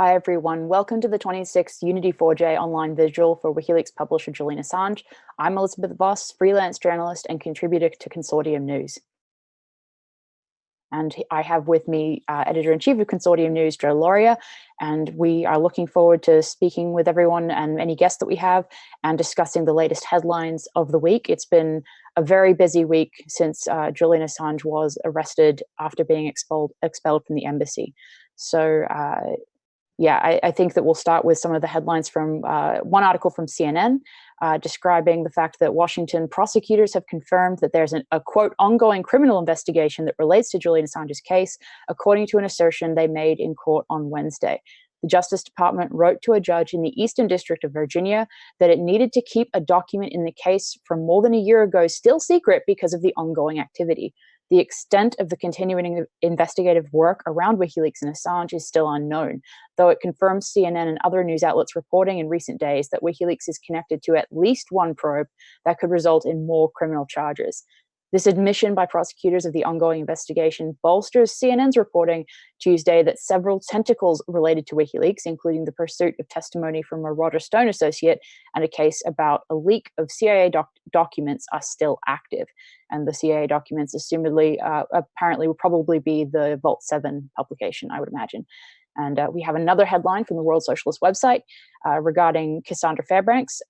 Hi everyone, welcome to the 26th Unity 4J online Vigil for WikiLeaks publisher Julian Assange. I'm Elizabeth Voss, freelance journalist and contributor to Consortium News. And I have with me Editor-in-Chief of Consortium News, Joe Lauria, and we are looking forward to speaking with everyone and any guests that we have and discussing the latest headlines of the week. It's been a very busy week since Julian Assange was arrested after being expelled from the embassy. So I think that we'll start with some of the headlines from one article from CNN describing the fact that Washington prosecutors have confirmed that there's a quote, ongoing criminal investigation that relates to Julian Assange's case, according to an assertion they made in court on Wednesday. The Justice Department wrote to a judge in the Eastern District of Virginia that it needed to keep a document in the case from more than a year ago still secret because of the ongoing activity. The extent of the continuing investigative work around WikiLeaks and Assange is still unknown, though it confirms CNN and other news outlets reporting in recent days that WikiLeaks is connected to at least one probe that could result in more criminal charges. This admission by prosecutors of the ongoing investigation bolsters CNN's reporting Tuesday that several tentacles related to WikiLeaks, including the pursuit of testimony from a Roger Stone associate and a case about a leak of CIA documents, are still active. And the CIA documents, assumedly, apparently will probably be the Vault 7 publication, I would imagine. And we have another headline from the World Socialist website regarding Cassandra Fairbanks,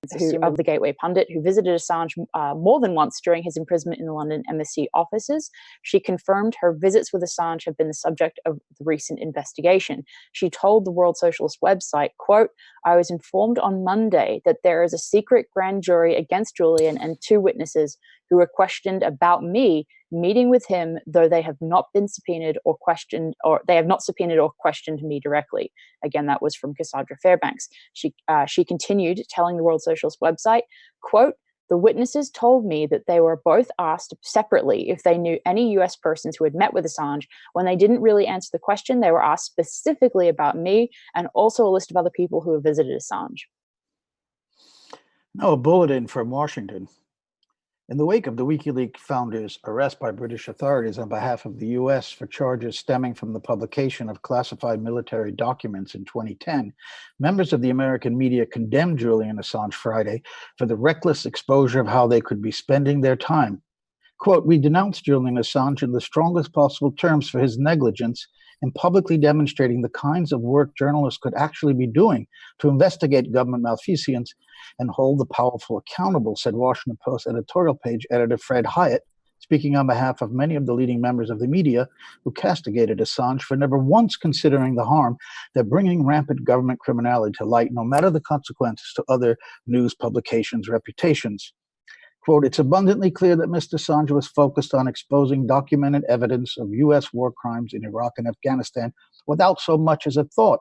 of the Gateway Pundit, who visited Assange more than once during his imprisonment in the London embassy offices. She confirmed her visits with Assange have been the subject of the recent investigation. She told the World Socialist website, quote, "I was informed on Monday that there is a secret grand jury against Julian and two witnesses who were questioned about me meeting with him, though they have not been subpoenaed or questioned, or they have not subpoenaed or questioned me directly." Again, that was from Cassandra Fairbanks. She continued telling the World Socialist website, quote, "The witnesses told me that they were both asked separately if they knew any US persons who had met with Assange. When they didn't really answer the question, they were asked specifically about me and also a list of other people who have visited Assange." Now, a bulletin from Washington. In the wake of the WikiLeaks founder's arrest by British authorities on behalf of the US for charges stemming from the publication of classified military documents in 2010, members of the American media condemned Julian Assange Friday for the reckless exposure of how they could be spending their time. Quote, "We denounced Julian Assange in the strongest possible terms for his negligence in publicly demonstrating the kinds of work journalists could actually be doing to investigate government malfeasance and hold the powerful accountable," said Washington Post editorial page editor Fred Hyatt, speaking on behalf of many of the leading members of the media who castigated Assange for never once considering the harm that bringing rampant government criminality to light, no matter the consequences to other news publications' reputations. Quote, "It's abundantly clear that Mr. Assange was focused on exposing documented evidence of U.S. war crimes in Iraq and Afghanistan without so much as a thought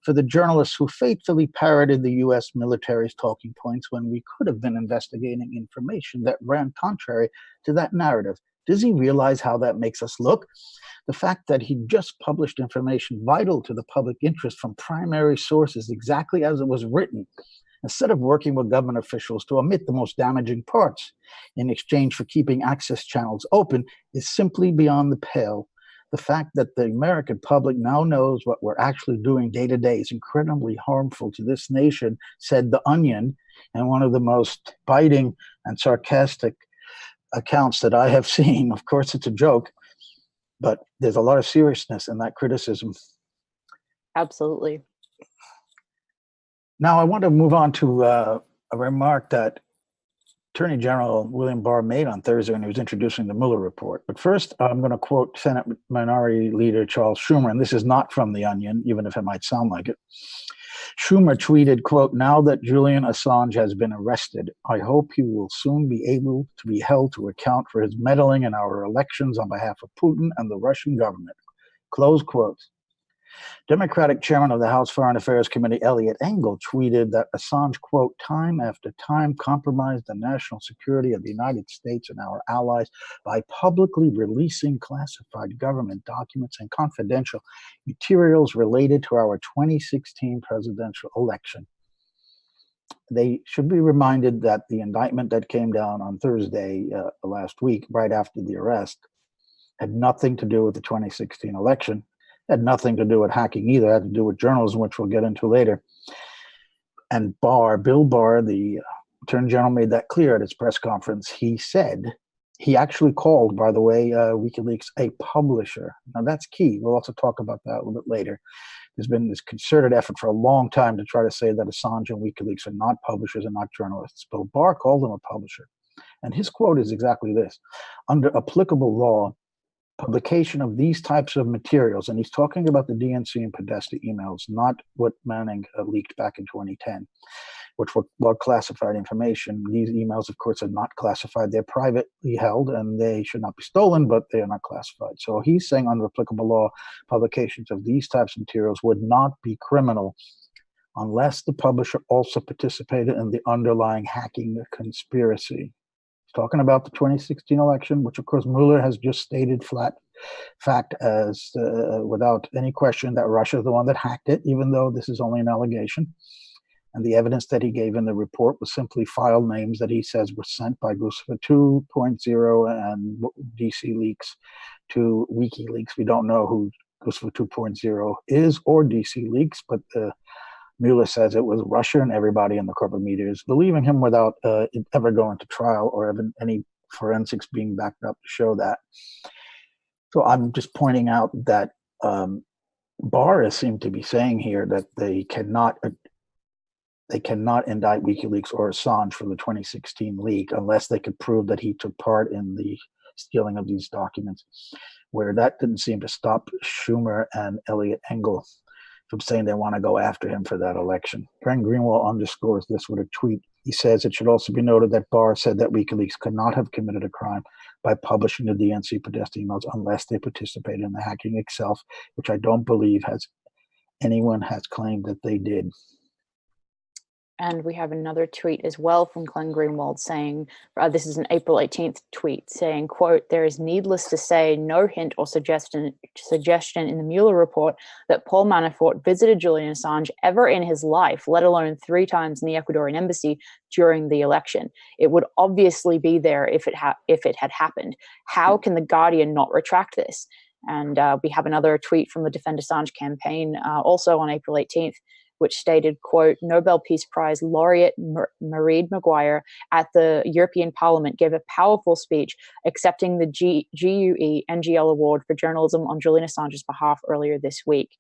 for the journalists who faithfully parroted the U.S. military's talking points when we could have been investigating information that ran contrary to that narrative. Does he realize how that makes us look? The fact that he just published information vital to the public interest from primary sources exactly as it was written, instead of working with government officials to omit the most damaging parts in exchange for keeping access channels open, is simply beyond the pale. The fact that the American public now knows what we're actually doing day to day is incredibly harmful to this nation," said The Onion, and one of the most biting and sarcastic accounts that I have seen. Of course, it's a joke, but there's a lot of seriousness in that criticism. Absolutely. Now, I want to move on to a remark that Attorney General William Barr made on Thursday when he was introducing the Mueller report. But first, I'm going to quote Senate Minority Leader Charles Schumer, and this is not from The Onion, even if it might sound like it. Schumer tweeted, quote, "Now that Julian Assange has been arrested, I hope he will soon be able to be held to account for his meddling in our elections on behalf of Putin and the Russian government." Close quote. Democratic chairman of the House Foreign Affairs Committee, Eliot Engel, tweeted that Assange, quote, "time after time compromised the national security of the United States and our allies by publicly releasing classified government documents and confidential materials related to our 2016 presidential election." They should be reminded that the indictment that came down on Thursday last week, right after the arrest, had nothing to do with the 2016 election. Had nothing to do with hacking either. It had to do with journalism, which we'll get into later. And Bill Barr, the Attorney General, made that clear at his press conference. He said, he actually called, by the way, WikiLeaks a publisher. Now that's key. We'll also talk about that a little bit later. There's been this concerted effort for a long time to try to say that Assange and WikiLeaks are not publishers and not journalists. Bill Barr called them a publisher. And his quote is exactly this: under applicable law, publication of these types of materials, and he's talking about the DNC and Podesta emails, not what Manning leaked back in 2010, which were well-classified information. These emails, of course, are not classified. They're privately held, and they should not be stolen, but they are not classified. So he's saying under applicable law, publications of these types of materials would not be criminal unless the publisher also participated in the underlying hacking conspiracy. He's talking about the 2016 election, which, of course, Mueller has just stated flat fact as without any question that Russia is the one that hacked it, even though this is only an allegation. And the evidence that he gave in the report was simply file names that he says were sent by Guccifer 2.0 and DC Leaks to WikiLeaks. We don't know who Guccifer 2.0 is or DC Leaks, but Mueller says it was Russia, and everybody in the corporate media is believing him without it ever going to trial or even any forensics being backed up to show that. So I'm just pointing out that Barr seemed to be saying here that they cannot indict WikiLeaks or Assange for the 2016 leak unless they could prove that he took part in the stealing of these documents, where that didn't seem to stop Schumer and Eliot Engel from saying they want to go after him for that election. Glenn Greenwald underscores this with a tweet. He says it should also be noted that Barr said that WikiLeaks could not have committed a crime by publishing the DNC Podesta emails unless they participated in the hacking itself, which I don't believe anyone has claimed that they did. And we have another tweet as well from Glenn Greenwald saying, this is an April 18th tweet saying, quote, "There is needless to say no hint or suggestion in the Mueller report that Paul Manafort visited Julian Assange ever in his life, let alone 3 times in the Ecuadorian embassy during the election. It would obviously be there if it had happened. How can the Guardian not retract this?" And we have another tweet from the Defend Assange campaign, also on April 18th, which stated, quote, "Nobel Peace Prize laureate Mairead Maguire at the European Parliament gave a powerful speech accepting the GUE NGL Award for journalism on Julian Assange's behalf earlier this week."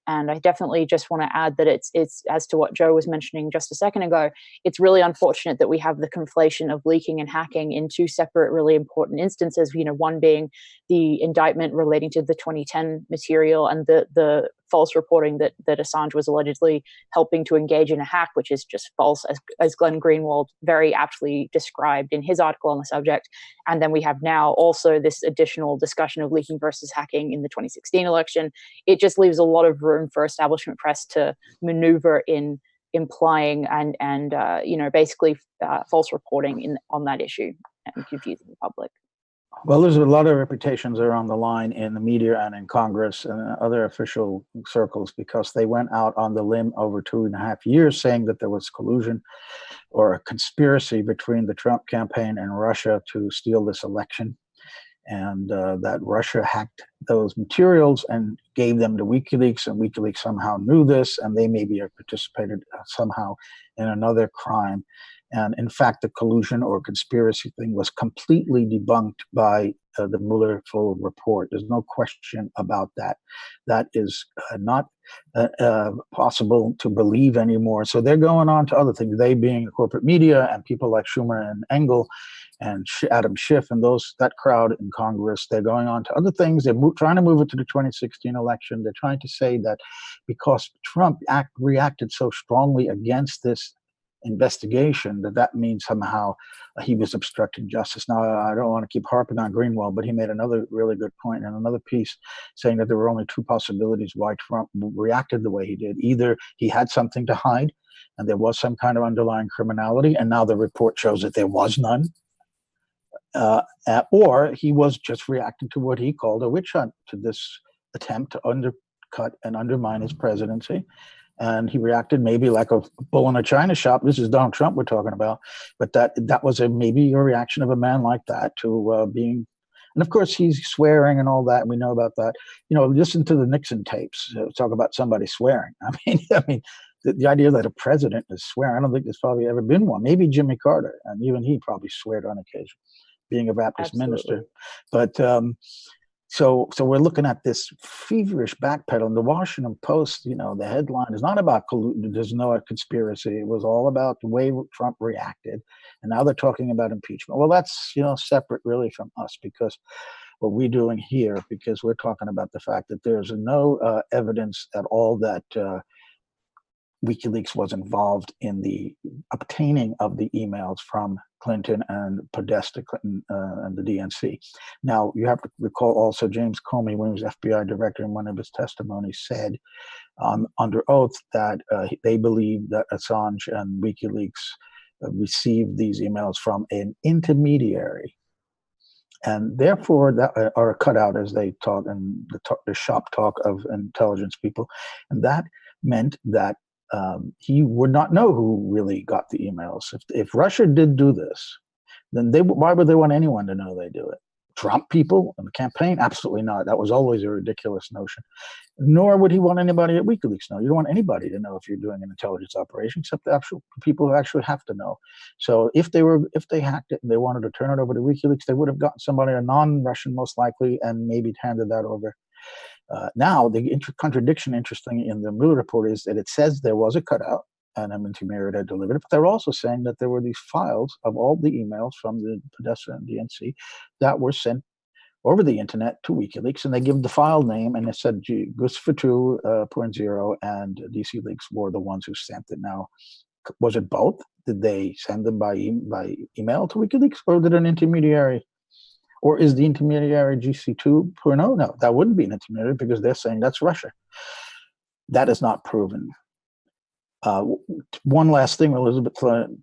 And I definitely just want to add that it's as to what Joe was mentioning just a second ago, it's really unfortunate that we have the conflation of leaking and hacking in 2 separate, really important instances, one being the indictment relating to the 2010 material and the false reporting that Assange was allegedly helping to engage in a hack, which is just false, as Glenn Greenwald very aptly described in his article on the subject. And then we have now also this additional discussion of leaking versus hacking in the 2016 election. It just leaves a lot of room for establishment press to maneuver in implying and basically false reporting on that issue and confusing the public. Well, there's a lot of reputations are on the line in the media and in Congress and other official circles because they went out on the limb over 2.5 years saying that there was collusion or a conspiracy between the Trump campaign and Russia to steal this election, and that Russia hacked those materials and gave them to WikiLeaks, and WikiLeaks somehow knew this, and they maybe participated somehow in another crime. And in fact, the collusion or conspiracy thing was completely debunked by the Mueller full report. There's no question about that. That is not possible to believe anymore. So they're going on to other things, they being the corporate media and people like Schumer and Engel and Adam Schiff and that crowd in Congress. They're going on to other things. They're trying to move it to the 2016 election. They're trying to say that because Trump reacted so strongly against this investigation, that means somehow he was obstructing justice. Now, I don't want to keep harping on Greenwald, but he made another really good point in another piece saying that there were only 2 possibilities why Trump reacted the way he did. Either he had something to hide and there was some kind of underlying criminality, and now the report shows that there was none, or he was just reacting to what he called a witch hunt, to this attempt to undercut and undermine his presidency. And he reacted maybe like a bull in a china shop. This is Donald Trump we're talking about. But that was maybe a reaction of a man like that to being And of course, he's swearing and all that. And we know about that. Listen to the Nixon tapes. Talk about somebody swearing. The idea that a president is swearing, I don't think there's probably ever been one. Maybe Jimmy Carter, and even he probably sweared on occasion, being a Baptist minister. But so we're looking at this feverish backpedaling. The Washington Post, the headline is not about there's no conspiracy. It was all about the way Trump reacted. And now they're talking about impeachment. Well, that's, separate really from us, because what we're doing here, because we're talking about the fact that there's no evidence at all that WikiLeaks was involved in the obtaining of the emails from Clinton and Podesta Clinton and the DNC. Now, you have to recall also James Comey, when he was FBI director, in one of his testimonies said under oath that they believe that Assange and WikiLeaks received these emails from an intermediary. And therefore, that are cut out, as they taught in the shop talk of intelligence people. And that meant that he would not know who really got the emails. If Russia did do this, then why would they want anyone to know they do it? Trump people in the campaign? Absolutely not. That was always a ridiculous notion. Nor would he want anybody at WikiLeaks to know. You don't want anybody to know if you're doing an intelligence operation, except the actual people who actually have to know. So if they hacked it and they wanted to turn it over to WikiLeaks, they would have gotten somebody, a non-Russian most likely, and maybe handed that over. Now, the contradiction, interesting, in the Mueller report is that it says there was a cutout and an intermediary had delivered it, but they're also saying that there were these files of all the emails from the Podesta and DNC that were sent over the internet to WikiLeaks, and they give the file name, and it said Guccifer 2.0 and DC Leaks were the ones who sent it. Now, was it both? Did they send them by email to WikiLeaks, or did an intermediary? Or is the intermediary GC 2.0? No, that wouldn't be an intermediary, because they're saying that's Russia. That is not proven. One last thing, Elizabeth,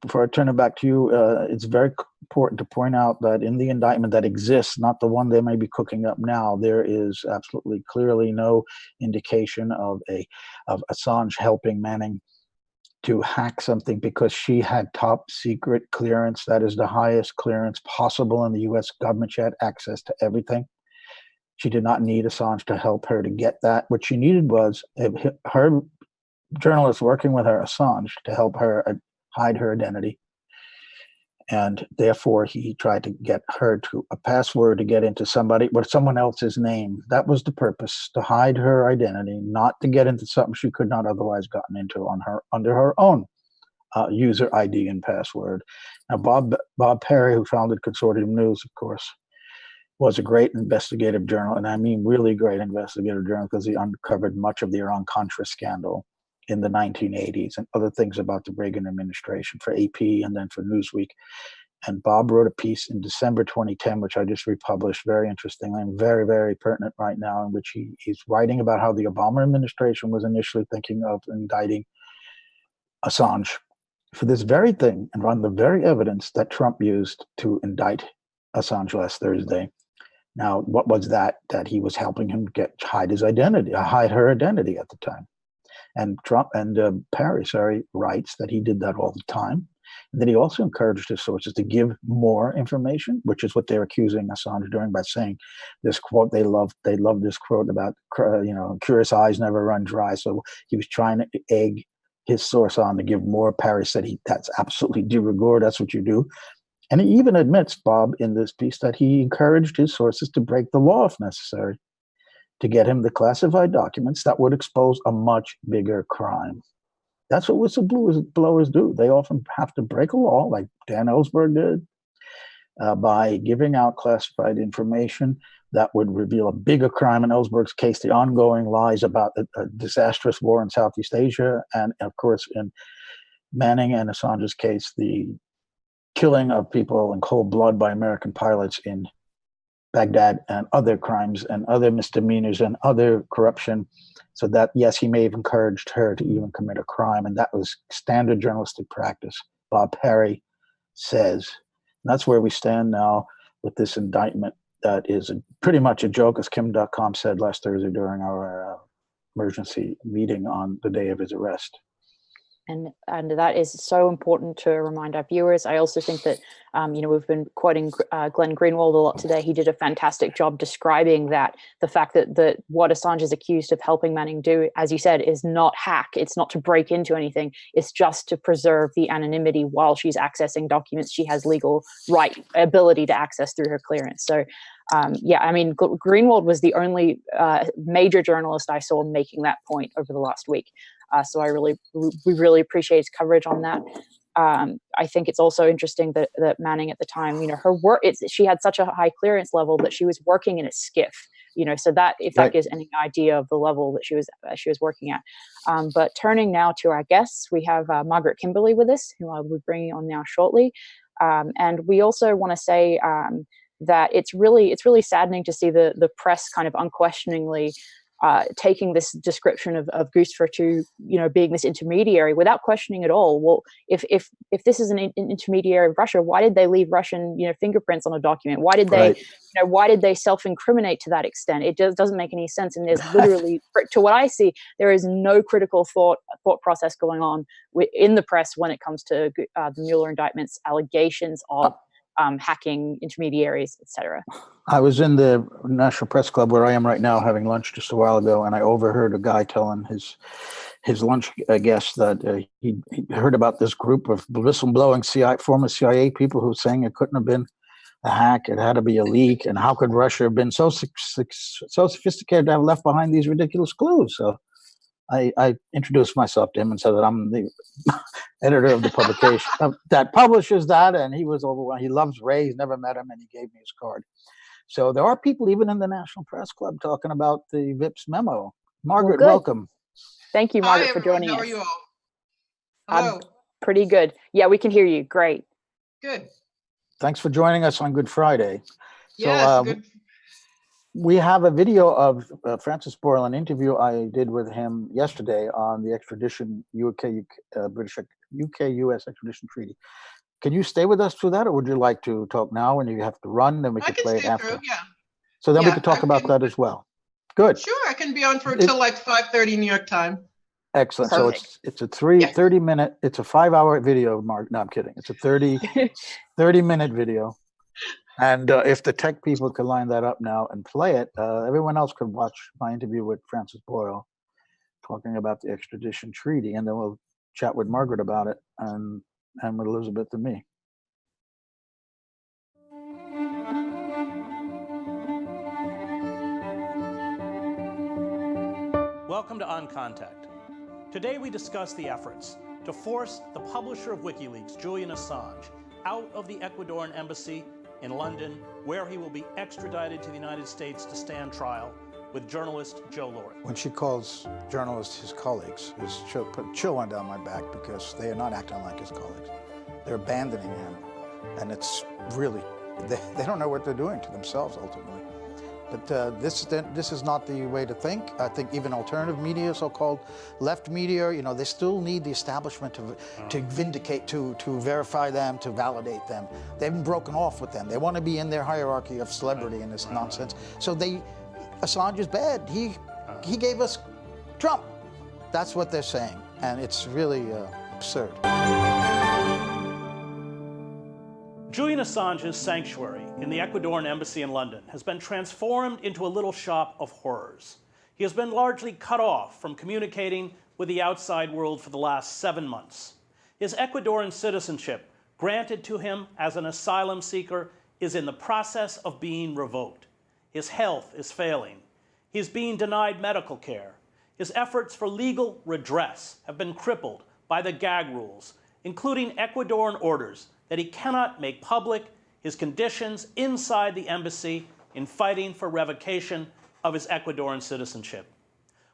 before I turn it back to you, it's very important to point out that in the indictment that exists, not the one they may be cooking up now, there is absolutely clearly no indication of Assange helping Manning to hack something, because she had top secret clearance. That is the highest clearance possible in the U.S. government. She had access to everything. She did not need Assange to help her to get that. What she needed was her journalist working with her, Assange, to help her hide her identity. And therefore, he tried to get her to a password to get into someone else's name. That was the purpose, to hide her identity, not to get into something she could not otherwise gotten into under her own user ID and password. Now, Bob Perry, who founded Consortium News, of course, was a great investigative journalist, and I mean really great investigative journalist, because he uncovered much of the Iran-Contra scandal in the 1980s and other things about the Reagan administration for AP and then for Newsweek. And Bob wrote a piece in December 2010, which I just republished, very interesting and very, very pertinent right now, in which he's writing about how the Obama administration was initially thinking of indicting Assange for this very thing and run the very evidence that Trump used to indict Assange last Thursday. Now, what was that? That he was helping him hide her identity at the time. And Perry writes that he did that all the time. And then he also encouraged his sources to give more information, which is what they're accusing Assange doing by saying this quote. They love this quote about, curious eyes never run dry. So he was trying to egg his source on to give more. Perry said that's absolutely de rigueur. That's what you do. And he even admits, Bob, in this piece, that he encouraged his sources to break the law if necessary, to get him the classified documents that would expose a much bigger crime. That's what whistleblowers do. They often have to break a law, like Dan Ellsberg did, by giving out classified information that would reveal a bigger crime. In Ellsberg's case, the ongoing lies about a disastrous war in Southeast Asia, and of course, in Manning and Assange's case, the killing of people in cold blood by American pilots in Baghdad, and other crimes and other misdemeanors and other corruption. So that, yes, he may have encouraged her to even commit a crime, and that was standard journalistic practice, Bob Perry says. And that's where we stand now with this indictment that is pretty much a joke, as Kim Dotcom said last Thursday during our emergency meeting on the day of his arrest. And that is so important to remind our viewers. I also think that, we've been quoting Glenn Greenwald a lot today. He did a fantastic job describing that the fact that what Assange is accused of helping Manning do, as you said, is not hack. It's not to break into anything. It's just to preserve the anonymity while she's accessing documents she has legal ability to access through her clearance. So, Greenwald was the only major journalist I saw making that point over the last week. So we really appreciate his coverage on that. I think it's also interesting that Manning at the time, her work, she had such a high clearance level that she was working in a skiff, so that if that gives any idea of the level that she was working at. But turning now to our guests, we have Margaret Kimberley with us, who I'll be bringing on now shortly. And we also want to say that it's really saddening to see the press kind of unquestioningly taking this description of Gustav II, being this intermediary without questioning at all. Well, if this is an intermediary of Russia, why did they leave Russian, fingerprints on a document? Why did they self-incriminate to that extent? It doesn't make any sense. And there's literally, to what I see, there is no critical thought process going on in the press when it comes to the Mueller indictments, allegations of hacking intermediaries, etc. I was in the National Press Club where I am right now having lunch just a while ago, and I overheard a guy telling his lunch guest that he heard about this group of whistleblowing former CIA people who were saying it couldn't have been a hack, it had to be a leak, and how could Russia have been so sophisticated to have left behind these ridiculous clues? So I introduced myself to him and said that I'm the editor of the publication that publishes that, and he was overwhelmed. He loves Ray. He's never met him, and he gave me his card. So there are people even in the National Press Club talking about the VIP's memo. Margaret, welcome. Thank you, Margaret, for joining us. How are you all? Hello. I'm pretty good. Yeah, we can hear you. Great. Good. Thanks for joining us on Good Friday. Yes, good. We have a video of Francis Boyle, an interview I did with him yesterday on the extradition UK-US extradition treaty. Can you stay with us through that, or would you like to talk now and you have to run, then we could play it after? Through, yeah. So then we could talk about that as well. Good. Sure, I can be on for until like 5:30 New York time. Excellent. Perfect. So it's a 30-minute, it's a 5-hour video, Mark. No, I'm kidding. It's a 30-minute video. And if the tech people could line that up now and play it, everyone else could watch my interview with Francis Boyle talking about the extradition treaty, and then we'll chat with Margaret about it and with Elizabeth and me. Welcome to On Contact. Today we discuss the efforts to force the publisher of WikiLeaks, Julian Assange, out of the Ecuadorian embassy in London, where he will be extradited to the United States to stand trial with journalist Joe Lord. When she calls journalists his colleagues, she'll put a chill down my back because they are not acting like his colleagues. They're abandoning him, and it's really, they don't know what they're doing to themselves ultimately. But this is not the way to think. I think even alternative media, so-called left media, they still need the establishment to vindicate, to verify them, to validate them. They haven't broken off with them. They want to be in their hierarchy of celebrity and this nonsense. So Assange is bad. He gave us Trump. That's what they're saying, and it's really absurd. Julian Assange's sanctuary in the Ecuadorian embassy in London has been transformed into a little shop of horrors. He has been largely cut off from communicating with the outside world for the last 7 months. His Ecuadorian citizenship, granted to him as an asylum seeker, is in the process of being revoked. His health is failing. He is being denied medical care. His efforts for legal redress have been crippled by the gag rules, including Ecuadorian orders that he cannot make public his conditions inside the embassy in fighting for revocation of his Ecuadorian citizenship.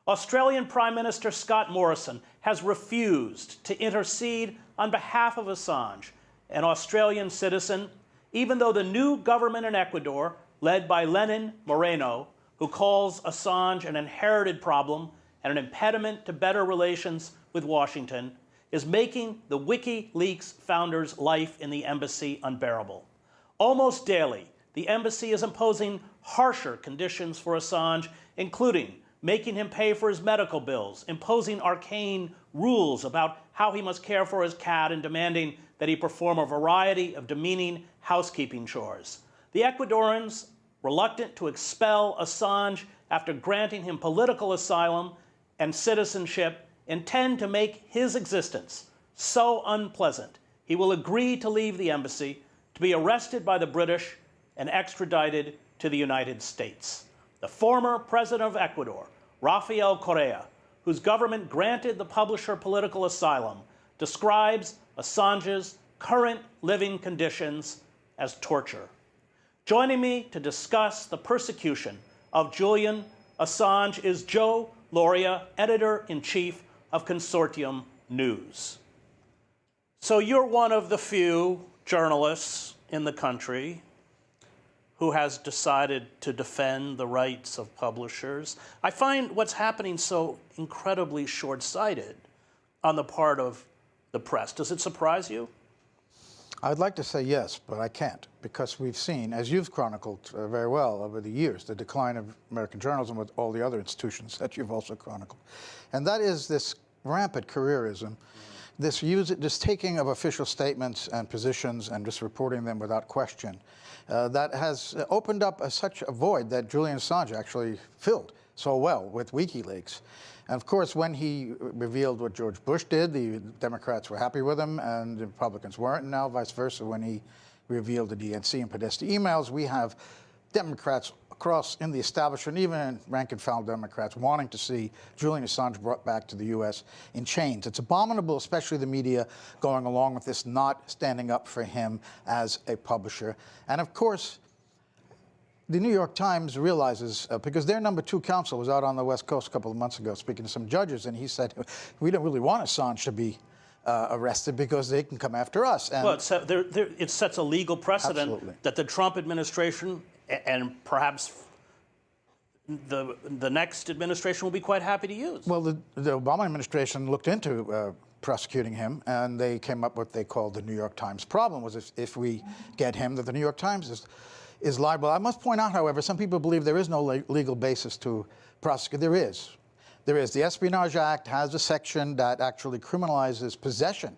Australian Prime Minister Scott Morrison has refused to intercede on behalf of Assange, an Australian citizen, even though the new government in Ecuador, led by Lenin Moreno, who calls Assange an inherited problem and an impediment to better relations with Washington, is making the WikiLeaks founder's life in the embassy unbearable. Almost daily, the embassy is imposing harsher conditions for Assange, including making him pay for his medical bills, imposing arcane rules about how he must care for his cat, and demanding that he perform a variety of demeaning housekeeping chores. The Ecuadorians, reluctant to expel Assange after granting him political asylum and citizenship, intend to make his existence so unpleasant he will agree to leave the embassy, to be arrested by the British and extradited to the United States. The former president of Ecuador, Rafael Correa, whose government granted the publisher political asylum, describes Assange's current living conditions as torture. Joining me to discuss the persecution of Julian Assange is Joe Lauria, editor-in-chief of Consortium News. So you're one of the few journalists in the country who has decided to defend the rights of publishers. I find what's happening so incredibly short-sighted on the part of the press. Does it surprise you? I'd like to say yes, but I can't, because we've seen, as you've chronicled very well over the years, the decline of American journalism with all the other institutions that you've also chronicled. And that is this rampant careerism, this taking of official statements and positions and just reporting them without question, that has opened up such a void that Julian Assange actually filled so well with WikiLeaks. And of course, when he revealed what George Bush did, the Democrats were happy with him and the Republicans weren't. And now vice versa, when he revealed the DNC and Podesta emails, we have Democrats across in the establishment, even rank and file Democrats, wanting to see Julian Assange brought back to the U.S. in chains. It's abominable, especially the media going along with this, not standing up for him as a publisher. And of course, the New York Times realizes, because their number 2 counsel was out on the West Coast a couple of months ago speaking to some judges, and he said, we don't really want Assange to be arrested because they can come after us. And well, it sets a legal precedent absolutely. That the Trump administration and perhaps the next administration will be quite happy to use. Well, the Obama administration looked into prosecuting him, and they came up with what they called the New York Times problem, was if we get him, that the New York Times is liable. I must point out, however, some people believe there is no legal basis to prosecute. There is. There is. The Espionage Act has a section that actually criminalizes possession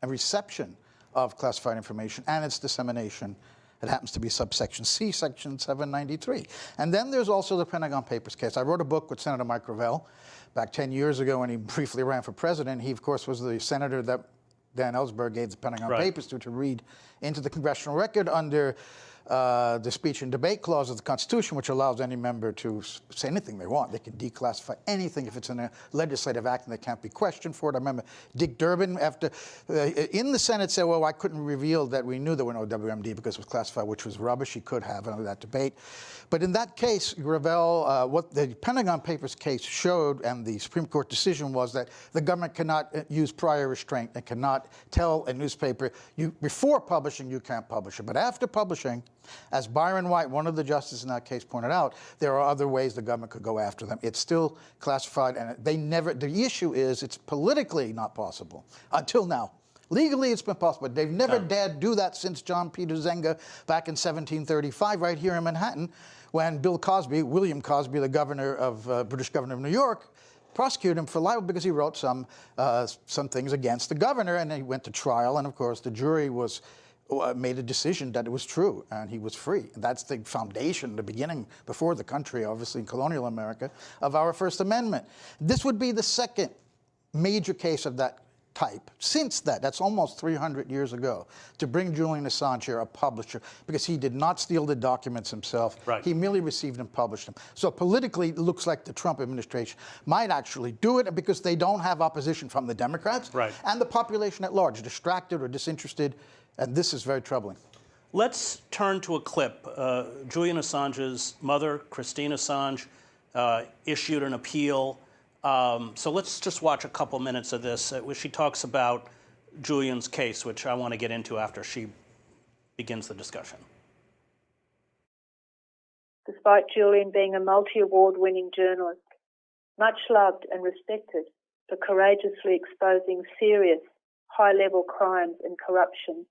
and reception of classified information and its dissemination. It happens to be subsection C, section 793. And then there's also the Pentagon Papers case. I wrote a book with Senator Mike Gravel back 10 years ago when he briefly ran for president. He, of course, was the senator that Dan Ellsberg gave the Pentagon Papers to read into the congressional record under the speech and debate clause of the Constitution, which allows any member to say anything they want. They can declassify anything if it's in a legislative act and they can't be questioned for it. I remember Dick Durbin, after in the Senate, said, well, I couldn't reveal that we knew there were no WMD because it was classified, which was rubbish. He could have under that debate. But in that case, Gravel, what the Pentagon Papers case showed, and the Supreme Court decision, was that the government cannot use prior restraint and cannot tell a newspaper, before publishing, you can't publish it. But after publishing, as Byron White, one of the justices in that case, pointed out, there are other ways the government could go after them. It's still classified, and they never, the issue is it's politically not possible until now. Legally, it's been possible, but they've never dared do that since John Peter Zenga back in 1735, right here in Manhattan, when William Cosby, the governor of, British governor of New York, prosecuted him for libel because he wrote some things against the governor, and he went to trial, and of course the jury made a decision that it was true, and he was free. That's the foundation, the beginning, before the country, obviously in colonial America, of our First Amendment. This would be the second major case of that type since that's almost 300 years ago, to bring Julian Assange here, a publisher, because he did not steal the documents himself. Right. He merely received and published them. So politically, it looks like the Trump administration might actually do it because they don't have opposition from the Democrats and the population at large, distracted or disinterested, and this is very troubling. Let's turn to a clip. Julian Assange's mother, Christine Assange, issued an appeal. So let's just watch a couple minutes of this, where she talks about Julian's case, which I want to get into after she begins the discussion. Despite Julian being a multi-award-winning journalist, much loved and respected for courageously exposing serious, high-level crimes and corruption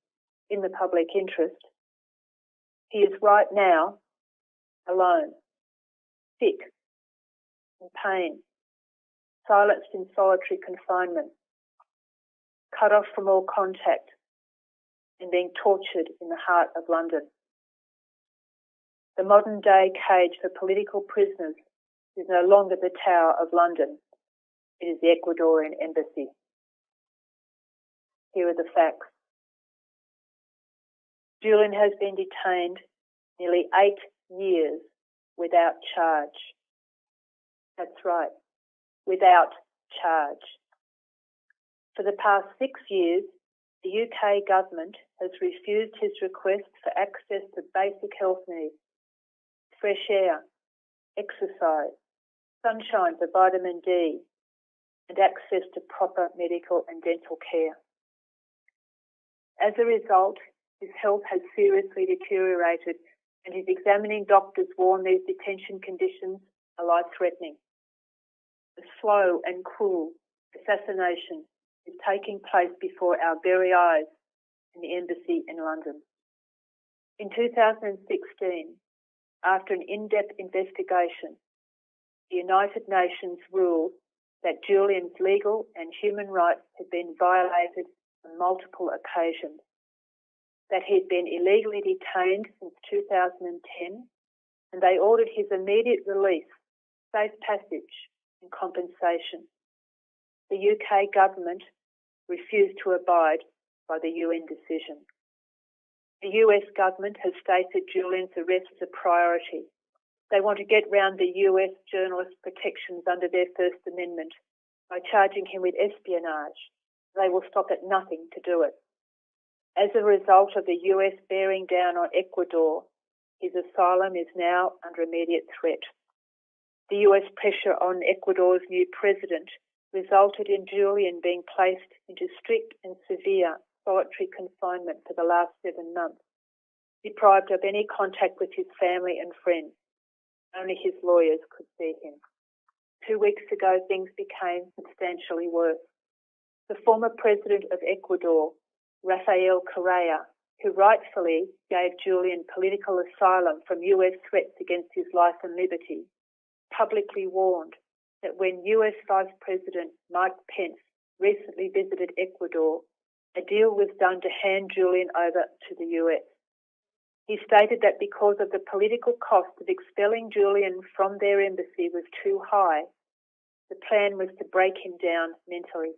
in the public interest, he is right now alone, sick, and pain, silenced in solitary confinement, cut off from all contact, and being tortured in the heart of London. The modern-day cage for political prisoners is no longer the Tower of London. It is the Ecuadorian embassy. Here are the facts. Julian has been detained nearly 8 years without charge. That's right, without charge. For the past 6 years, the UK government has refused his request for access to basic health needs, fresh air, exercise, sunshine for vitamin D, and access to proper medical and dental care. As a result, his health has seriously deteriorated, and his examining doctors warn these detention conditions are life-threatening. A slow and cruel assassination is taking place before our very eyes in the embassy in London. In 2016, after an in-depth investigation, the United Nations ruled that Julian's legal and human rights had been violated on multiple occasions, that he'd been illegally detained since 2010, and they ordered his immediate release, safe passage, and compensation. The UK government refused to abide by the UN decision. The US government has stated Julian's arrest as a priority. They want to get round the US journalist protections under their First Amendment by charging him with espionage. They will stop at nothing to do it. As a result of the US bearing down on Ecuador, his asylum is now under immediate threat. The US pressure on Ecuador's new president resulted in Julian being placed into strict and severe solitary confinement for the last 7 months, deprived of any contact with his family and friends. Only his lawyers could see him. 2 weeks ago, things became substantially worse. The former president of Ecuador, Rafael Correa, who rightfully gave Julian political asylum from US threats against his life and liberty, publicly warned that when US Vice President Mike Pence recently visited Ecuador, a deal was done to hand Julian over to the US. He stated that because of the political cost of expelling Julian from their embassy was too high, the plan was to break him down mentally.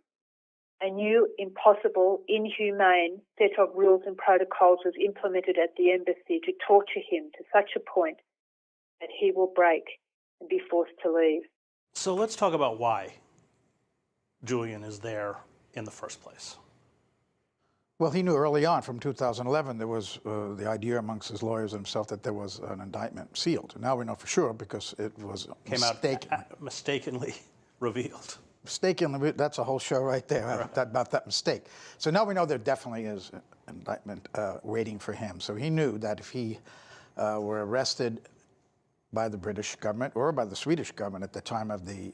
A new, impossible, inhumane set of rules and protocols was implemented at the embassy to torture him to such a point that he will break and be forced to leave. So let's talk about why Julian is there in the first place. Well, he knew early on, from 2011, there was the idea amongst his lawyers and himself that there was an indictment sealed. Now we know for sure because it was mistakenly revealed. Mistakenly, that's a whole show right there about that mistake. So now we know there definitely is an indictment waiting for him. So he knew that if he were arrested by the British government or by the Swedish government at the time of the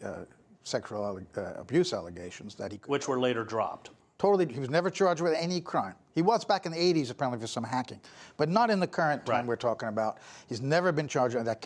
sexual abuse allegations, that he could... Which were later dropped. Totally, he was never charged with any crime. He was back in the 80s, apparently, for some hacking, but not in the current time we're talking about. He's never been charged with that.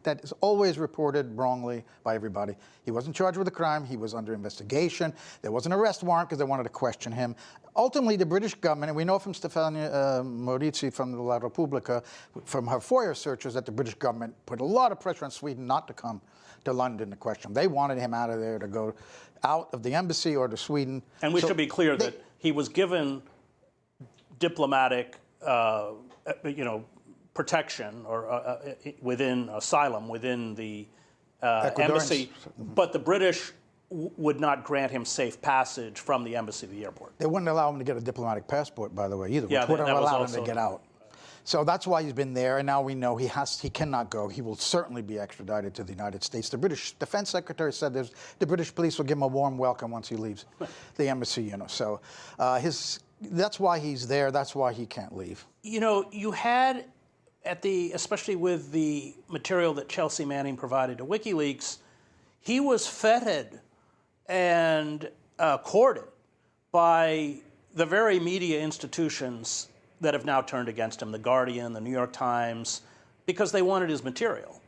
That is always reported wrongly by everybody. He wasn't charged with a crime. He was under investigation. There was an arrest warrant because they wanted to question him. Ultimately, the British government, and we know from Stefania Morici from the La Repubblica, from her FOIA searches, that the British government put a lot of pressure on Sweden not to come to London to question him. They wanted him out of there, to go out of the embassy or to Sweden. And we should be clear that he was given diplomatic, protection or within asylum within the embassy, but the British would not grant him safe passage from the embassy to the airport. They wouldn't allow him to get a diplomatic passport, by the way, either. Yeah, which would have allowed also him to get out. So that's why he's been there, and now we know he cannot go. He will certainly be extradited to the United States. The British Defense Secretary said the British police will give him a warm welcome once he leaves the embassy, So that's why he's there. That's why he can't leave. You had especially with the material that Chelsea Manning provided to WikiLeaks, he was feted and courted by the very media institutions that have now turned against him, The Guardian, The New York Times, because they wanted his material.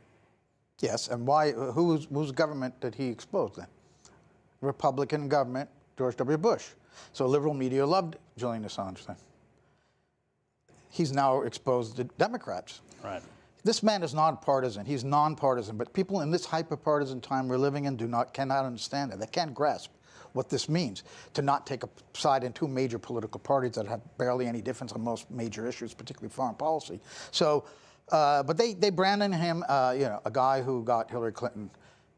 Yes, and why? Whose government did he expose then? Republican government, George W. Bush. So liberal media loved Julian Assange then. He's now exposed the Democrats. Right. This man is nonpartisan. He's nonpartisan, but people in this hyper-partisan time we're living in cannot understand it. They can't grasp what this means, to not take a side in two major political parties that have barely any difference on most major issues, particularly foreign policy. So, but they branded him, a guy who got Hillary Clinton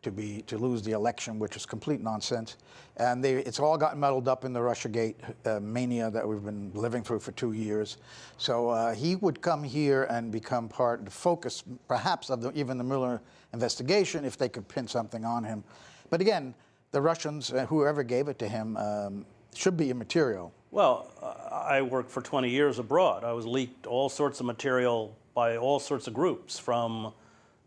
to lose the election, which is complete nonsense. And it's all gotten muddled up in the Russiagate mania that we've been living through for 2 years. So he would come here and become the focus, perhaps, of even the Mueller investigation if they could pin something on him. But again, the Russians, whoever gave it to him, should be immaterial. Well, I worked for 20 years abroad. I was leaked all sorts of material by all sorts of groups, from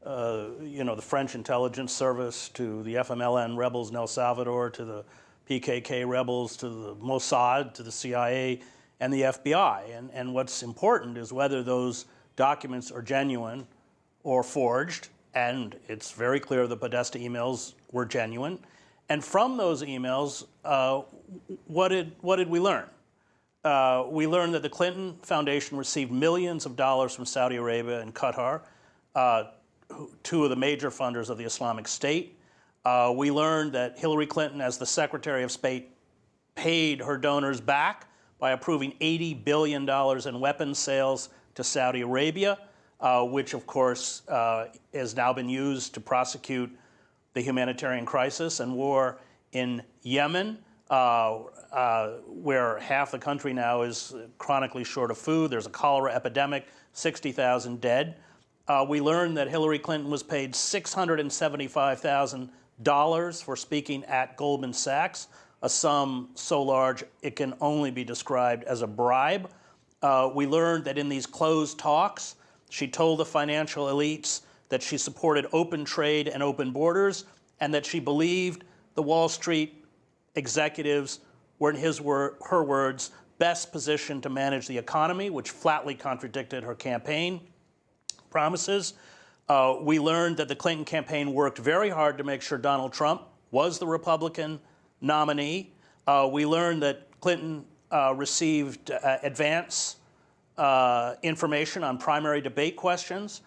the French intelligence service to the FMLN rebels in El Salvador to the PKK rebels to the Mossad to the CIA and the FBI. And what's important is whether those documents are genuine or forged. And it's very clear the Podesta emails were genuine. And from those emails, what did we learn? We learned that the Clinton Foundation received millions of dollars from Saudi Arabia and Qatar, two of the major funders of the Islamic State. We learned that Hillary Clinton, as the Secretary of State, paid her donors back by approving $80 billion in weapons sales to Saudi Arabia, which, of course, has now been used to prosecute the humanitarian crisis and war in Yemen, where half the country now is chronically short of food. There's a cholera epidemic, 60,000 dead. We learned that Hillary Clinton was paid $675,000 for speaking at Goldman Sachs, a sum so large it can only be described as a bribe. We learned that in these closed talks, she told the financial elites that she supported open trade and open borders, and that she believed the Wall Street executives were, in her words, best positioned to manage the economy, which flatly contradicted her campaign promises. We learned that the Clinton campaign worked very hard to make sure Donald Trump was the Republican nominee. We learned that Clinton received advance information on primary debate questions.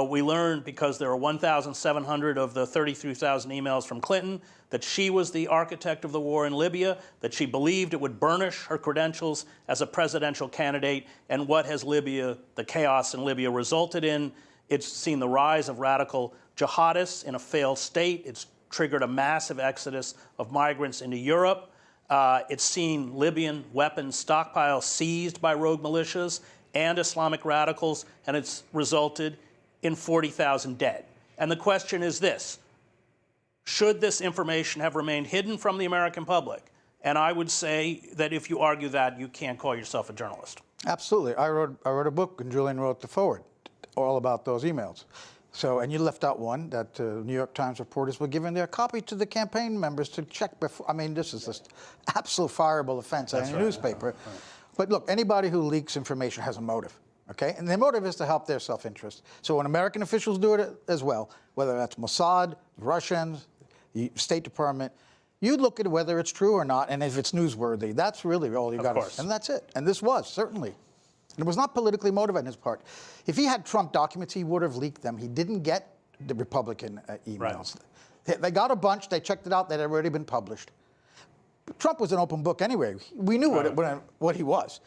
We learned, because there are 1,700 of the 33,000 emails from Clinton, that she was the architect of the war in Libya, that she believed it would burnish her credentials as a presidential candidate. And what has the chaos in Libya resulted in? It's seen the rise of radical jihadists in a failed state. It's triggered a massive exodus of migrants into Europe. It's seen Libyan weapons stockpiles seized by rogue militias and Islamic radicals, and it's resulted in 40,000 dead. And the question is this: should this information have remained hidden from the American public? And I would say that if you argue that, you can't call yourself a journalist. Absolutely. I wrote a book, and Julian wrote the foreword, all about those emails. So, and you left out one that New York Times reporters were giving their copy to the campaign members to check before. I mean, this is just absolute fireable offense in a newspaper. Right. But look, anybody who leaks information has a motive. Okay, and their motive is to help their self-interest. So when American officials do it as well, whether that's Mossad, Russians, the State Department, you look at whether it's true or not, and if it's newsworthy. That's really all you got to, and that's it. And this was, certainly. And it was not politically motivated on his part. If he had Trump documents, he would have leaked them. He didn't get the Republican emails. Right. They got a bunch, they checked it out, they'd already been published. Trump was an open book anyway. We knew what he was.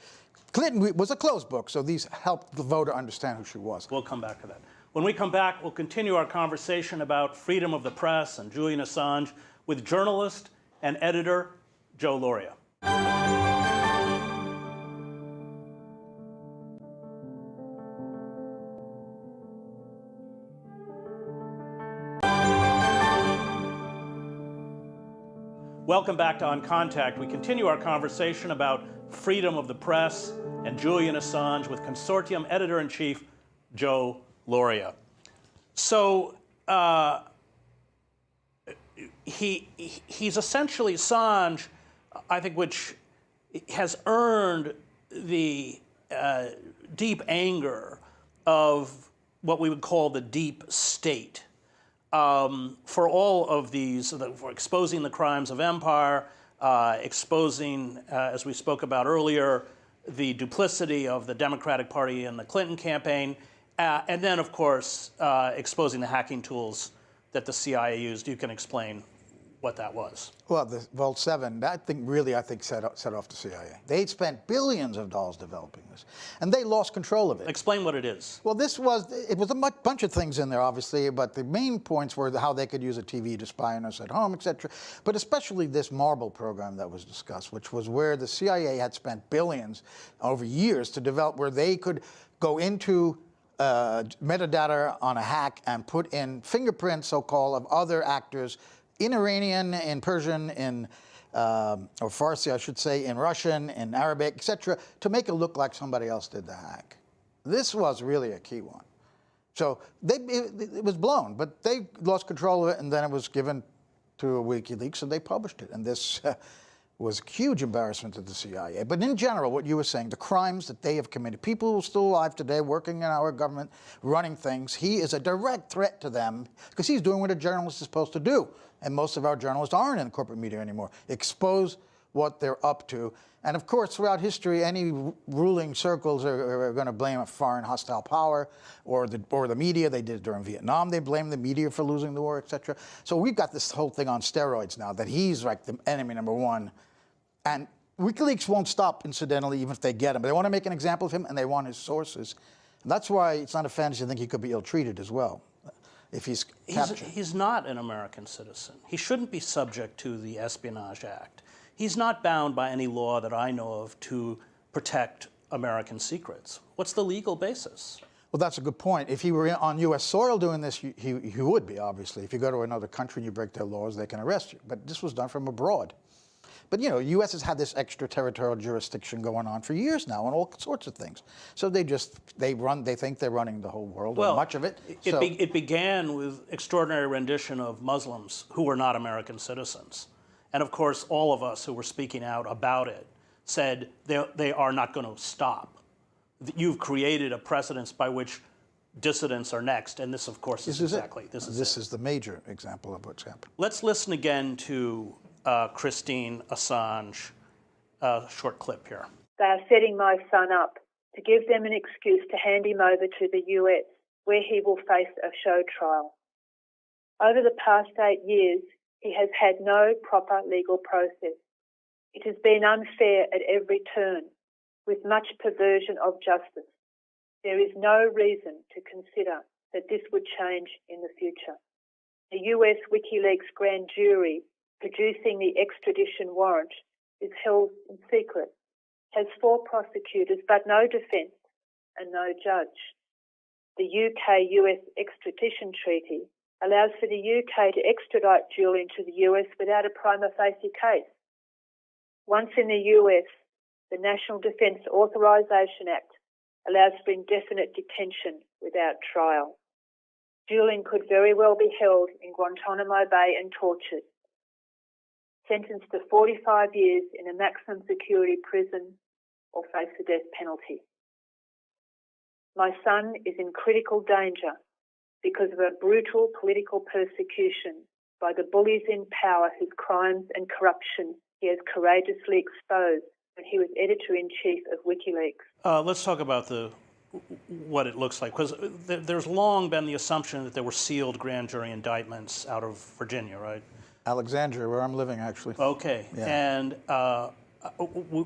Clinton was a closed book, so these helped the voter understand who she was. We'll come back to that. When we come back, we'll continue our conversation about freedom of the press and Julian Assange with journalist and editor Joe Lauria. Welcome back to On Contact. We continue our conversation about freedom of the press and Julian Assange with Consortium Editor-in-Chief Joe Lauria. So he's essentially Assange, I think, which has earned the deep anger of what we would call the deep state. for all of these, for exposing the crimes of empire, exposing, as we spoke about earlier, the duplicity of the Democratic Party and the Clinton campaign, and then, of course, exposing the hacking tools that the CIA used. You can explain what that was. Well, the Vault 7, that thing really, I think, set off the CIA. They spent billions of dollars developing this, and they lost control of it. Explain what it is. Well, it was a bunch of things in there, obviously, but the main points were how they could use a TV to spy on us at home, etc. But especially this Marble program that was discussed, which was where the CIA had spent billions over years to develop, where they could go into metadata on a hack and put in fingerprints, so-called, of other actors in Iranian, in Persian, in or Farsi, I should say, in Russian, in Arabic, etc., to make it look like somebody else did the hack. This was really a key one. So it was blown, but they lost control of it, and then it was given to WikiLeaks, and they published it. And this was a huge embarrassment to the CIA. But in general, what you were saying, the crimes that they have committed, people who are still alive today, working in our government, running things, he is a direct threat to them because he's doing what a journalist is supposed to do. And most of our journalists aren't in the corporate media anymore. Expose what they're up to. And of course, throughout history, any ruling circles are going to blame a foreign hostile power or the media. They did it during Vietnam. They blamed the media for losing the war, etc. So we've got this whole thing on steroids now, that he's like the enemy number one. And WikiLeaks won't stop, incidentally, even if they get him. They want to make an example of him, and they want his sources. And that's why it's not a fantasy to think he could be ill-treated as well if he's captured. He's not an American citizen. He shouldn't be subject to the Espionage Act. He's not bound by any law that I know of to protect American secrets. What's the legal basis? Well, that's a good point. If he were on U.S. soil doing this, he would be, obviously. If you go to another country and you break their laws, they can arrest you. But this was done from abroad. But, you know, the U.S. has had this extraterritorial jurisdiction going on for years now on all sorts of things. So they think they're running the whole world, or much of it. It began with extraordinary rendition of Muslims who were not American citizens. And of course, all of us who were speaking out about it said they are not going to stop. You've created a precedence by which dissidents are next, and this, of course, is exactly this is the major example of what's happened. Let's listen again to Christine Assange, a short clip here. They are setting my son up to give them an excuse to hand him over to the US, where he will face a show trial. Over the past 8 years, he has had no proper legal process. It has been unfair at every turn, with much perversion of justice. There is no reason to consider that this would change in the future. The US WikiLeaks grand jury producing the extradition warrant is held in secret, has 4 prosecutors but no defence and no judge. The UK-US extradition treaty allows for the UK to extradite Julian to the US without a prima facie case. Once in the US, the National Defence Authorisation Act allows for indefinite detention without trial. Julian could very well be held in Guantanamo Bay and tortured, sentenced to 45 years in a maximum security prison, or face the death penalty. My son is in critical danger because of a brutal political persecution by the bullies in power whose crimes and corruption he has courageously exposed when he was editor-in-chief of WikiLeaks. Let's talk about what it looks like, because there's long been the assumption that there were sealed grand jury indictments out of Virginia, right? Alexandria, where I'm living, actually. Okay, yeah. And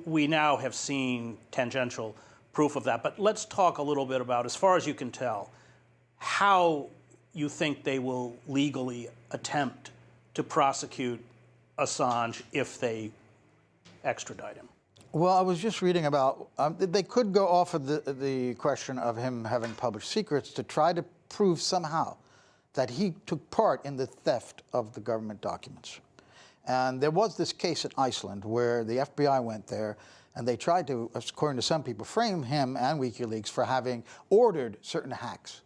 we now have seen tangential proof of that. But let's talk a little bit about, as far as you can tell, how you think they will legally attempt to prosecute Assange if they extradite him. Well, I was just reading about, they could go off of the question of him having published secrets to try to prove somehow that he took part in the theft of the government documents. And there was this case in Iceland where the FBI went there and they tried to, according to some people, frame him and WikiLeaks for having ordered certain hacks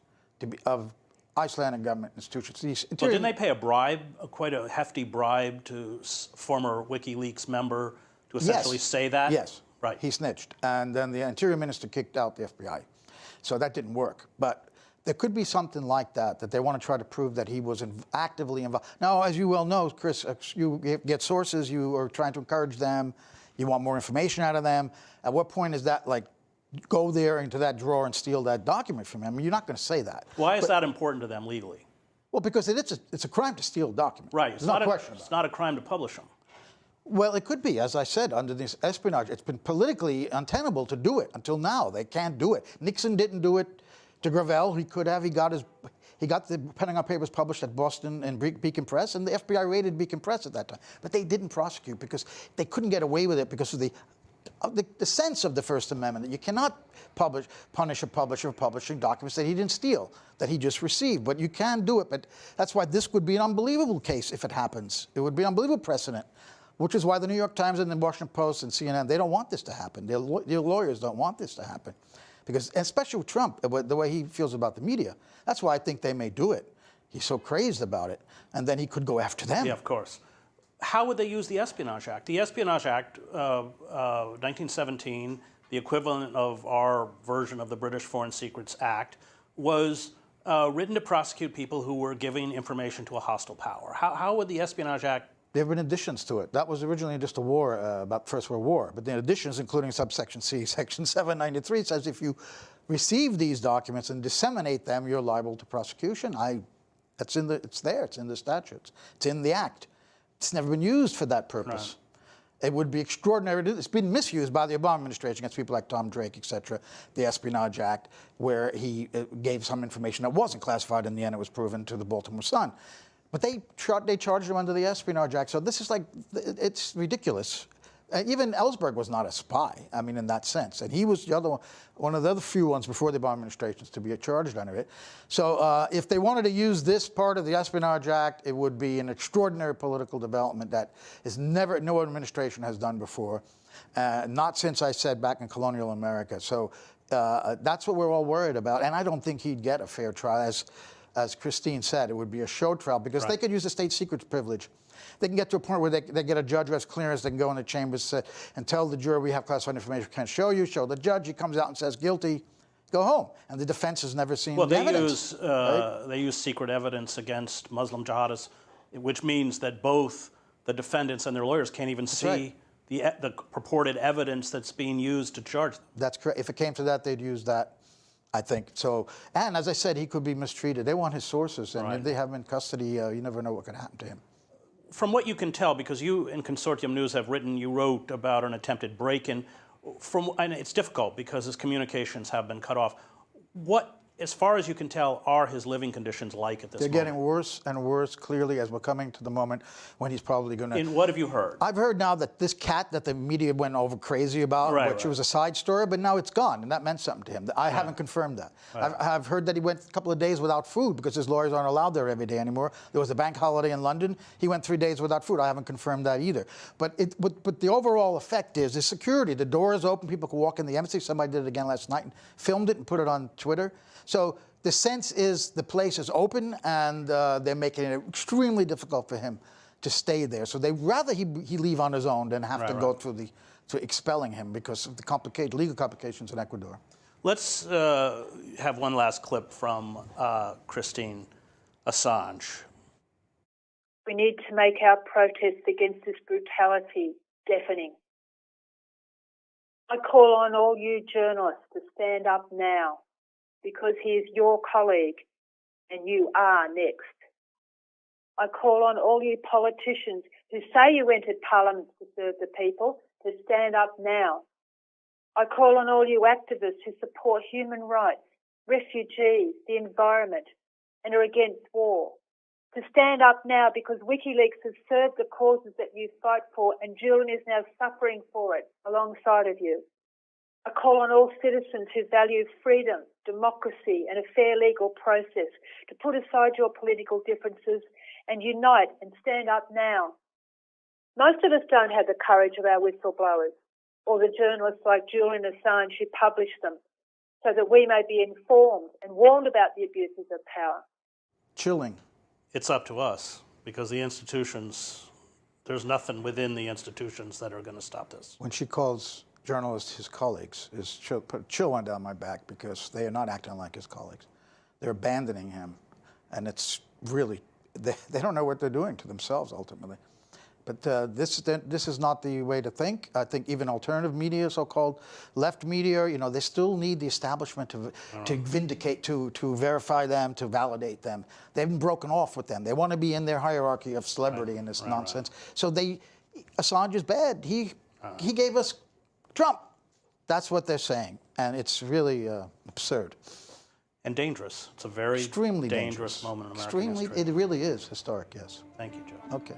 of Icelandic government institutions. Well, didn't they pay a bribe, quite a hefty bribe, to former WikiLeaks member to essentially say that? Yes, right. He snitched. And then the Interior Minister kicked out the FBI. So that didn't work. But There could be something like that they want to try to prove that he was actively involved. Now, as you well know, Chris, you get sources, you are trying to encourage them, you want more information out of them. At what point is that like, go there into that drawer and steal that document from him? You're not going to say that. Why is that important to them legally? Well, because it's a crime to steal a document. Right. There's no question It's not a crime to publish them. Well, it could be, as I said, under this espionage. It's been politically untenable to do it until now. They can't do it. Nixon didn't do it to Gravel. He could have. He got the Pentagon Papers published at Boston and Beacon Press, and the FBI raided Beacon Press at that time. But they didn't prosecute because they couldn't get away with it because of the sense of the First Amendment that you cannot punish a publisher for publishing documents that he didn't steal, that he just received. But you can do it. But that's why this would be an unbelievable case if it happens. It would be an unbelievable precedent, which is why the New York Times and the Washington Post and CNN, they don't want this to happen. Their lawyers don't want this to happen. Because, especially with Trump, the way he feels about the media, that's why I think they may do it. He's so crazed about it. And then he could go after them. Yeah, of course. How would they use the Espionage Act? The Espionage Act, 1917, the equivalent of our version of the British Foreign Secrets Act, was written to prosecute people who were giving information to a hostile power. How would the Espionage Act... There have been additions to it. That was originally just a war about the First World War. But the additions, including subsection C, section 793, says if you receive these documents and disseminate them, you're liable to prosecution. It's there. It's in the statutes. It's in the Act. It's never been used for that purpose. Right. It would be extraordinary. It's been misused by the Obama administration against people like Tom Drake, et cetera, the Espionage Act, where he gave some information that wasn't classified. In the end, it was proven to the Baltimore Sun. But they charged him under the Espionage Act. So this is like, it's ridiculous. Even Ellsberg was not a spy, I mean, in that sense. And he was the other one of the other few ones before the Obama administrations to be charged under it. So if they wanted to use this part of the Espionage Act, it would be an extraordinary political development that no administration has done before. Not since, I said, back in colonial America. So that's what we're all worried about. And I don't think he'd get a fair trial. As Christine said, it would be a show trial because they could use the state secrets privilege. They can get to a point where they get a judge who has clearance. They can go in the chambers and tell the jury, we have classified information we can't show you. Show the judge. He comes out and says guilty. Go home. And the defense has never seen the evidence. They use secret evidence against Muslim jihadists, which means that both the defendants and their lawyers can't even see the purported evidence that's being used to charge them. That's correct. If it came to that, they'd use that. I think so. And as I said, he could be mistreated. They want his sources, and if they have him in custody, you never know what could happen to him. From what you can tell, because you in Consortium News you wrote about an attempted break-in. And it's difficult because his communications have been cut off. What, as far as you can tell, are his living conditions like at this moment? They're getting worse and worse, clearly, as we're coming to the moment when he's probably going to... And what have you heard? I've heard now that this cat that the media went over crazy about, which was a side story, but now it's gone, and that meant something to him. I haven't confirmed that. I've heard that he went a couple of days without food because his lawyers aren't allowed there every day anymore. There was a bank holiday in London. He went 3 days without food. I haven't confirmed that either. But the overall effect is the security. The door is open. People can walk in the embassy. Somebody did it again last night and filmed it and put it on Twitter. So the sense is the place is open, and they're making it extremely difficult for him to stay there. So they'd rather he leave on his own than have to go through to expelling him because of the legal complications in Ecuador. Let's have one last clip from Christine Assange. We need to make our protest against this brutality deafening. I call on all you journalists to stand up now, because he is your colleague and you are next. I call on all you politicians who say you entered Parliament to serve the people to stand up now. I call on all you activists who support human rights, refugees, the environment, and are against war, to stand up now because WikiLeaks has served the causes that you fight for, and Julian is now suffering for it alongside of you. I call on all citizens who value freedom, democracy, and a fair legal process to put aside your political differences and unite and stand up now. Most of us don't have the courage of our whistleblowers or the journalists like Julian Assange who publish them, so that we may be informed and warned about the abuses of power. Chilling. It's up to us, because the institutions, there's nothing within the institutions that are going to stop this. When she calls journalists his colleagues, put a chill one down my back, because they are not acting like his colleagues. They're abandoning him. And it's really, they don't know what they're doing to themselves ultimately. But this is not the way to think. I think even alternative media, so-called left media, they still need the establishment to vindicate, to verify them, to validate them. They haven't broken off with them. They want to be in their hierarchy of celebrity in this nonsense. So Assange is bad. He gave us Trump. That's what they're saying, and it's really absurd. And dangerous. It's a very extremely dangerous moment in American history. It really is historic, yes. Thank you, Joe. Okay.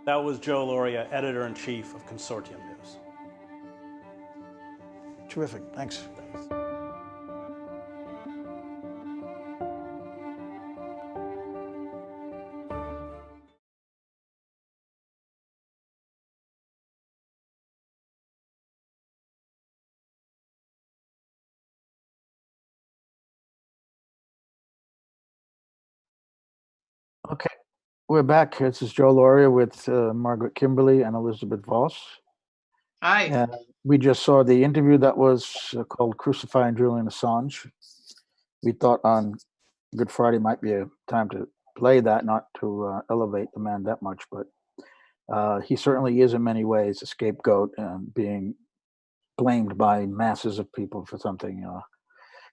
That was Joe Lauria, Editor-in-Chief of Consortium News. Terrific. Thanks. Okay. We're back. This is Joe Lauria with Margaret Kimberly and Elizabeth Voss. Hi. We just saw the interview that was called Crucifying Julian Assange. We thought on Good Friday might be a time to play that, not to elevate the man that much, but he certainly is in many ways a scapegoat and being blamed by masses of people for something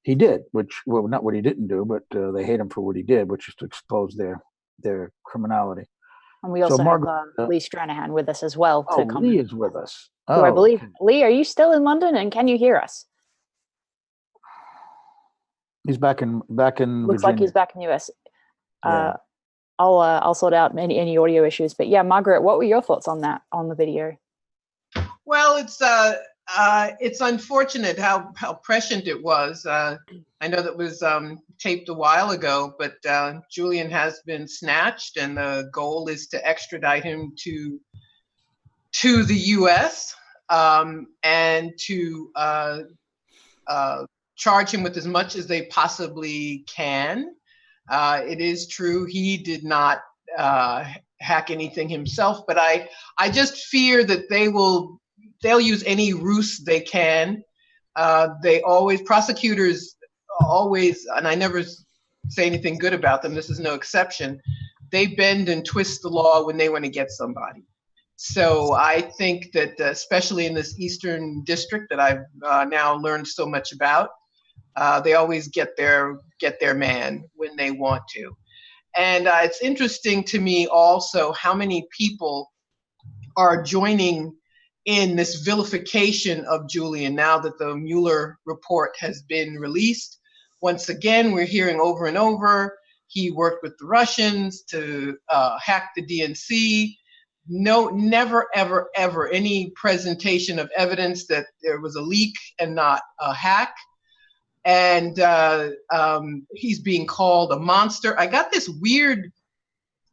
he did, well, not what he didn't do, but they hate him for what he did, which is to expose their criminality. And we also have Lee Stranahan with us as well. Lee is with us. I believe. Okay. Lee, are you still in London, and can you hear us? He's back in Looks Virginia. like he's back in the US. Yeah. I'll sort out any audio issues. But yeah, Margaret, what were your thoughts on the video? Well, it's unfortunate how prescient it was. I know that was taped a while ago, but Julian has been snatched, and the goal is to extradite him to the U.S. And to charge him with as much as they possibly can. It is true he did not hack anything himself, but I just fear that they'll use any ruse they can. Prosecutors always, and I never say anything good about them, this is no exception, they bend and twist the law when they want to get somebody. So I think that especially in this Eastern District that I've now learned so much about, they always get their man when they want to. And it's interesting to me also how many people are joining in this vilification of Julian now that the Mueller report has been released. Once again, we're hearing over and over, he worked with the Russians to hack the DNC. No, never, ever, ever any presentation of evidence that there was a leak and not a hack. And he's being called a monster. I got this weird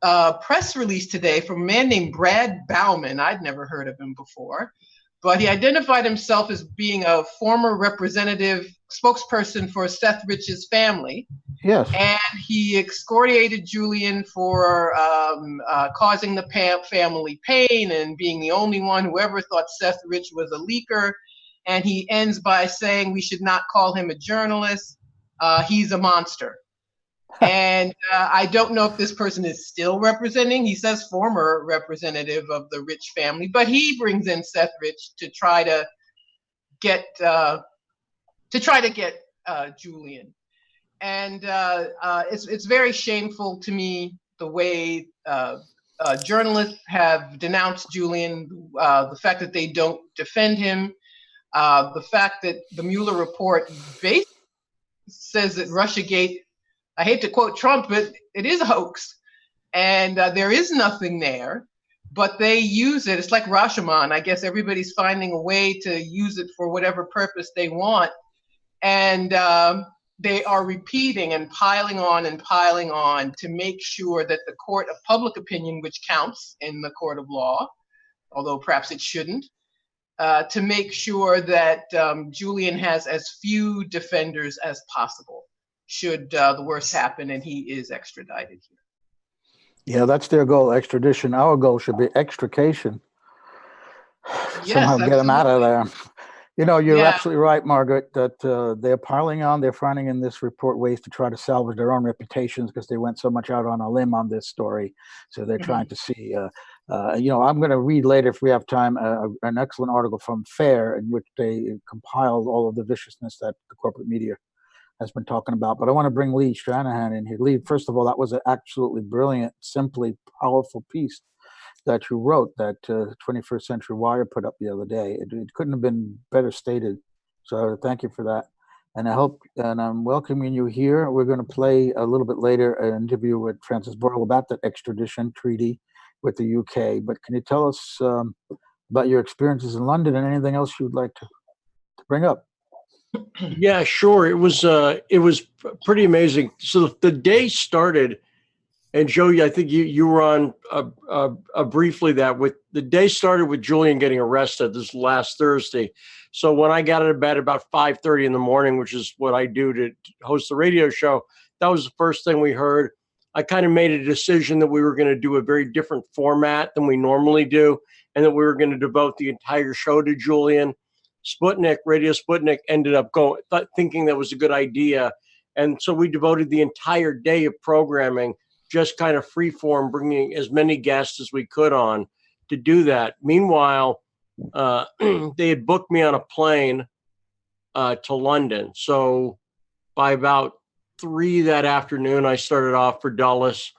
press release today from a man named Brad Bauman. I'd never heard of him before, but he identified himself as being a former representative spokesperson for Seth Rich's family. Yes. And he excoriated Julian for causing the family pain and being the only one who ever thought Seth Rich was a leaker. And he ends by saying we should not call him a journalist. He's a monster. And I don't know if this person is still representing. He says former representative of the Rich family, but he brings in Seth Rich to try to get Julian. And it's very shameful to me the way journalists have denounced Julian, the fact that they don't defend him, the fact that the Mueller report basically says that Russiagate, I hate to quote Trump, but it is a hoax. And there is nothing there, but they use it. It's like Rashomon. I guess everybody's finding a way to use it for whatever purpose they want. And they are repeating and piling on to make sure that the court of public opinion, which counts in the court of law, although perhaps it shouldn't, to make sure that Julian has as few defenders as possible should the worst happen and he is extradited here. Yeah, that's their goal, extradition. Our goal should be extrication. Yes, somehow get him out of there. You know, you're Yeah. absolutely right, Margaret, that they're piling on. They're finding in this report ways to try to salvage their own reputations because they went so much out on a limb on this story. So they're trying to see, I'm going to read later, if we have time, an excellent article from FAIR in which they compiled all of the viciousness that the corporate media has been talking about. But I want to bring Lee Stranahan in here. Lee, first of all, that was an absolutely brilliant, simply powerful piece that you wrote, that 21st Century Wire put up the other day. It couldn't have been better stated. So thank you for that. And I'm welcoming you here. We're going to play a little bit later an interview with Francis Boyle about that extradition treaty with the UK. But can you tell us about your experiences in London and anything else you'd like to bring up? Yeah, sure. It was pretty amazing. So the day started, and Joe, I think you were on briefly that with the day started with Julian getting arrested this last Thursday. So when I got out of bed about 5:30 in the morning, which is what I do to host the radio show, that was the first thing we heard. I kind of made a decision that we were going to do a very different format than we normally do, and that we were going to devote the entire show to Julian. Radio Sputnik ended up thinking that was a good idea. And so we devoted the entire day of programming, just kind of free form, bringing as many guests as we could on to do that. Meanwhile, they had booked me on a plane to London. So by about 3 that afternoon, I started off for Dulles.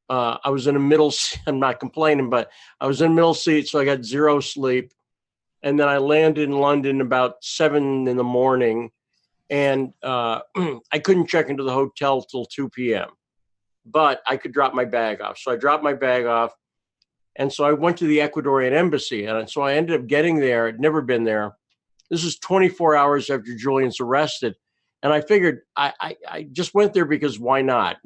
I was in a middle seat. I'm not complaining, but I was in a middle seat, so I got zero sleep. And then I landed in London about 7 in the morning, and I couldn't check into the hotel till 2 p.m., but I could drop my bag off. So I dropped my bag off, and so I went to the Ecuadorian embassy, and so I ended up getting there. I'd never been there. This is 24 hours after Julian's arrested, and I figured I just went there because why not,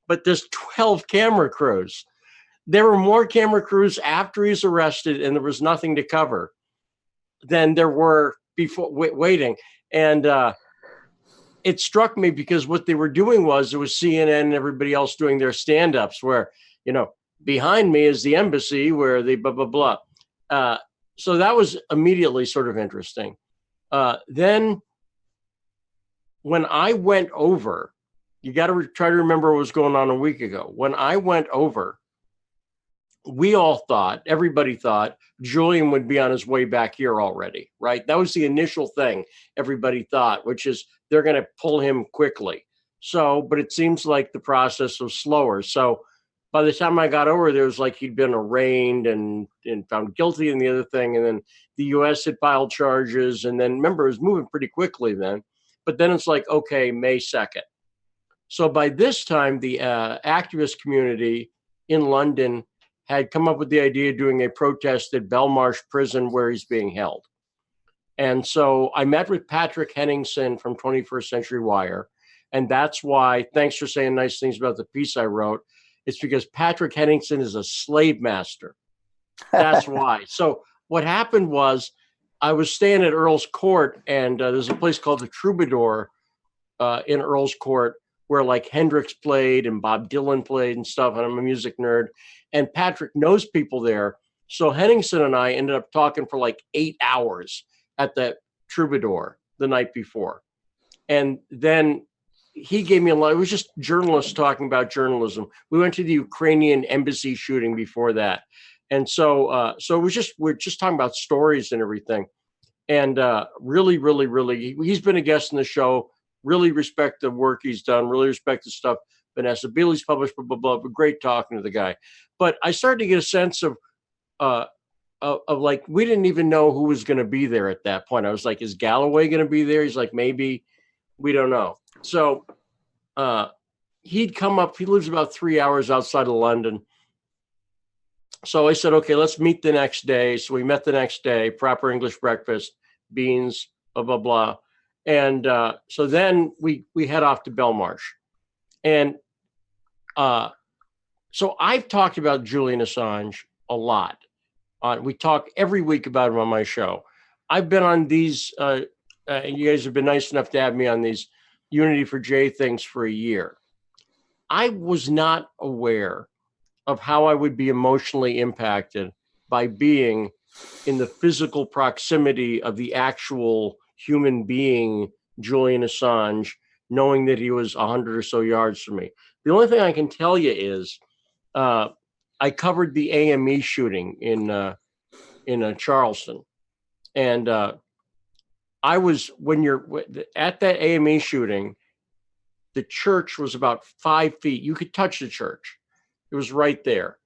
But there's 12 camera crews. There were more camera crews after he's arrested, and there was nothing to cover than there were before waiting. And it struck me because what they were doing was there was CNN and everybody else doing their stand-ups where, behind me is the embassy where they blah, blah, blah. So that was immediately sort of interesting. Then when I went over, you got to try to remember what was going on a week ago. When I went over, everybody thought Julian would be on his way back here already, right? That was the initial thing everybody thought, which is they're going to pull him quickly. So, but it seems like the process was slower. So by the time I got over there, it was like he'd been arraigned and found guilty and the other thing. And then the U.S. had filed charges. And then remember, it was moving pretty quickly then. But then it's like, okay, May 2nd. So by this time, the activist community in London had come up with the idea of doing a protest at Belmarsh prison where he's being held. And so I met with Patrick Henningsen from 21st Century Wire. And that's why, thanks for saying nice things about the piece I wrote. It's because Patrick Henningsen is a slave master. That's why. So what happened was I was staying at Earl's Court, and there's a place called the Troubadour in Earl's Court where like Hendrix played and Bob Dylan played and stuff. And I'm a music nerd. And Patrick knows people there. So Henningsen and I ended up talking for like 8 hours at the Troubadour the night before. And then he gave me a lot. It was just journalists talking about journalism. We went to the Ukrainian embassy shooting before that. And so we're just talking about stories and everything. And really, really, really, he's been a guest in the show. Really respect the work he's done. Really respect the stuff Vanessa Beeley's published, blah, blah, blah. But great talking to the guy. But I started to get a sense of like, we didn't even know who was going to be there at that point. I was like, is Galloway going to be there? He's like, maybe. We don't know. So he'd come up. He lives about 3 hours outside of London. So I said, okay, let's meet the next day. So we met the next day, proper English breakfast, beans, blah, blah, blah. And so then we head off to Belmarsh. And so I've talked about Julian Assange a lot. We talk every week about him on my show. I've been on these, you guys have been nice enough to have me on these Unity for J things for a year. I was not aware of how I would be emotionally impacted by being in the physical proximity of the actual human being, Julian Assange, knowing that he was 100 or so yards from me. The only thing I can tell you is I covered the AME shooting in Charleston. And when you're at that AME shooting, the church was about 5 feet. You could touch the church. It was right there.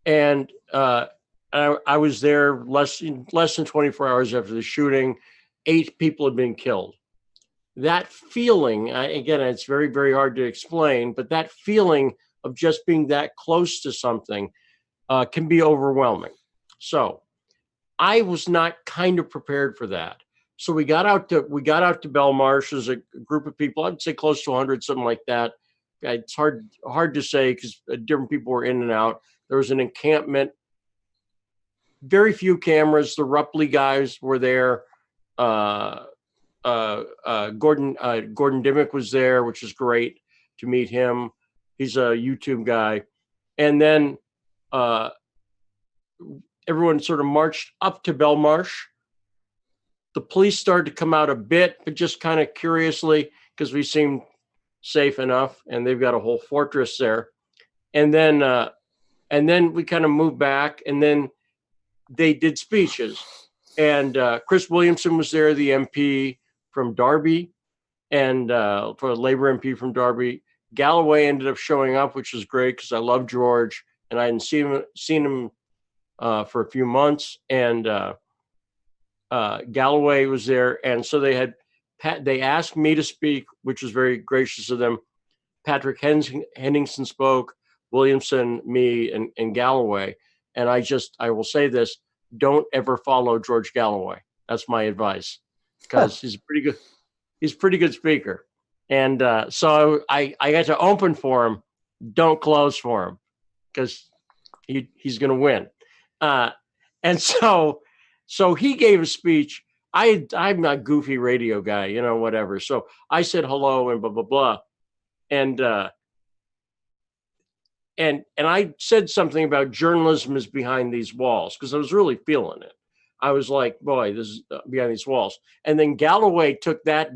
And I was there less than 24 hours after the shooting. 8 people had been killed. That feeling, again, it's very, very hard to explain, but that feeling of just being that close to something can be overwhelming. So I was not kind of prepared for that. So we got out to Belmarsh as a group of people. I'd say close to 100, something like that. It's hard to say because different people were in and out. There was an encampment. Very few cameras. The Rupley guys were there. Gordon Dimmick was there, which is great to meet him. He's a YouTube guy. And then everyone sort of marched up to Belmarsh. The police started to come out a bit, but just kind of curiously, because we seemed safe enough, and they've got a whole fortress there. And then we kind of moved back, and then they did speeches. And Chris Williamson was there, the MP from Derby, and for Labour MP from Derby. Galloway ended up showing up, which was great because I love George, and I hadn't seen him for a few months. And Galloway was there, and so they asked me to speak, which was very gracious of them. Patrick Henningsen spoke, Williamson, me, and Galloway. And I will say this: don't ever follow George Galloway. That's my advice, because he's a pretty good speaker. And so I got to open for him. Don't close for him, because he's going to win. And so he gave a speech. I'm a goofy radio guy, whatever. So I said hello and blah, blah, blah. And I said something about journalism is behind these walls, because I was really feeling it. I was like, boy, this is behind these walls. And then Galloway took that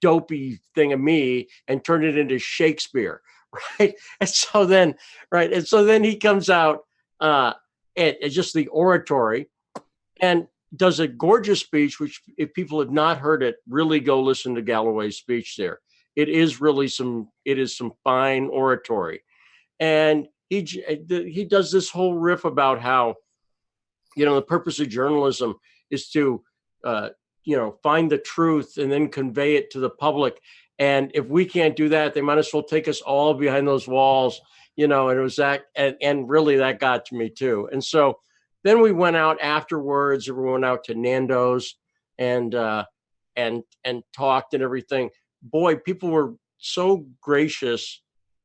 dopey thing of me and turned it into Shakespeare. Right. And so then he comes out at just the oratory and does a gorgeous speech, which if people have not heard it, really go listen to Galloway's speech there. It is some fine oratory. And he does this whole riff about how, the purpose of journalism is to, find the truth and then convey it to the public. And if we can't do that, they might as well take us all behind those walls, and it was that, and really that got to me too. And so then we went out afterwards. Everyone went out to Nando's and talked and everything. Boy, people were so gracious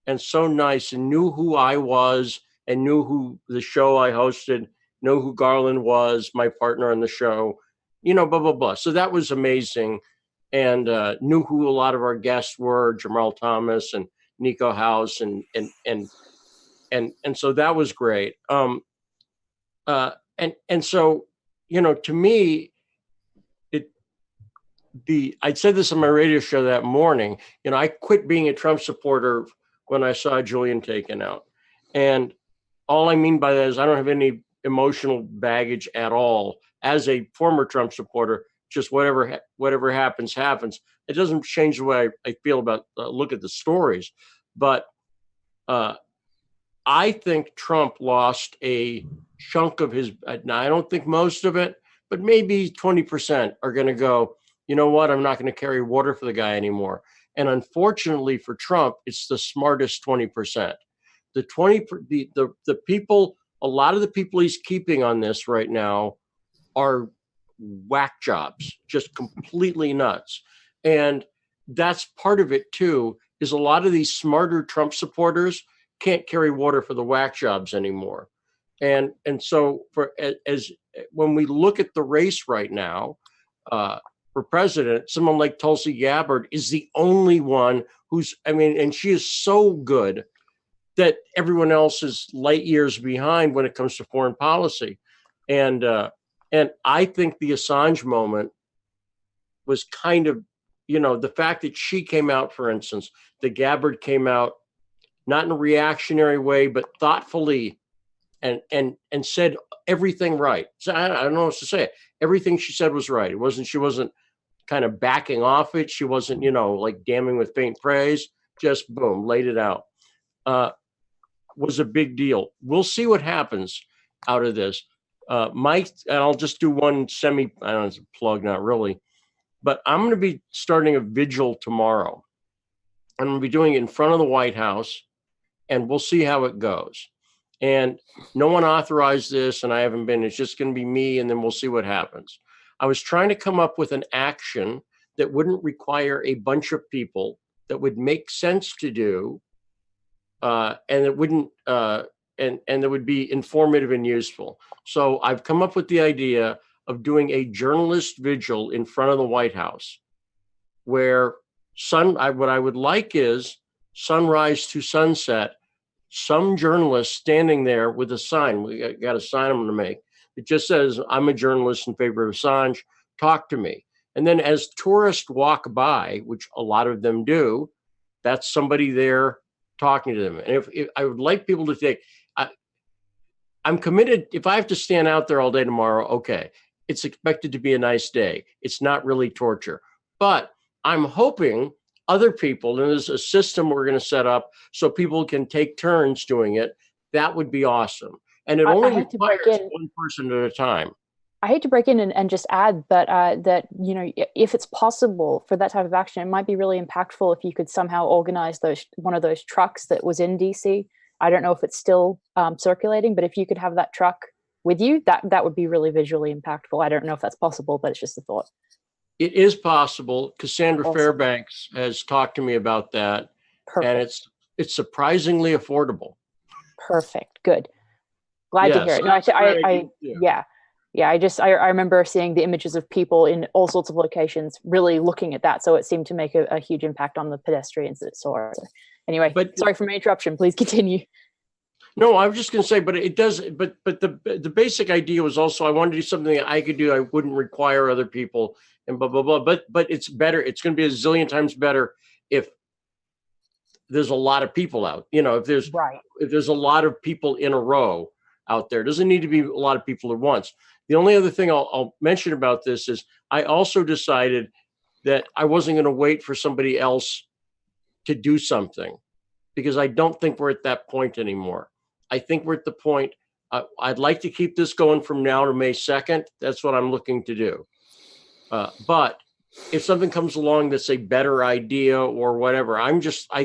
and so nice, and knew who I was, and knew who the show I hosted, know who Garland was, my partner on the show, blah, blah, blah. So that was amazing. And knew who a lot of our guests were, Jamal Thomas and Nico House, and so that was great. And so, to me, I said this on my radio show that morning, I quit being a Trump supporter when I saw Julian taken out. And all I mean by that is I don't have any emotional baggage at all. As a former Trump supporter, just whatever happens. It doesn't change the way I feel about look at the stories. But I think Trump lost a chunk of his, now I don't think most of it, but maybe 20% are going to go, you know what, I'm not going to carry water for the guy anymore. And unfortunately for Trump, it's the smartest 20%. The people, a lot of the people he's keeping on this right now are whack jobs, just completely nuts. And that's part of it too, is a lot of these smarter Trump supporters can't carry water for the whack jobs anymore. And so when we look at the race right now for president, someone like Tulsi Gabbard is the only one and she is so good that everyone else is light years behind when it comes to foreign policy. And I think the Assange moment was kind of, the fact that she came out, for instance, that Gabbard came out, not in a reactionary way, but thoughtfully, and said everything right. So I don't know what to say. Everything she said was right. She wasn't kind of backing off it. She wasn't, like damning with faint praise. Just boom, laid it out. Was a big deal. We'll see what happens out of this. Mike, and I'll just do one I don't know, it's a plug, not really, but I'm going to be starting a vigil tomorrow. I'm going to be doing it in front of the White House, and we'll see how it goes. And no one authorized this, and I haven't been. It's just going to be me, and then we'll see what happens. I was trying to come up with an action that wouldn't require a bunch of people, that would make sense to do, and it wouldn't, and that would be informative and useful. So I've come up with the idea of doing a journalist vigil in front of the White House, where what I would like is sunrise to sunset, some journalist standing there with a sign. We got a sign I'm going to make. It just says, "I'm a journalist in favor of Assange. Talk to me." And then as tourists walk by, which a lot of them do, that's somebody there talking to them. And if I would like people to take, I'm committed. If I have to stand out there all day tomorrow, okay, it's expected to be a nice day. It's not really torture. But I'm hoping other people, and there's a system we're going to set up so people can take turns doing it. That would be awesome. And it only requires one person at a time. I hate to break in and just add that if it's possible for that type of action, it might be really impactful if you could somehow organize one of those trucks that was in DC. I don't know if it's still circulating, but if you could have that truck with you, that would be really visually impactful. I don't know if that's possible, but it's just a thought. It is possible. Cassandra Fairbanks has talked to me about that. Perfect. And it's surprisingly affordable. Perfect. Good. Glad to hear it. No, I remember seeing the images of people in all sorts of locations really looking at that. So it seemed to make a huge impact on the pedestrians that it saw. So anyway, sorry for my interruption. Please continue. No, I was just going to say, but it does. But the basic idea was also I wanted to do something that I could do. I wouldn't require other people and blah, blah, blah. But it's better. It's going to be a zillion times better if there's a lot of people out. If there's a lot of people in a row out there. It doesn't need to be a lot of people at once. The only other thing I'll mention about this is I also decided that I wasn't going to wait for somebody else to do something, because I don't think we're at that point anymore. I think we're at the point, I'd like to keep this going from now to May 2nd. That's what I'm looking to do. But if something comes along that's a better idea or whatever, I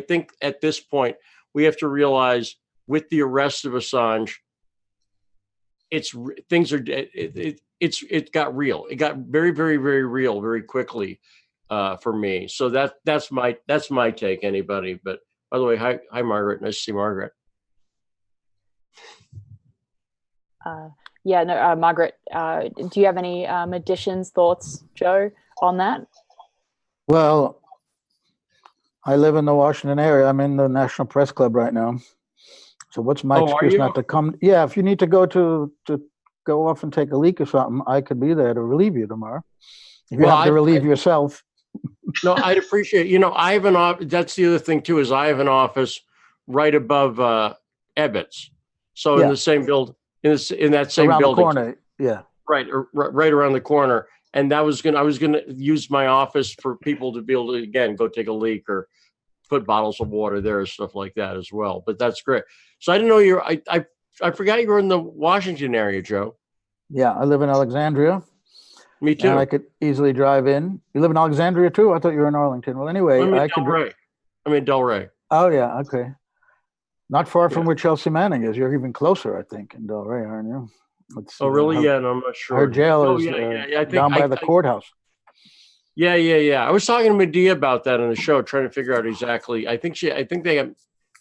think at this point, we have to realize with the arrest of Assange, it got real. It got very, very, very real very quickly for me. So that's my take. Anybody? But by the way, hi Margaret. Nice to see Margaret. Margaret. Do you have any additions, thoughts, Joe, on that? Well, I live in the Washington area. I'm in the National Press Club right now. So what's my excuse not to come? Yeah, if you need to go go off and take a leak or something, I could be there to relieve you tomorrow. If you have to relieve yourself. No, I'd appreciate it. I have an office. That's the other thing too, is I have an office right above Ebbets. So in the same build, in that same around building. The corner. Yeah. Right around the corner. And I was gonna use my office for people to be able to again go take a leak or put bottles of water there and stuff like that as well. But that's great. So I didn't know I forgot you were in the Washington area, Joe. Yeah, I live in Alexandria. Me too. And I could easily drive in. You live in Alexandria too? I thought you were in Arlington. Well, anyway, I'm in Delray. Oh yeah, okay. Not far from where Chelsea Manning is. You're even closer, I think, in Delray, aren't you? Really? Yeah, no, I'm not sure. Her jail is down by the courthouse. Yeah. I was talking to Medea about that on the show, trying to figure out exactly. I think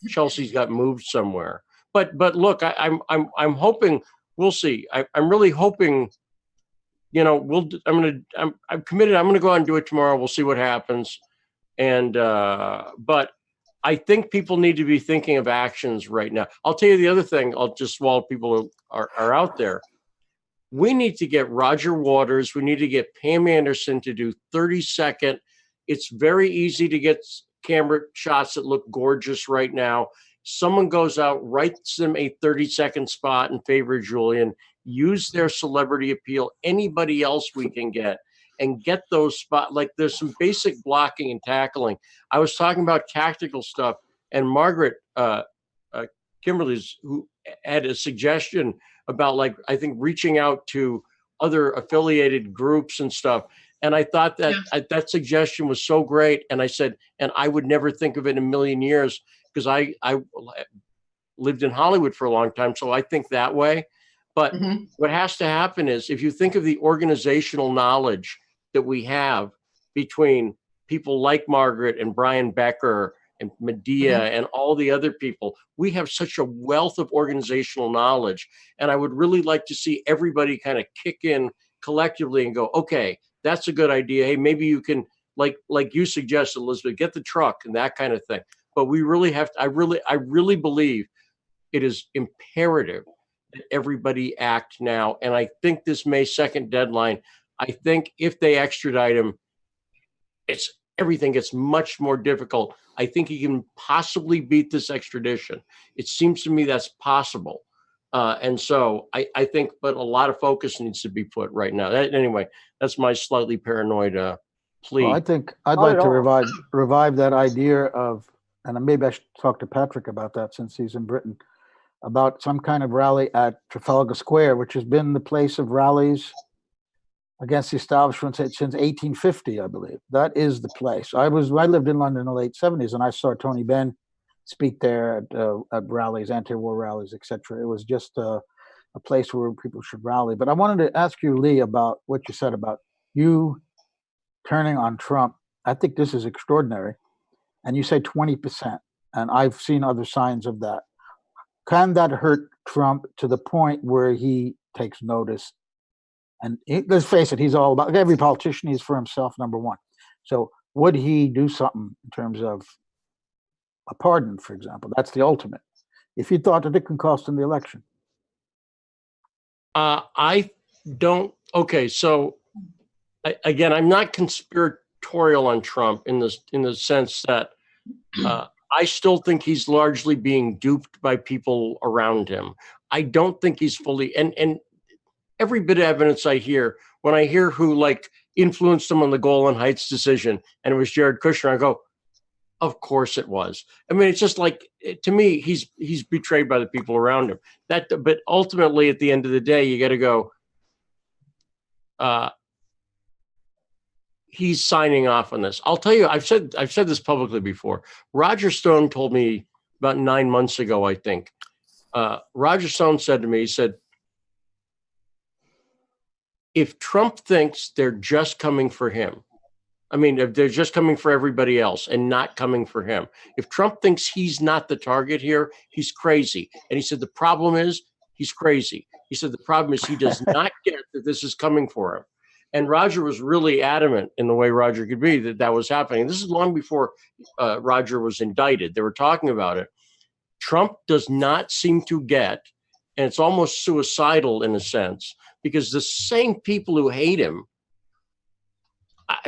Chelsea's got moved somewhere. But look, I'm hoping we'll see. I'm really hoping. I'm committed. I'm gonna go out and do it tomorrow. We'll see what happens. And but I think people need to be thinking of actions right now. I'll tell you the other thing. While people are out there, we need to get Roger Waters. We need to get Pam Anderson to do 30-second. It's very easy to get camera shots that look gorgeous right now. Someone goes out, writes them a 30-second spot in favor of Julian, use their celebrity appeal, anybody else we can get, and get those spots. Like, there's some basic blocking and tackling. I was talking about tactical stuff, and Margaret Kimberly's, who had a suggestion about, like, I think reaching out to other affiliated groups and stuff. And I thought that that suggestion was so great. And I said, and I would never think of it in a million years, because I lived in Hollywood for a long time. So I think that way. But what has to happen is, if you think of the organizational knowledge that we have between people like Margaret and Brian Becker and Medea and all the other people, we have such a wealth of organizational knowledge. And I would really like to see everybody kind of kick in collectively and go, okay, that's a good idea. Hey, maybe you can, like you suggested, Elizabeth, get the truck and that kind of thing. But we really have to, I really believe it is imperative that everybody act now. And I think this May 2nd deadline, I think if they extradite him, everything gets much more difficult. I think he can possibly beat this extradition. It seems to me that's possible. And so I think, but a lot of focus needs to be put right now. Anyway, that's my slightly paranoid plea. Well, I think I'd like to revive that idea of, and maybe I should talk to Patrick about that since he's in Britain, about some kind of rally at Trafalgar Square, which has been the place of rallies against the establishment since 1850, I believe. That is the place. I lived in London in the late 70s, and I saw Tony Benn speak there at rallies, anti-war rallies, etc. It was just a place where people should rally. But I wanted to ask you, Lee, about what you said about you turning on Trump. I think this is extraordinary. And you say 20%, and I've seen other signs of that. Can that hurt Trump to the point where he takes notice? And let's face it, he's all about, every politician, he's for himself, number one. So would he do something in terms of a pardon, for example? That's the ultimate. If he thought that it can cost him the election. I don't. Okay, so again, I'm not conspiratorial on Trump in the sense that I still think he's largely being duped by people around him. I don't think he's fully, and every bit of evidence I hear, when I hear who like influenced him on the Golan Heights decision, and it was Jared Kushner, I go, of course it was. I mean, it's just like, to me, he's betrayed by the people around him. But ultimately, at the end of the day, you got to go, he's signing off on this. I'll tell you, I've said this publicly before. Roger Stone told me about 9 months ago, I think. Roger Stone said to me, he said, if Trump thinks they're just coming for him, I mean, if they're just coming for everybody else and not coming for him, if Trump thinks he's not the target here, he's crazy. And he said, the problem is he's crazy. He said, the problem is he does not get that this is coming for him. And Roger was really adamant in the way Roger could be that was happening. This is long before Roger was indicted. They were talking about it. Trump does not seem to get, and it's almost suicidal in a sense, because the same people who hate him,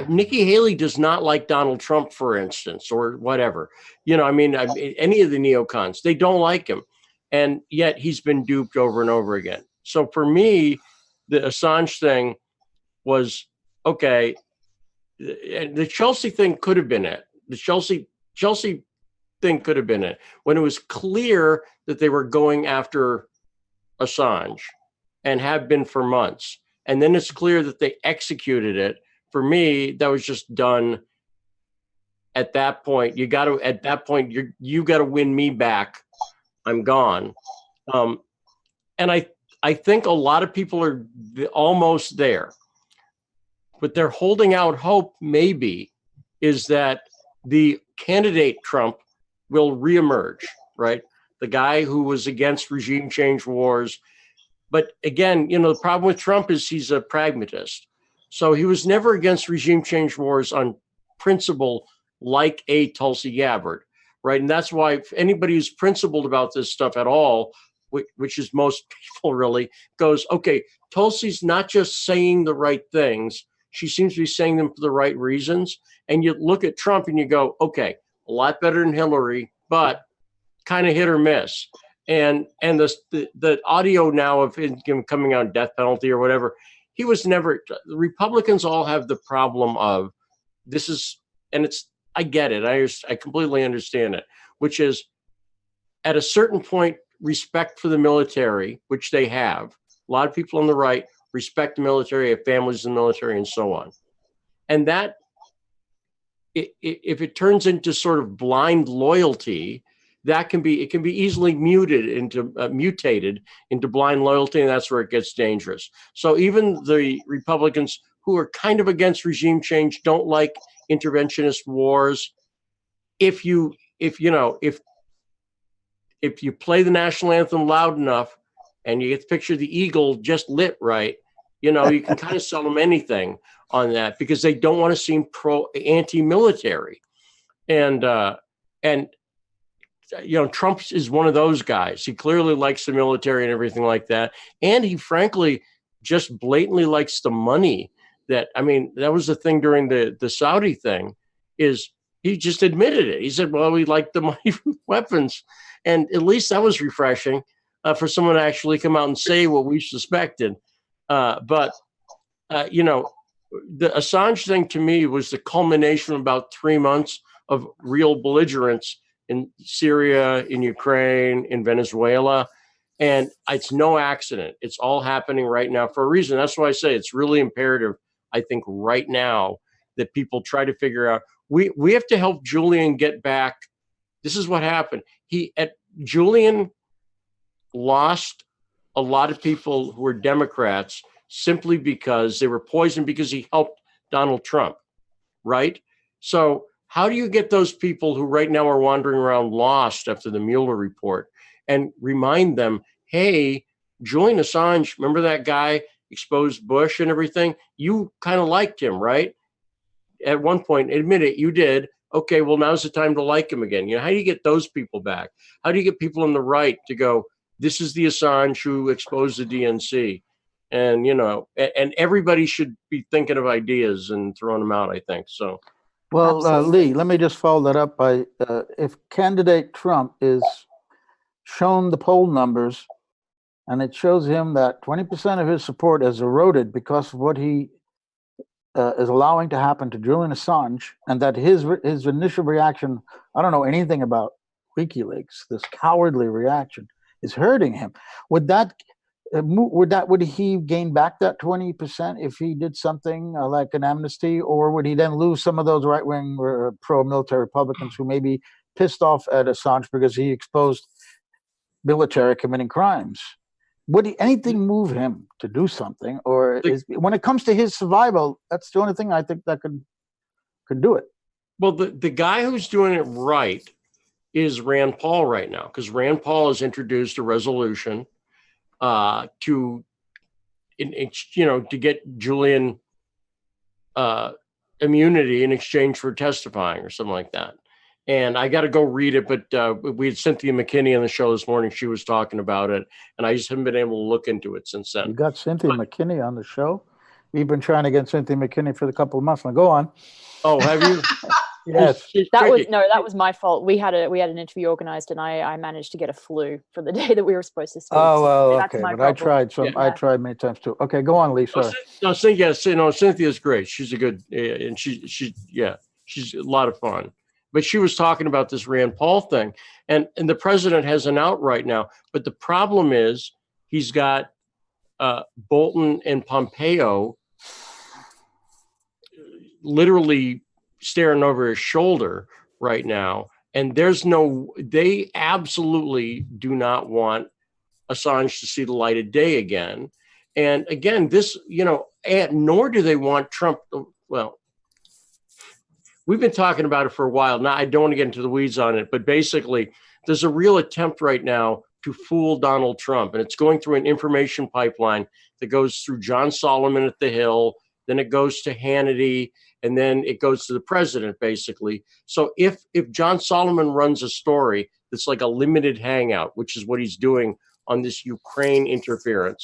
Nikki Haley does not like Donald Trump, for instance, or whatever. You know, I mean, any of the neocons, they don't like him. And yet he's been duped over and over again. So for me, the Assange thing was, okay, the Chelsea thing could have been it. The Chelsea thing could have been it. When it was clear that they were going after Assange and have been for months. And then it's clear that they executed it. For me, that was just done at that point. You got to win me back. I'm gone. And I think a lot of people are almost there. But they're holding out hope, maybe, is that the candidate Trump will reemerge, right? The guy who was against regime change wars. But again, you know, the problem with Trump is he's a pragmatist. So he was never against regime change wars on principle, like a Tulsi Gabbard, right? And that's why if anybody who's principled about this stuff at all which is most people really, goes, okay, Tulsi's not just saying the right things. She seems to be saying them for the right reasons. And you look at Trump and you go, okay, a lot better than Hillary, but kind of hit or miss. And the audio now of him coming out death penalty or whatever, he was never, the Republicans all have the problem of this is, and it's, I get it. I completely understand it, which is at a certain point, respect for the military, which they have. A lot of people on the right respect the military, have families in the military, and so on. And that, if it turns into sort of blind loyalty, it can be easily mutated into blind loyalty, and that's where it gets dangerous. So even the Republicans who are kind of against regime change, don't like interventionist wars. If you play the national anthem loud enough and you get to picture the eagle just lit right, you can kind of sell them anything on that because they don't want to seem anti-military. And Trump is one of those guys. He clearly likes the military and everything like that. And he frankly just blatantly likes the money that was the thing during the Saudi thing, is he just admitted it. He said, well, we like the money from weapons. And at least that was refreshing for someone to actually come out and say what we suspected. But the Assange thing to me was the culmination of about 3 months of real belligerence in Syria, in Ukraine, in Venezuela. And it's no accident. It's all happening right now for a reason. That's why I say it's really imperative, I think, right now that people try to figure out. We have to help Julian get back. This is what happened. Julian lost a lot of people who were Democrats simply because they were poisoned because he helped Donald Trump, right? So how do you get those people who right now are wandering around lost after the Mueller report and remind them, hey, Julian Assange, remember that guy exposed Bush and everything? You kind of liked him, right? At one point, admit it, you did. Okay, well, now's the time to like him again. How do you get those people back? How do you get people on the right to go, this is the Assange who exposed the DNC? And, and everybody should be thinking of ideas and throwing them out, I think. So, well, Lee, let me just follow that up by if candidate Trump is shown the poll numbers and it shows him that 20% of his support has eroded because of what he is allowing to happen to Julian Assange, and that his initial reaction, I don't know anything about WikiLeaks, this cowardly reaction is hurting him. Would he gain back that 20% if he did something like an amnesty, or would he then lose some of those right-wing or pro-military Republicans who may be pissed off at Assange because he exposed military committing crimes? Would anything move him to do something, or when it comes to his survival, that's the only thing I think that could do it? Well, the guy who's doing it right is Rand Paul right now, because Rand Paul has introduced a resolution to get Julian immunity in exchange for testifying or something like that. And I got to go read it, but we had Cynthia McKinney on the show this morning. She was talking about it, and I just haven't been able to look into it since then. You got Cynthia McKinney on the show? We've been trying to get Cynthia McKinney for a couple of months now. Go on. Oh, have you? Yes. That was my fault. We had an interview organized, and I managed to get a flu for the day that we were supposed to speak. Oh, well, so okay. But I tried I tried many times too. Okay, go on, Lee. Sorry. Cynthia's great. She's a good, and she's a lot of fun. But she was talking about this Rand Paul thing, and the president has an out right now. But the problem is he's got Bolton and Pompeo literally staring over his shoulder right now. And they absolutely do not want Assange to see the light of day again. And again, nor do they want Trump. Well, we've been talking about it for a while. Now, I don't want to get into the weeds on it, but basically there's a real attempt right now to fool Donald Trump. And it's going through an information pipeline that goes through John Solomon at the Hill, then it goes to Hannity, and then it goes to the president, basically. So if John Solomon runs a story that's like a limited hangout, which is what he's doing on this Ukraine interference,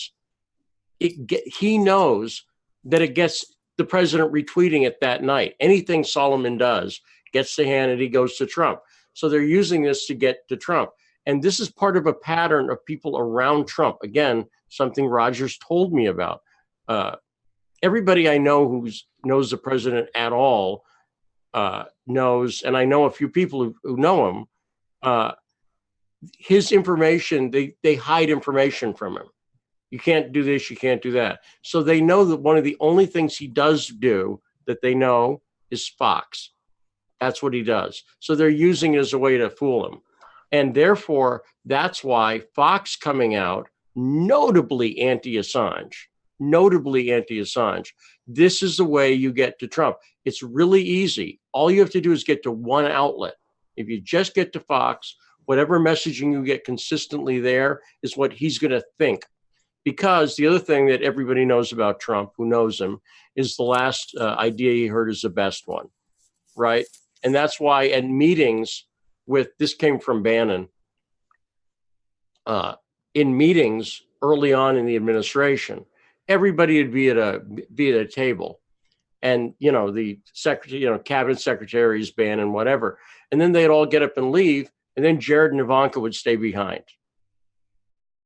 he knows that it gets the president retweeting it that night. Anything Solomon does gets to Hannity, goes to Trump. So they're using this to get to Trump. And this is part of a pattern of people around Trump. Again, something Rogers told me about. Everybody I know who knows the president at all knows, and I know a few people who know him, his information, they hide information from him. You can't do this, you can't do that. So they know that one of the only things he does do that they know is Fox. That's what he does. So they're using it as a way to fool him. And therefore, that's why Fox coming out, notably anti-Assange. This is the way you get to Trump. It's really easy. All you have to do is get to one outlet. If you just get to Fox, whatever messaging you get consistently there is what he's going to think. Because the other thing that everybody knows about Trump, who knows him, is the last idea he heard is the best one, right? And that's why at meetings this came from Bannon, in meetings early on in the administration, everybody would be at a table, and the secretary, cabinet secretaries, Bannon, whatever, and then they'd all get up and leave, and then Jared and Ivanka would stay behind.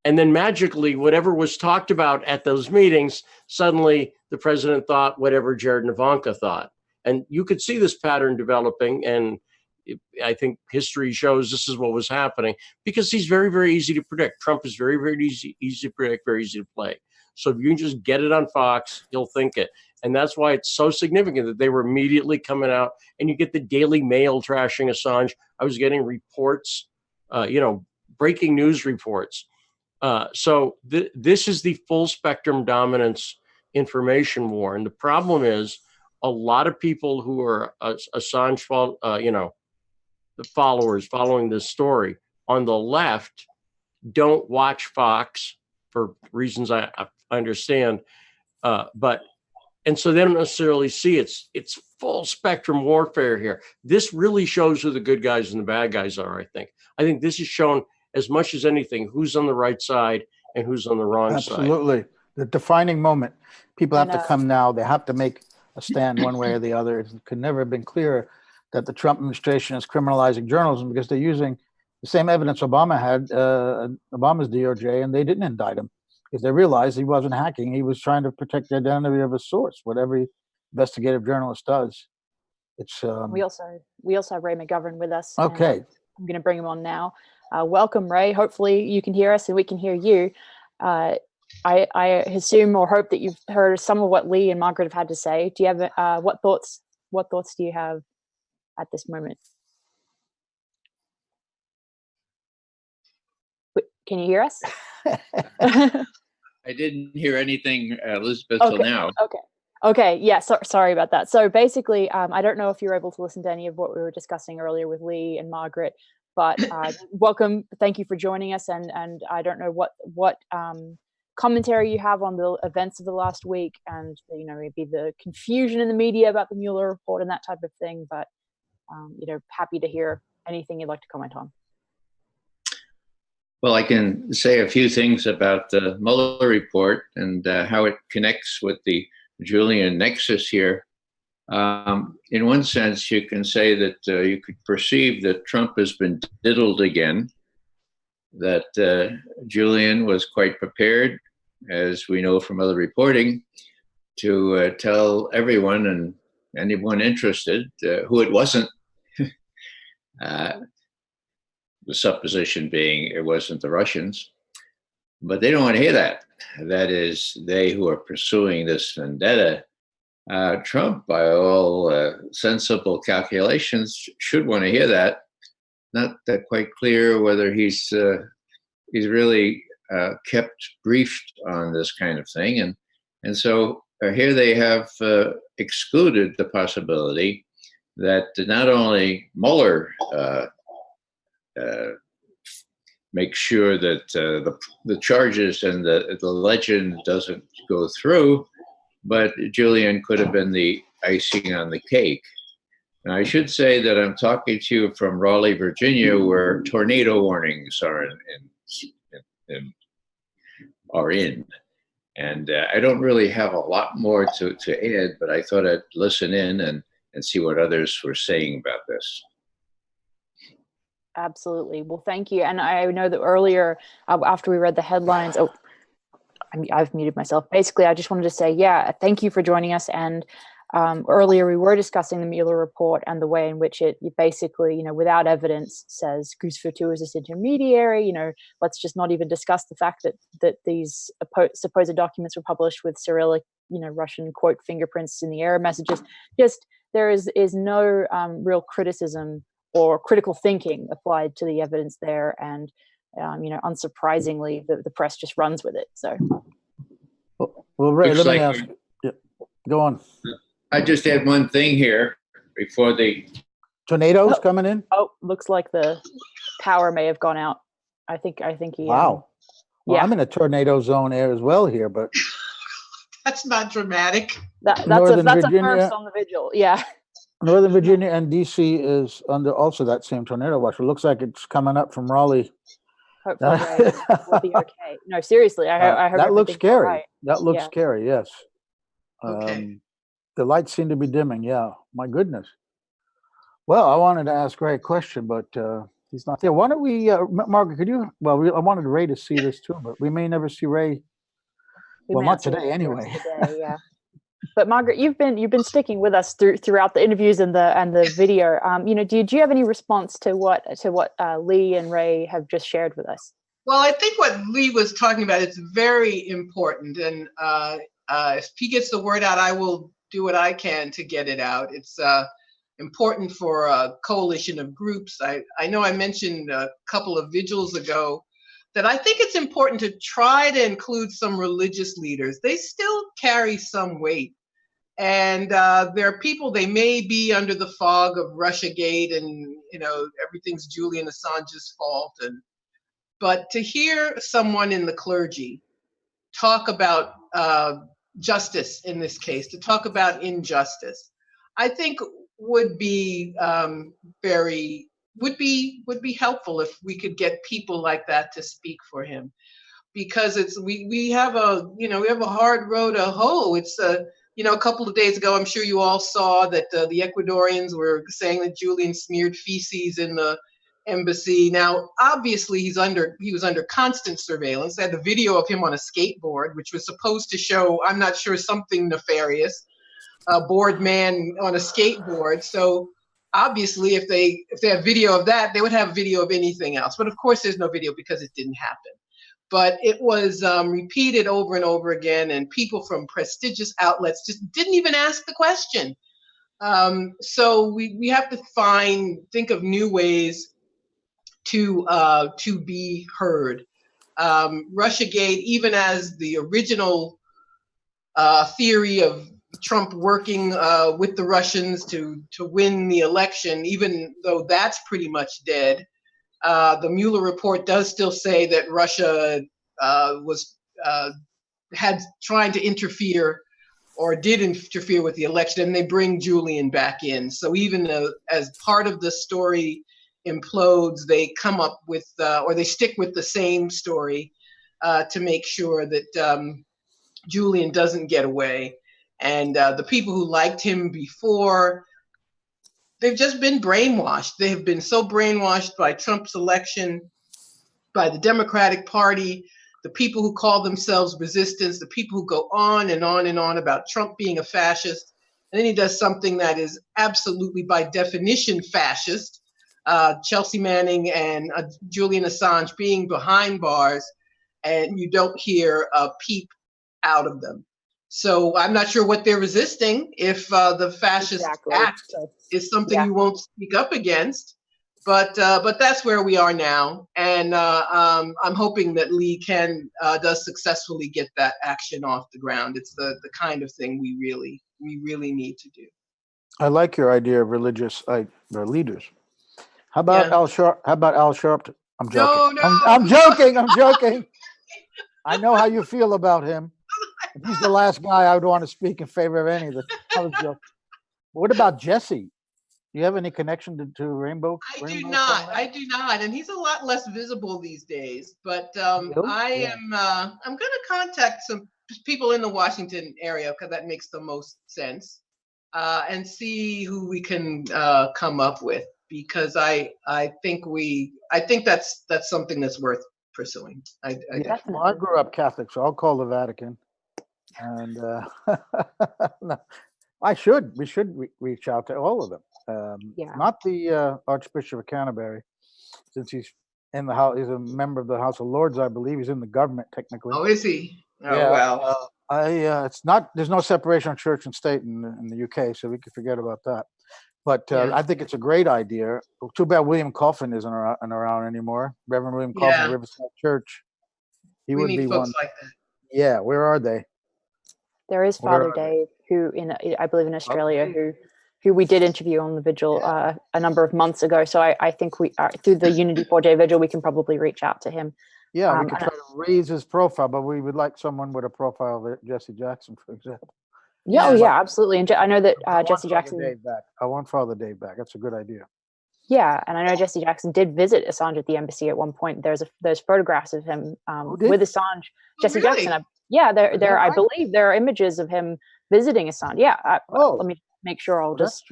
And then magically, whatever was talked about at those meetings, suddenly the president thought whatever Jared and Ivanka thought. And you could see this pattern developing. And I think history shows this is what was happening because he's very, very easy to predict. Trump is very, very easy to predict, very easy to play. So if you can just get it on Fox, he'll think it. And that's why it's so significant that they were immediately coming out, and you get the Daily Mail trashing Assange. I was getting reports, breaking news reports. So this is the full spectrum dominance information war. And the problem is a lot of people who are Assange, the followers following this story on the left don't watch Fox for reasons I understand. And so they don't necessarily see it's full spectrum warfare here. This really shows who the good guys and the bad guys are, I think. I think this is shown as much as anything, who's on the right side and who's on the wrong side. Absolutely. The defining moment. People have to come now. They have to make a stand one way or the other. It could never have been clearer that the Trump administration is criminalizing journalism because they're using the same evidence Obama had, Obama's DOJ, and they didn't indict him because they realized he wasn't hacking. He was trying to protect the identity of a source, what every investigative journalist does. It's we also have Ray McGovern with us. Okay. I'm going to bring him on now. Welcome, Ray. Hopefully you can hear us and we can hear you. I assume or hope that you've heard some of what Lee and Margaret have had to say. Do you have what thoughts do you have at this moment? Can you hear us? I didn't hear anything, Elizabeth, till now. Okay. Yeah. Sorry about that. So basically, I don't know if you're able to listen to any of what we were discussing earlier with Lee and Margaret, but welcome. Thank you for joining us. And I don't know what commentary you have on the events of the last week, and maybe the confusion in the media about the Mueller report and that type of thing. But happy to hear anything you'd like to comment on. Well, I can say a few things about the Mueller report and how it connects with the Julian nexus here. In one sense, you can say that you could perceive that Trump has been diddled again, that Julian was quite prepared, as we know from other reporting, to tell everyone and anyone interested who it wasn't. The supposition being it wasn't the Russians, but they don't want to hear that. That is, they who are pursuing this vendetta. Trump, by all sensible calculations, should want to hear that. Not quite clear whether he's really kept briefed on this kind of thing, and so here they have excluded the possibility that not only Mueller make sure that the charges and the legend doesn't go through, but Julian could have been the icing on the cake. Now, I should say that I'm talking to you from Raleigh, Virginia, where tornado warnings are in are in. And I don't really have a lot more to add, but I thought I'd listen in and see what others were saying about this. Absolutely. Well, thank you. And I know that earlier, after we read the headlines, I've muted myself. Basically, I just wanted to say, thank you for joining us. And earlier we were discussing the Mueller report and the way in which it basically, without evidence, says Goose Fatu is this intermediary. Let's just not even discuss the fact that these supposed documents were published with Cyrillic, Russian quote fingerprints in the error messages. Just there is no real criticism or critical thinking applied to the evidence there, and unsurprisingly, the press just runs with it. So, well, Ray, let me ask. Yeah, go on. I just add one thing here before the tornadoes coming in. Oh, looks like the power may have gone out. I think he. Wow. Well, I'm in a tornado zone as well here, but that's not dramatic. That's a first on the Vigil. Yeah. Northern Virginia and DC is under also that same tornado watch. It looks like it's coming up from Raleigh. Hopefully we'll be okay. No, seriously, I heard that looks scary. Right. That looks scary. Yes. Okay. The lights seem to be dimming. Yeah. My goodness. Well, I wanted to ask Ray a question, but he's not there. Why don't we, Margaret? Could you? Well, I wanted Ray to see this too, but we may never see Ray. Well, not today, anyway. Today, yeah. But Margaret, you've been sticking with us throughout the interviews and the video. Do you have any response to what Lee and Ray have just shared with us? Well, I think what Lee was talking about is very important, and if he gets the word out, I will do what I can to get it out. It's important for a coalition of groups. I know I mentioned a couple of vigils ago that I think it's important to try to include some religious leaders. They still carry some weight. And there are people, they may be under the fog of Russiagate and, everything's Julian Assange's fault. But to hear someone in the clergy talk about justice in this case, to talk about injustice, I think would be would be helpful if we could get people like that to speak for him, because we have a hard road to hoe. It's a couple of days ago, I'm sure you all saw that the Ecuadorians were saying that Julian smeared feces in the embassy. Now, obviously, he was under constant surveillance. They had the video of him on a skateboard, which was supposed to show, I'm not sure, something nefarious, a bored man on a skateboard. So obviously, if they have video of that, they would have video of anything else. But of course, there's no video because it didn't happen. But it was repeated over and over again, and people from prestigious outlets just didn't even ask the question. So we have to think of new ways to be heard. Russiagate, even as the original theory of Trump working with the Russians to win the election, even though that's pretty much dead. The Mueller report does still say that Russia was trying to interfere or did interfere with the election, and they bring Julian back in. So even as part of the story implodes, they come up with or they stick with the same story to make sure that Julian doesn't get away. And the people who liked him before, they've just been brainwashed. They have been so brainwashed by Trump's election, by the Democratic Party, the people who call themselves resistance, the people who go on and on and on about Trump being a fascist. And then he does something that is absolutely, by definition, fascist. Chelsea Manning and Julian Assange being behind bars, and you don't hear a peep out of them. So I'm not sure what they're resisting if the fascist act is something you won't speak up against. But that's where we are now, and I'm hoping that Lee does successfully get that action off the ground. It's the kind of thing we really need to do. I like your idea of religious leaders. How about Al Sharp? How about Al Sharp? I'm joking. No. I'm joking. I'm joking. I know how you feel about him. He's the last guy I would want to speak in favor of any of this. I was joking. What about Jesse? Do you have any connection to Rainbow? I do Rainbow not. Conrad? I do not, and he's a lot less visible these days. But Really? I am. I'm going to contact some people in the Washington area because that makes the most sense, and see who we can come up with. Because I think that's something that's worth pursuing. Yeah. Well, I grew up Catholic, so I'll call the Vatican, and no, we should reach out to all of them. Not the Archbishop of Canterbury, since he's in the house. He's a member of the House of Lords, I believe. He's in the government technically. Oh, is he? Oh, yeah. well. It's not. There's no separation of church and state in the UK, so we can forget about that. But I think it's a great idea. Too bad William Coffin isn't around anymore. Reverend William Coffin, Riverside Church. He would be folks one. like that. Yeah, where are they? There is Father Dave, who I believe in Australia, who we did interview on the Vigil a number of months ago. So I think we are, through the Unity 4J Vigil, we can probably reach out to him. Yeah, we can try to raise his profile, but we would like someone with a profile of Jesse Jackson, for example. Yeah, absolutely. And I know that Jesse Jackson. I want Father Dave back. That's a good idea. Yeah, and I know Jesse Jackson did visit Assange at the embassy at one point. There's photographs of him with Assange. Jesse Jackson. There. I believe there are images of him visiting Assange. Yeah. Let me make sure. I'll just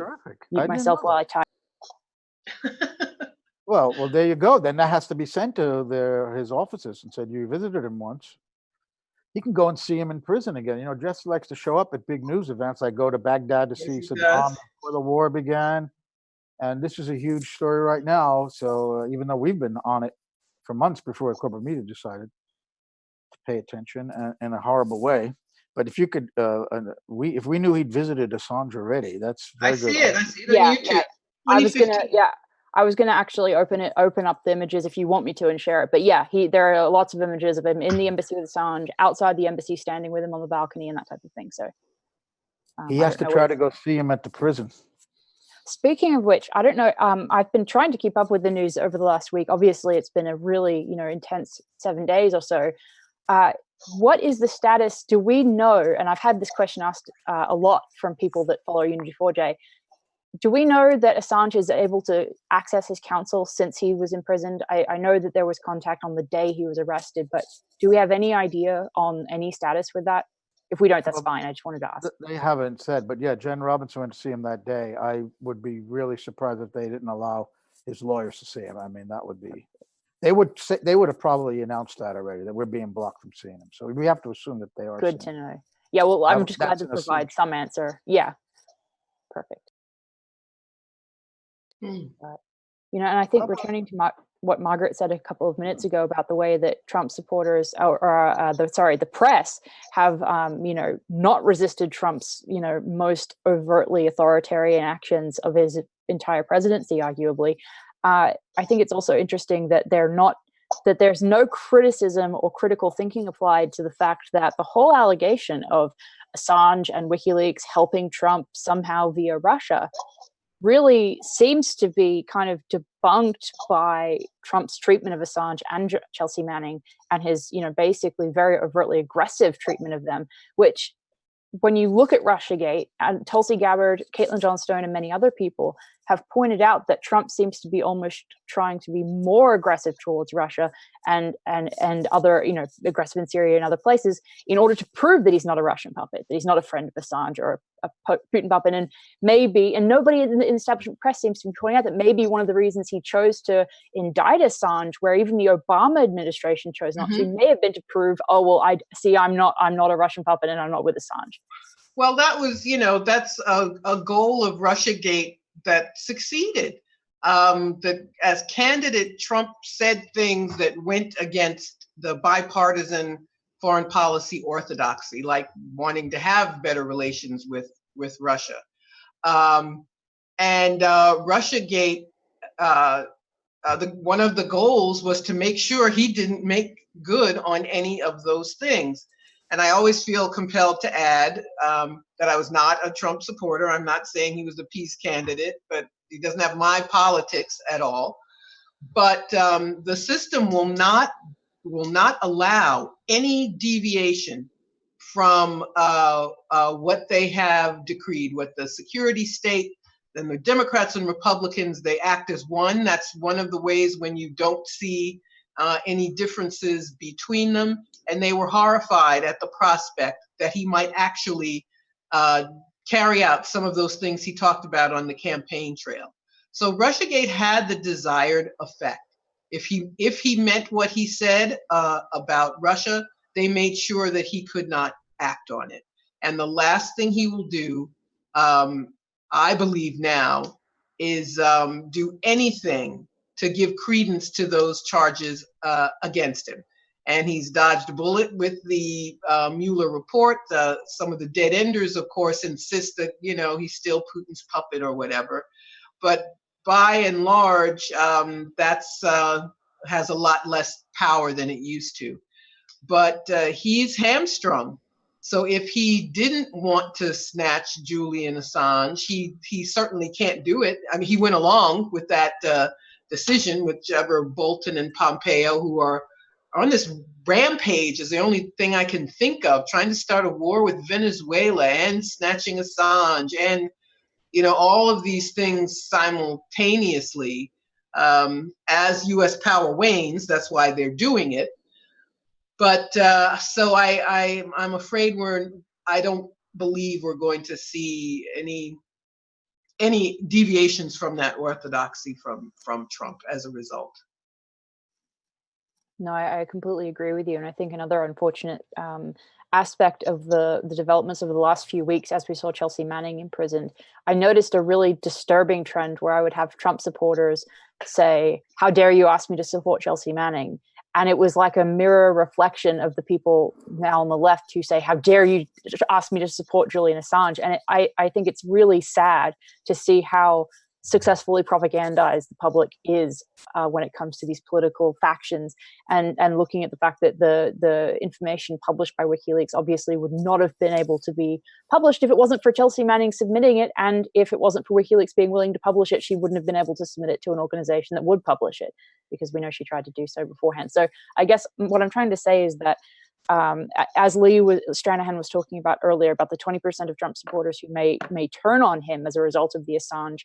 mute myself while I type. Well, there you go. Then that has to be sent to his offices and said you visited him once. He can go and see him in prison again. You know, Jesse likes to show up at big news events. I go to Baghdad to see Saddam before the war began. And this is a huge story right now. So even though we've been on it for months before corporate media decided to pay attention in a horrible way. But if you could, if we knew he'd visited Assange already, that's very good. I see it on YouTube. I was gonna actually open up the images if you want me to and share it. But yeah, there are lots of images of him in the embassy with Assange, outside the embassy, standing with him on the balcony and that type of thing. So he has to try to go see him at the prison. Speaking of which, I don't know. I've been trying to keep up with the news over the last week. Obviously, it's been a really intense 7 days or so. What is the status? Do we know? And I've had this question asked a lot from people that follow Unity 4J. Do we know that Assange is able to access his counsel since he was imprisoned? I know that there was contact on the day he was arrested, but do we have any idea on any status with that? If we don't, that's fine. I just wanted to ask. They haven't said, but yeah, Jen Robinson went to see him that day. I would be really surprised if they didn't allow his lawyers to see him. I mean, that would be. They would have probably announced that already, that we're being blocked from seeing him. So we have to assume that they are. Good to know. Yeah, well, I'm just glad to provide some answer. Yeah, perfect. But, and I think returning to what Margaret said a couple of minutes ago about the way that Trump supporters the press have, not resisted Trump's, most overtly authoritarian actions of his entire presidency, arguably. I think it's also interesting that there's no criticism or critical thinking applied to the fact that the whole allegation of Assange and WikiLeaks helping Trump somehow via Russia really seems to be kind of debunked by Trump's treatment of Assange and Chelsea Manning and his, basically very overtly aggressive treatment of them, which when you look at Russiagate, and Tulsi Gabbard, Caitlin Johnstone, and many other people have pointed out that Trump seems to be almost trying to be more aggressive towards Russia and other, aggressive in Syria and other places in order to prove that he's not a Russian puppet, that he's not a friend of Assange or a Putin puppet. And nobody in the establishment press seems to be pointing out that maybe one of the reasons he chose to indict Assange, where even the Obama administration chose not to, may have been to prove, I'm not a Russian puppet and I'm not with Assange. Well, that was, that's a goal of Russiagate that succeeded. That as candidate, Trump said things that went against the bipartisan foreign policy orthodoxy, like wanting to have better relations with Russia. And Russiagate, one of the goals was to make sure he didn't make good on any of those things. And I always feel compelled to add that I was not a Trump supporter. I'm not saying he was a peace candidate, but he doesn't have my politics at all. But the system will not allow any deviation from what they have decreed, what the security state, and the Democrats and Republicans, they act as one. That's one of the ways when you don't see any differences between them. And they were horrified at the prospect that he might actually carry out some of those things he talked about on the campaign trail. So Russiagate had the desired effect. If he meant what he said about Russia, they made sure that he could not act on it. And the last thing he will do, I believe now, is do anything to give credence to those charges against him. And he's dodged a bullet with the Mueller report. Some of the dead enders, of course, insist that, he's still Putin's puppet or whatever. But by and large, that's has a lot less power than it used to. But he's hamstrung. So if he didn't want to snatch Julian Assange, he certainly can't do it. I mean, he went along with that decision, whichever Bolton and Pompeo, who are on this rampage, is the only thing I can think of, trying to start a war with Venezuela and snatching Assange and, all of these things simultaneously. As U.S. power wanes, that's why they're doing it. But so I'm afraid I don't believe we're going to see any deviations from that orthodoxy from Trump as a result. No, I completely agree with you. And I think another unfortunate aspect of the developments over the last few weeks, as we saw Chelsea Manning imprisoned, I noticed a really disturbing trend where I would have Trump supporters say, "How dare you ask me to support Chelsea Manning?" And it was like a mirror reflection of the people now on the left who say, "How dare you ask me to support Julian Assange?" And I think it's really sad to see how successfully propagandized the public is when it comes to these political factions, and looking at the fact that the information published by WikiLeaks obviously would not have been able to be published if it wasn't for Chelsea Manning submitting it, and if it wasn't for WikiLeaks being willing to publish it, she wouldn't have been able to submit it to an organization that would publish it, because we know she tried to do so beforehand. So I guess what I'm trying to say is that as Stranahan was talking about earlier, about the 20% of Trump supporters who may turn on him as a result of the Assange,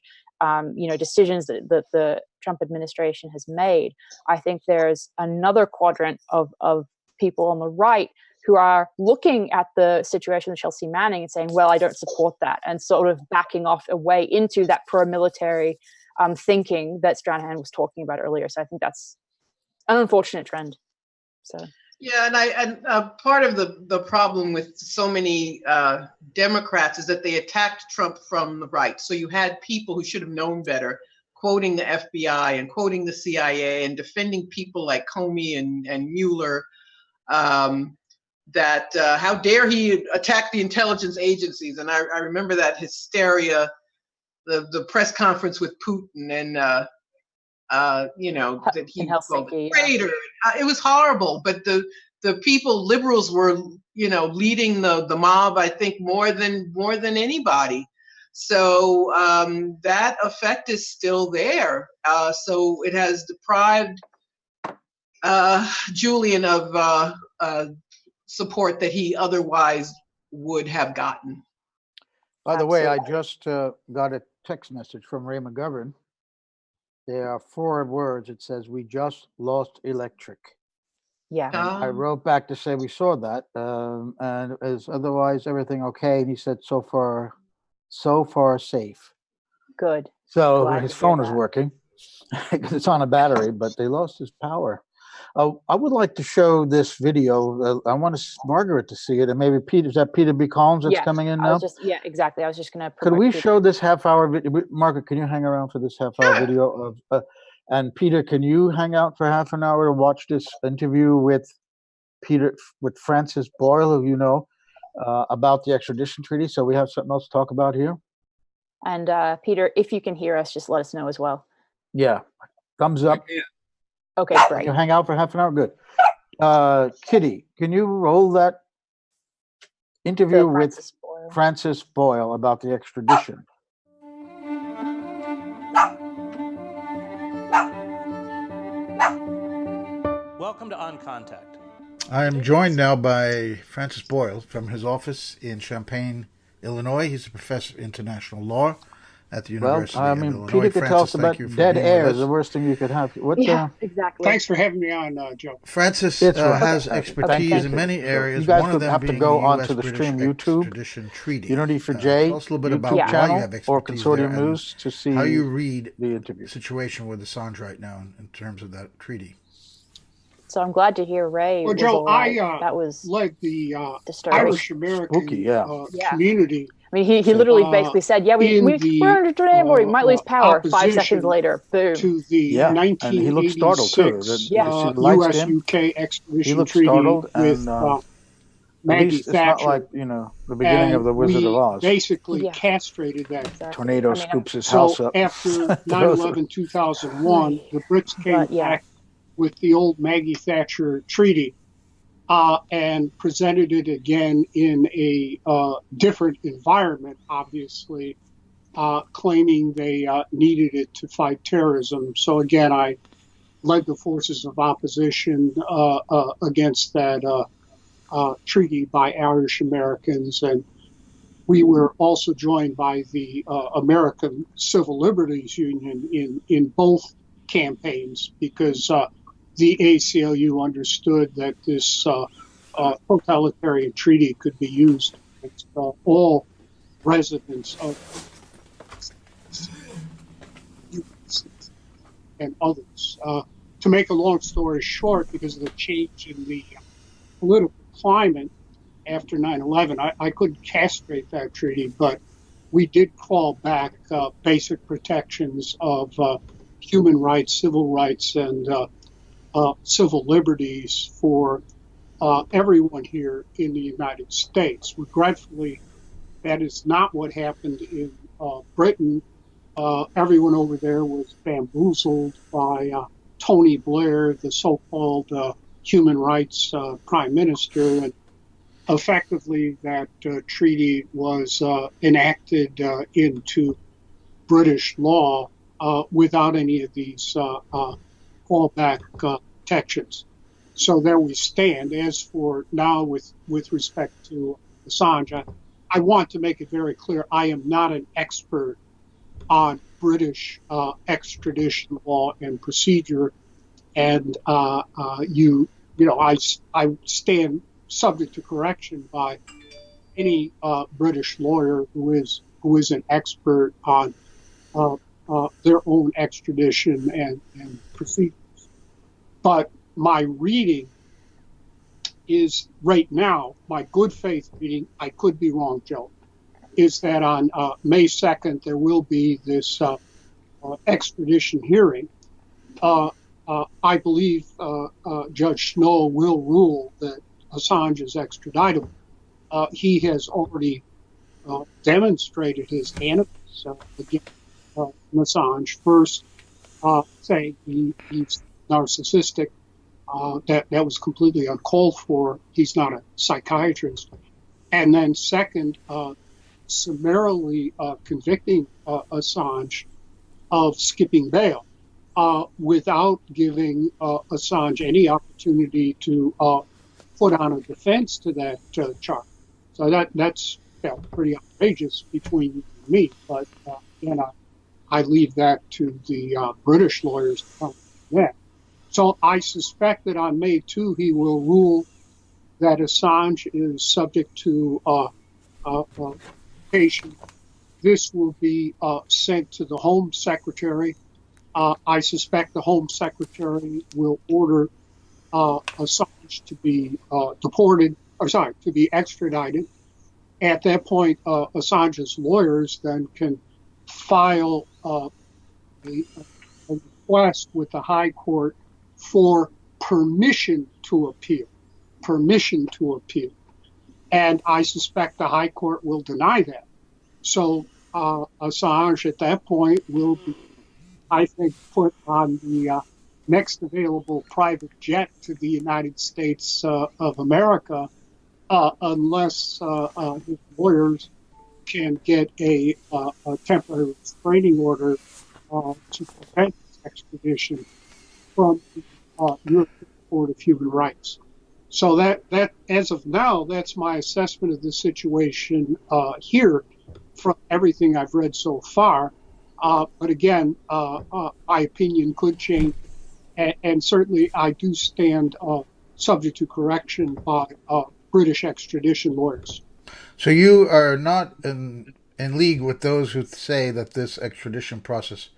decisions that the Trump administration has made, I think there's another quadrant of people on the right who are looking at the situation with Chelsea Manning and saying, well, I don't support that, and sort of backing off away into that pro-military thinking that Stranahan was talking about earlier. So I think that's an unfortunate trend. So. Yeah, and part of the problem with so many Democrats is that they attacked Trump from the right. So you had people who should have known better quoting the FBI and quoting the CIA and defending people like Comey and Mueller, that how dare he attack the intelligence agencies. And I remember that hysteria, the press conference with Putin and that he called a traitor. It was horrible, but the people, liberals, were leading the mob, I think, more than anybody. So that effect is still there. So it has deprived Julian of support that he otherwise would have gotten. By the way, I just got a text message from Ray McGovern. There are 4 words. It says, "We just lost electric." Yeah. I wrote back to say we saw that, and is otherwise everything okay? And he said, so far safe. Good. So his phone is working because it's on a battery, but they lost his power. I would like to show this video. I want Margaret to see it, and maybe Peter. Is that Peter B. Collins that's coming in now? Exactly. I was just going to. Could we show this half-hour video? Margaret, can you hang around for this half-hour video of? And Peter, can you hang out for half an hour to watch this interview with Francis Boyle, who you know, about the extradition treaty? So we have something else to talk about here. And Peter, if you can hear us, just let us know as well. Yeah, thumbs up. Yeah. Okay, great. Can you hang out for half an hour? Good. Kitty, can you roll that interview with Francis Boyle about the extradition? Welcome to On Contact. I am joined now by Francis Boyle from his office in Champaign, Illinois. He's a professor of international law at the University Well, I of mean, Illinois. Peter could tell us Francis, about thank you for dead being air with is the us. worst thing you could have. What, Yeah, exactly. Thanks for having me on, Joe. Francis It's right. has Okay. expertise Thank in you. many areas. You guys one of would them have to being go the onto the U.S.-British stream YouTube, extradition treaty. Unity for J, Tell us a little bit about YouTube why you channel, have or expertise there Consortium and News to see how you read the interview. the situation with Assange right now in terms of that treaty. So I'm glad to hear Ray Well, was Joe, all right. That was led the disturbing. Irish American Spooky, yeah. community. I mean, he literally basically said, "Yeah, we're under tornado. We might lose power." 5 seconds later, boom. To the And he looked startled too. U.S.-UK extradition He looked treaty startled, with and Maggie at least it's Thatcher. not like the beginning of the Wizard of Oz. Basically castrated that. Tornado scoops his house up. After 9/11, 2001, the Brits came back with the old Maggie Thatcher treaty and presented it again in a different environment, obviously, claiming they needed it to fight terrorism. So again, I led the forces of opposition against that treaty by Irish Americans, and we were also joined by the American Civil Liberties Union in both campaigns, because the ACLU understood that this totalitarian treaty could be used against all residents of U.S. and others. To make a long story short, because of the change in the political climate after 9/11, I couldn't castrate that treaty, but we did call back basic protections of human rights, civil rights, and civil liberties for everyone here in the United States. Regretfully, that is not what happened in Britain. Everyone over there was bamboozled by Tony Blair, the so-called human rights prime minister, and effectively that treaty was enacted into British law without any of these fallback protections. So there we stand. As for now, with respect to Assange, I want to make it very clear, I am not an expert on British extradition law and procedure, and I stand subject to correction by any British lawyer who is an expert on their own extradition and procedures. But my reading is right now, my good faith reading, I could be wrong, Joe, is that on May 2nd, there will be this extradition hearing. I believe Judge Snow will rule that Assange is extraditable. He has already demonstrated his animus against Assange, first saying he's narcissistic. That was completely uncalled for. He's not a psychiatrist. And then second, summarily convicting Assange of skipping bail without giving Assange any opportunity to put on a defense to that charge. So that's pretty outrageous between you and me, but I leave that to the British lawyers to come to that. So I suspect that on May 2, he will rule that Assange is subject to patient. This will be sent to the Home Secretary. I suspect the Home Secretary will order Assange to be to be extradited. At that point, Assange's lawyers then can file a request with the High Court for permission to appeal. And I suspect the High Court will deny that. So Assange at that point will be, I think, put on the next available private jet to the United States of America, unless his lawyers can get a temporary restraining order to prevent his extradition from the European Court of Human Rights. So that as of now, that's my assessment of the situation here. from everything I've read so far. But again, my opinion could change, and certainly I do stand subject to correction by British extradition lawyers. So you are not in league with those who say that this extradition process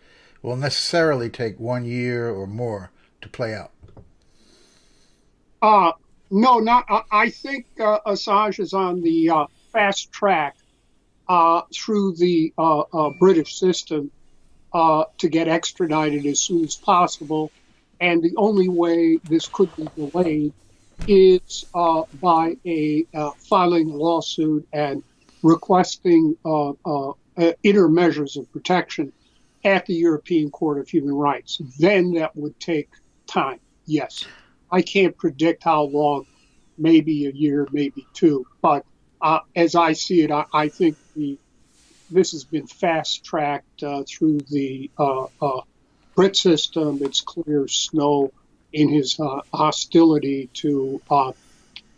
will necessarily take 1 year or more to play out? No, not. I think Assange is on the fast track through the British system to get extradited as soon as possible. And the only way this could be delayed is by filing a lawsuit and requesting inner measures of protection at the European Court of Human Rights. Then that would take time, yes. I can't predict how long, maybe a year, maybe two. But as I see it, I think this has been fast-tracked through the Brit system. It's clear Snow in his hostility to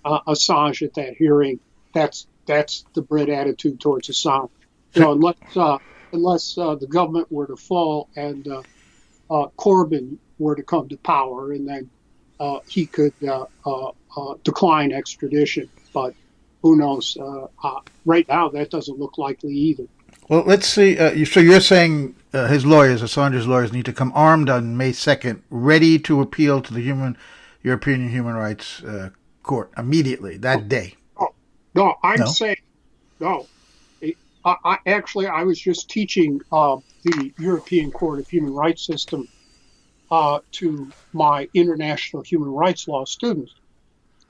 Assange at that hearing. That's the Brit attitude towards Assange. You know, unless the government were to fall and Corbyn were to come to power, and then he could decline extradition. But who knows? Right now, that doesn't look likely either. Well, let's see. So you're saying his lawyers, Assange's lawyers, need to come armed on May 2nd, ready to appeal to the European Human Rights Court immediately, that day? No, I'm saying no. I was just teaching the European Court of Human Rights system to my international human rights law students.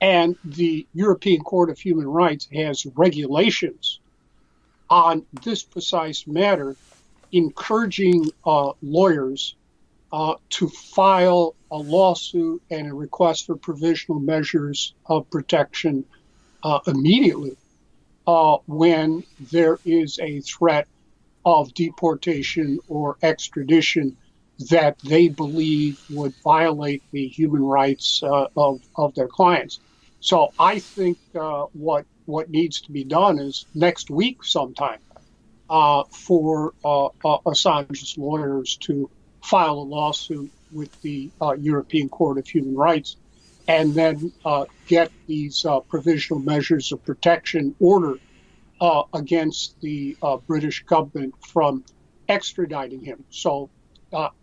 And the European Court of Human Rights has regulations on this precise matter, encouraging lawyers to file a lawsuit and a request for provisional measures of protection immediately when there is a threat of deportation or extradition that they believe would violate the human rights of their clients. So I think what needs to be done is next week sometime for Assange's lawyers to file a lawsuit with the European Court of Human Rights and then get these provisional measures of protection ordered against the British government from extraditing him. So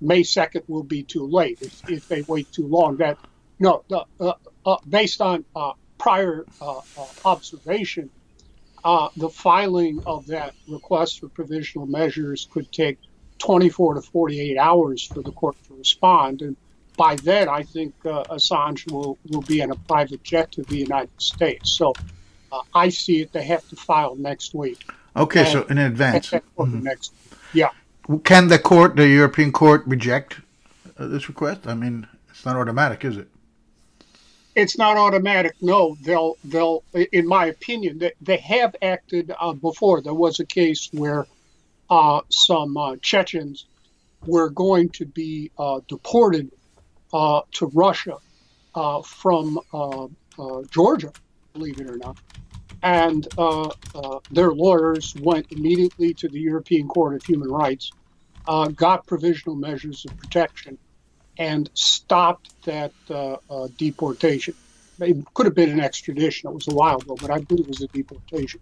May 2nd will be too late if they wait too long. Based on prior observation, the filing of that request for provisional measures could take 24 to 48 hours for the court to respond. And by then, I think Assange will be in a private jet to the United States. So I see it, they have to file next week. Okay, so in advance. Next, yeah. Can the European Court, reject this request? I mean, it's not automatic, is it? It's not automatic. No, they'll. In my opinion, they have acted before. There was a case where some Chechens were going to be deported to Russia from Georgia, believe it or not, and their lawyers went immediately to the European Court of Human Rights, got provisional measures of protection, and stopped that deportation. It could have been an extradition. It was a while ago, but I believe it was a deportation.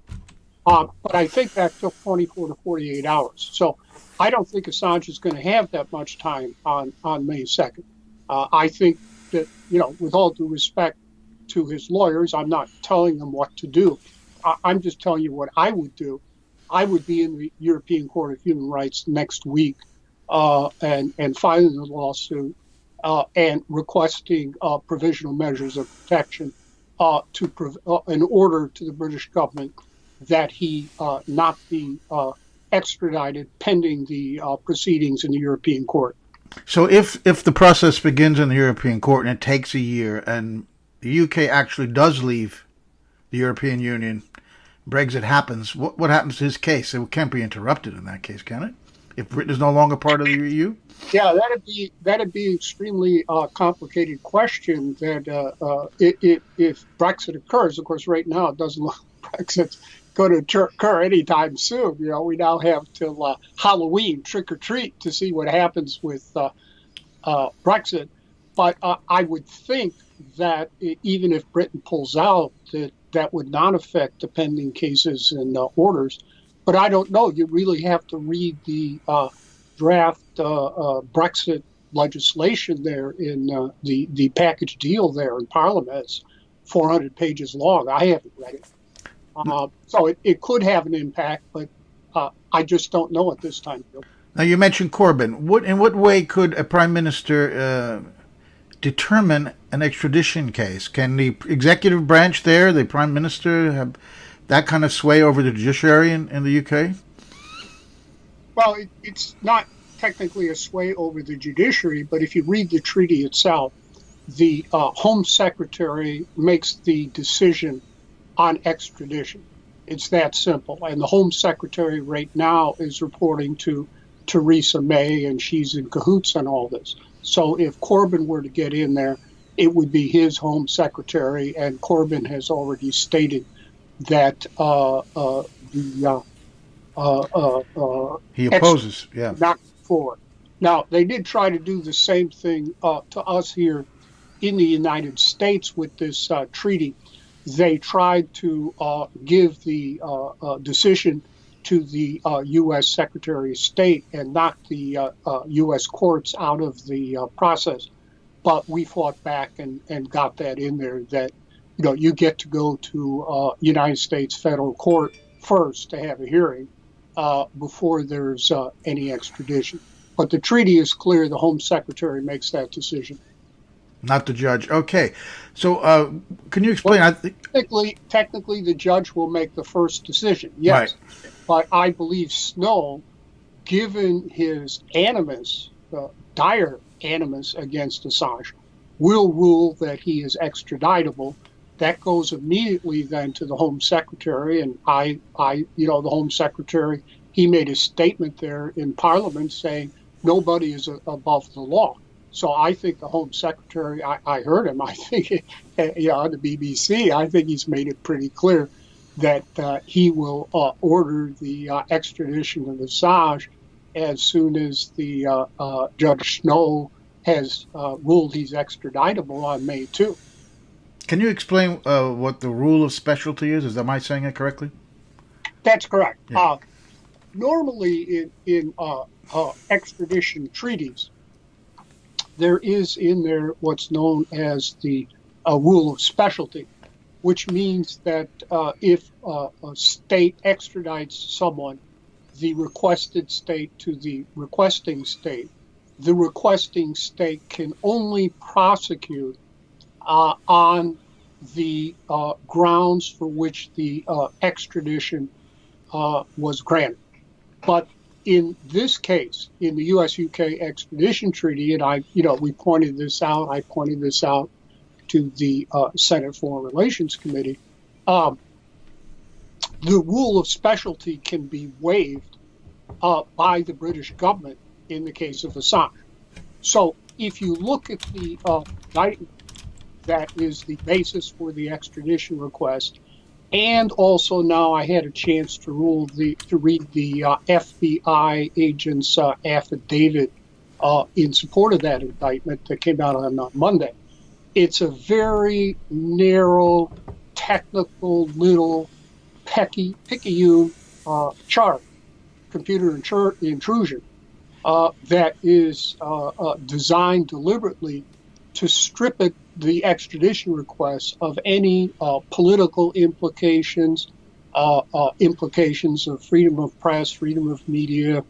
But I think that took 24 to 48 hours. So I don't think Assange is going to have that much time on May 2nd. I think that, with all due respect to his lawyers, I'm not telling them what to do. I'm just telling you what I would do. I would be in the European Court of Human Rights next week and filing a lawsuit and requesting provisional measures of protection in order to the British government that he not be extradited pending the proceedings in the European Court. So if the process begins in the European Court and it takes a year and the UK actually does leave the European Union, Brexit happens, what happens to his case? It can't be interrupted in that case, can it? If Britain is no longer part of the EU? Yeah, that'd be extremely complicated question. That if Brexit occurs, of course, right now it doesn't look Brexit's going to occur anytime soon. We now have till Halloween, trick or treat, to see what happens with Brexit. But I would think that even if Britain pulls out, that would not affect the pending cases and orders. But I don't know. You really have to read the draft Brexit legislation there in the package deal there in Parliament. It's 400 pages long. I haven't read it. So it could have an impact, but I just don't know at this time. Now, you mentioned Corbyn. In what way could a prime minister determine an extradition case? Can the executive branch there, the prime minister, have that kind of sway over the judiciary in the UK? Well, it's not technically a sway over the judiciary, but if you read the treaty itself, the Home Secretary makes the decision on extradition. It's that simple. And the Home Secretary right now is reporting to Theresa May, and she's in cahoots on all this. So if Corbyn were to get in there, it would be his Home Secretary, and Corbyn has already stated that he opposes, not forward. Now, they did try to do the same thing to us here in the United States with this treaty. They tried to give the decision to the U.S. Secretary of State and knock the U.S. courts out of the process. But we fought back and got that in there that, you get to go to United States federal court first to have a hearing before there's any extradition. But the treaty is clear. The Home Secretary makes that decision. Not the judge. Okay. So can you explain? Well, technically, the judge will make the first decision, yes. Right. But I believe Snow, given his animus, dire animus against Assange, will rule that he is extraditable. That goes immediately then to the Home Secretary. And the Home Secretary, he made a statement there in Parliament saying nobody is above the law. So I think the Home Secretary, I heard him, I think, on the BBC, I think he's made it pretty clear that he will order the extradition of Assange as soon as the Judge Snow has ruled he's extraditable on May 2. Can you explain what the rule of specialty is? Am I saying it correctly? That's correct. Yeah. Normally in extradition treaties, there is in there what's known as the rule of specialty, which means that if a state extradites someone, the requested state to the requesting state can only prosecute on the grounds for which the extradition was granted. But in this case, in the U.S.-UK extradition treaty, and we pointed this out. I pointed this out to the Senate Foreign Relations Committee. The rule of specialty can be waived by the British government in the case of Assange. So if you look at the indictment that is the basis for the extradition request, and also now I had a chance to read the FBI agent's affidavit in support of that indictment that came out on Monday. It's a very narrow, technical, little picayune charge, computer intrusion, that is designed deliberately to strip the extradition request of any political implications, implications of freedom of press, freedom of media,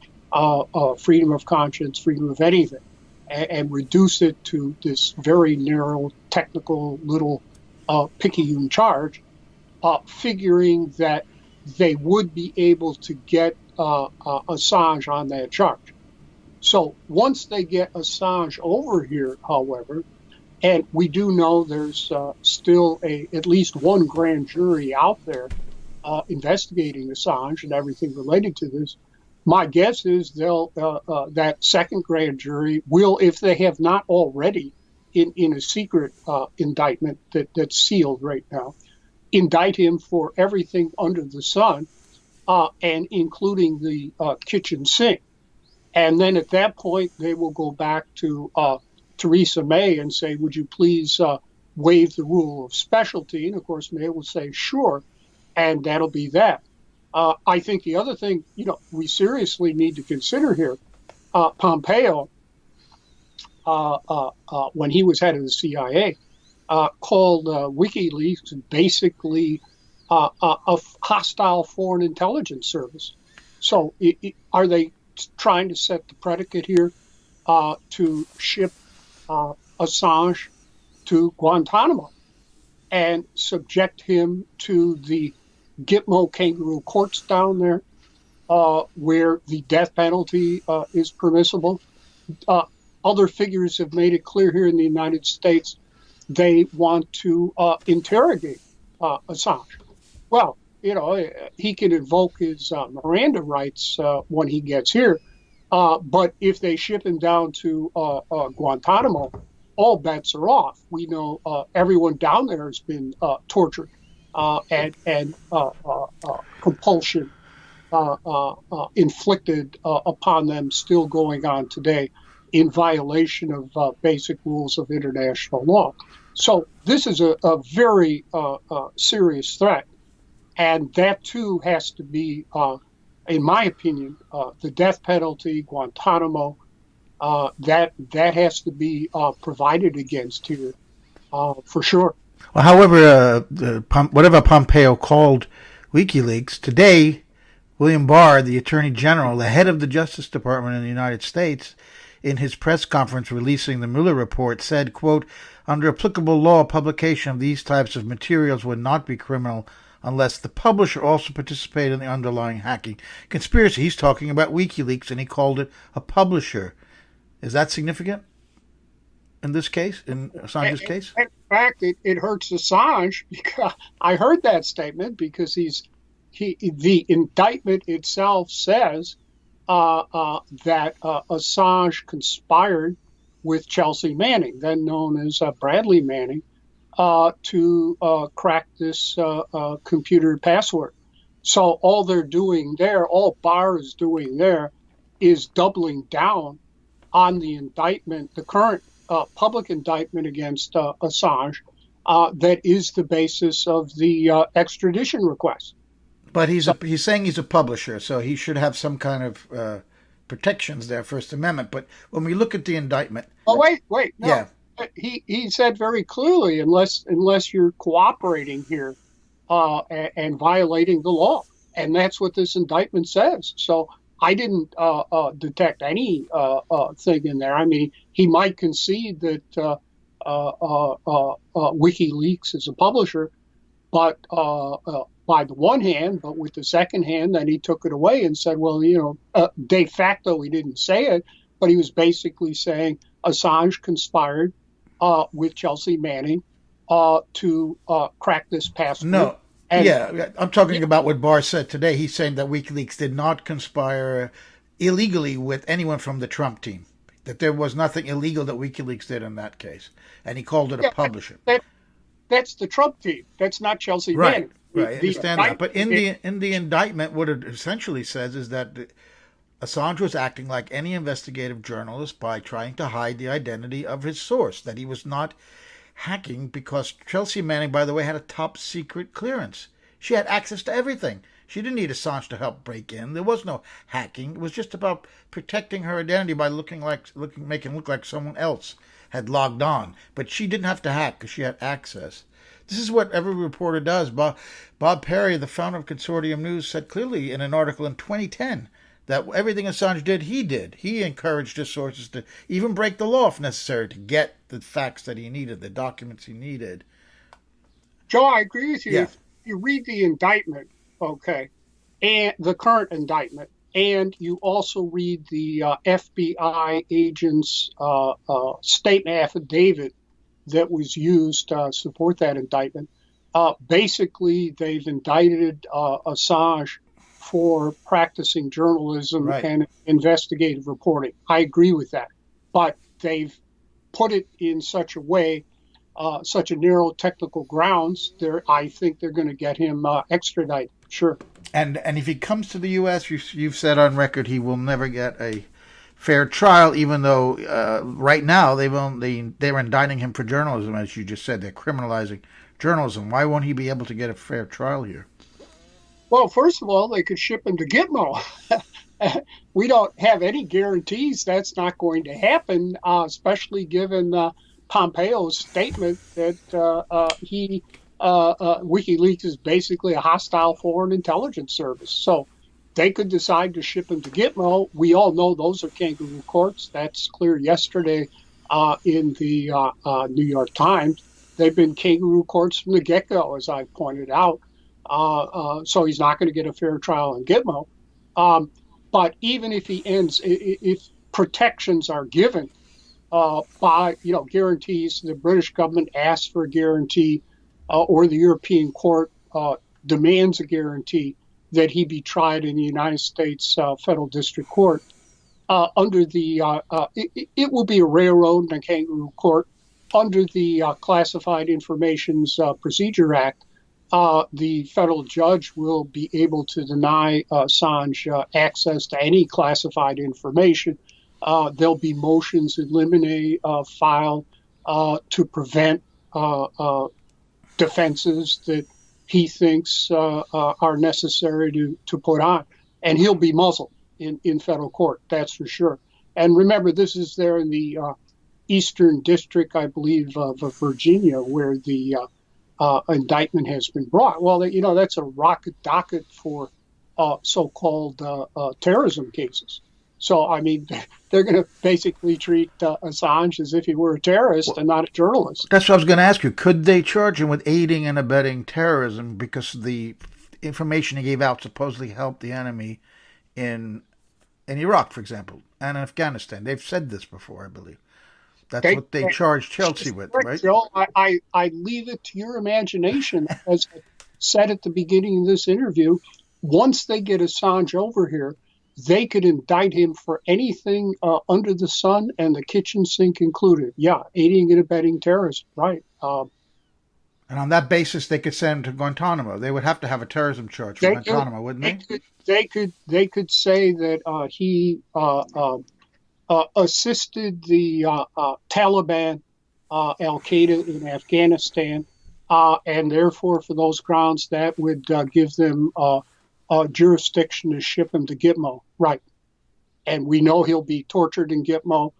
freedom of conscience, freedom of anything, and reduce it to this very narrow, technical, little picayune charge, figuring that they would be able to get Assange on that charge. So once they get Assange over here, however, and we do know there's still at least one grand jury out there investigating Assange and everything related to this. My guess is that second grand jury will, if they have not already in a secret indictment that's sealed right now, indict him for everything under the sun, and including the kitchen sink. And then at that point, they will go back to Theresa May and say, would you please waive the rule of specialty? And of course, May will say, sure, and that'll be that. I think the other thing, we seriously need to consider here, Pompeo, when he was head of the CIA, called WikiLeaks basically a hostile foreign intelligence service. So are they trying to set the predicate here to ship Assange to Guantanamo and subject him to the Gitmo kangaroo courts down there, where the death penalty is permissible? Other figures have made it clear here in the United States they want to interrogate Assange. Well, he can invoke his Miranda rights when he gets here. But if they ship him down to Guantanamo, all bets are off. We know everyone down there has been tortured and compulsion inflicted upon them, still going on today in violation of basic rules of international law. So this is a very serious threat. And that, too, has to be, in my opinion, the death penalty, Guantanamo, that has to be provided against here, for sure. Well, however, whatever Pompeo called WikiLeaks, today, William Barr, the Attorney General, the head of the Justice Department in the United States, in his press conference releasing the Mueller report, said, quote, under applicable law, publication of these types of materials would not be criminal unless the publisher also participated in the underlying hacking conspiracy. He's talking about WikiLeaks, and he called it a publisher. Is that significant in this case, in Assange's case? In fact, it hurts Assange, because I heard that statement, because the indictment itself says that Assange conspired with Chelsea Manning, then known as Bradley Manning, to crack this computer password. So all they're doing there, all Barr is doing there, is doubling down on the indictment, the current public indictment against Assange, that is the basis of the extradition request. But he's saying he's a publisher, so he should have some kind of protections there, First Amendment. But when we look at the indictment... Oh, wait. No. Yeah. He said very clearly, unless you're cooperating here and violating the law. And that's what this indictment says. So I didn't detect any thing in there. I mean, he might concede that WikiLeaks is a publisher, but by the one hand, but with the second hand, then he took it away and said, well, de facto, he didn't say it, but he was basically saying Assange conspired with Chelsea Manning to crack this password. No. I'm talking about what Barr said today. He's saying that WikiLeaks did not conspire illegally with anyone from the Trump team, that there was nothing illegal that WikiLeaks did in that case, and he called it a publisher. That's the Trump team. That's not Chelsea Manning. Right, I understand that. But in the indictment, what it essentially says is that Assange was acting like any investigative journalist by trying to hide the identity of his source, that he was not hacking because Chelsea Manning, by the way, had a top secret clearance. She had access to everything. She didn't need Assange to help break in. There was no hacking. It was just about protecting her identity by making it look like someone else had logged on. But she didn't have to hack because she had access. This is what every reporter does. Bob Perry, the founder of Consortium News, said clearly in an article in 2010 that everything Assange did, he did. He encouraged his sources to even break the law if necessary to get the facts that he needed, the documents he needed. Joe, I agree with you. Yeah. If you read the indictment, okay, and the current indictment, and you also read the FBI agent's statement affidavit that was used to support that indictment, basically they've indicted Assange for practicing journalism and investigative reporting. I agree with that. But they've put it in such a way such a narrow technical grounds, I think they're going to get him extradited. Sure. And if he comes to the U.S., you've said on record he will never get a fair trial, even though right now they're indicting him for journalism, as you just said. They're criminalizing journalism. Why won't he be able to get a fair trial here? Well, first of all, they could ship him to Gitmo. We don't have any guarantees that's not going to happen, especially given Pompeo's statement that WikiLeaks is basically a hostile foreign intelligence service. So they could decide to ship him to Gitmo. We all know those are kangaroo courts. That's clear yesterday in the New York Times. They've been kangaroo courts from the get-go, as I pointed out. So he's not going to get a fair trial in Gitmo. But even if if protections are given by, guarantees, the British government asks for a guarantee or the European court demands a guarantee that he be tried in the United States Federal District Court, it will be a railroad and a kangaroo court. Under the Classified Information's Procedure Act, the federal judge will be able to deny Assange access to any classified information. There'll be motions in limine filed to prevent defenses that he thinks are necessary to put on. And he'll be muzzled in federal court, that's for sure. And remember, this is there in the Eastern District, I believe, of Virginia, where the indictment has been brought. Well, that's a rocket docket for so-called terrorism cases. So, I mean, they're going to basically treat Assange as if he were a terrorist and not a journalist. That's what I was going to ask you. Could they charge him with aiding and abetting terrorism because the information he gave out supposedly helped the enemy in Iraq, for example, and Afghanistan? They've said this before, I believe. That's what they charged Chelsea with, right? Joe, I leave it to your imagination. As I said at the beginning of this interview, once they get Assange over here, they could indict him for anything under the sun and the kitchen sink included. Yeah, aiding and abetting terrorism, right. And on that basis, they could send him to Guantanamo. They would have to have a terrorism charge for Guantanamo, wouldn't they? They could say that he assisted the Taliban, Al-Qaeda in Afghanistan, and therefore, for those grounds, that would give them jurisdiction to ship him to Gitmo. Right. And we know he'll be tortured in Gitmo.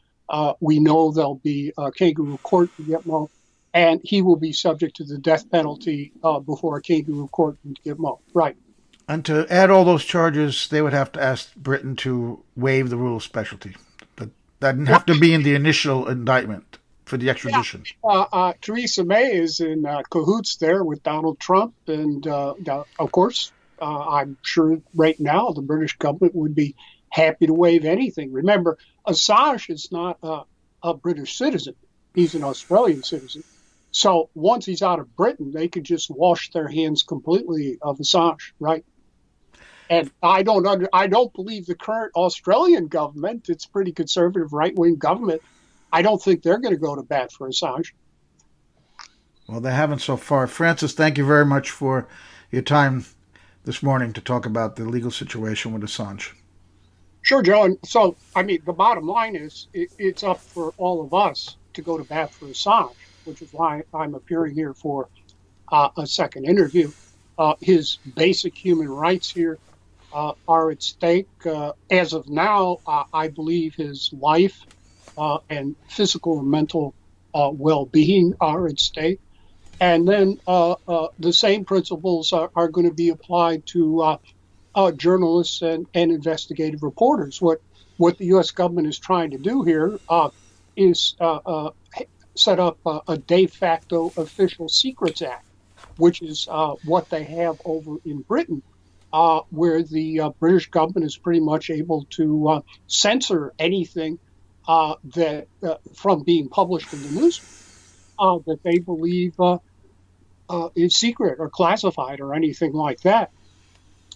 We know there'll be a kangaroo court in Gitmo, and he will be subject to the death penalty before a kangaroo court in Gitmo. Right. And to add all those charges, they would have to ask Britain to waive the rule of specialty. But that didn't have to be in the initial indictment for the extradition. Yeah. Theresa May is in cahoots there with Donald Trump. And, of course, I'm sure right now the British government would be happy to waive anything. Remember, Assange is not a British citizen. He's an Australian citizen. So once he's out of Britain, they could just wash their hands completely of Assange, right? And I don't believe the current Australian government, it's pretty conservative right-wing government, I don't think they're going to go to bat for Assange. Well, they haven't so far. Francis, thank you very much for your time this morning to talk about the legal situation with Assange. Sure, Joe. And so, I mean, the bottom line is it's up for all of us to go to bat for Assange, which is why I'm appearing here for a second interview. His basic human rights here are at stake. As of now, I believe his life and physical and mental well-being are at stake. And then the same principles are going to be applied to journalists and investigative reporters. What the U.S. government is trying to do here is set up a de facto Official Secrets Act, which is what they have over in Britain, where the British government is pretty much able to censor anything that from being published in the news that they believe is secret or classified or anything like that.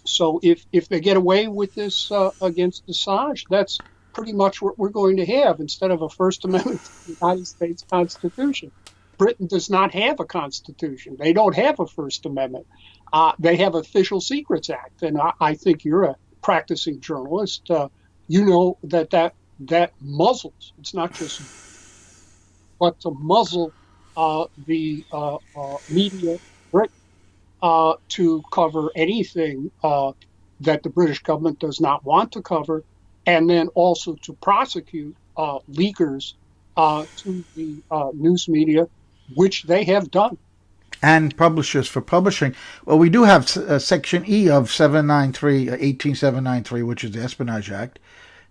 So if they get away with this against Assange, that's pretty much what we're going to have instead of a First Amendment to the United States Constitution. Britain does not have a constitution. They don't have a First Amendment. They have Official Secrets Act, and I think you're a practicing journalist. You know that muzzles. It's not just, but to muzzle the media to cover anything that the British government does not want to cover, and then also to prosecute leakers to the news media, which they have done. And publishers for publishing. Well, we do have Section E of 18793, which is the Espionage Act.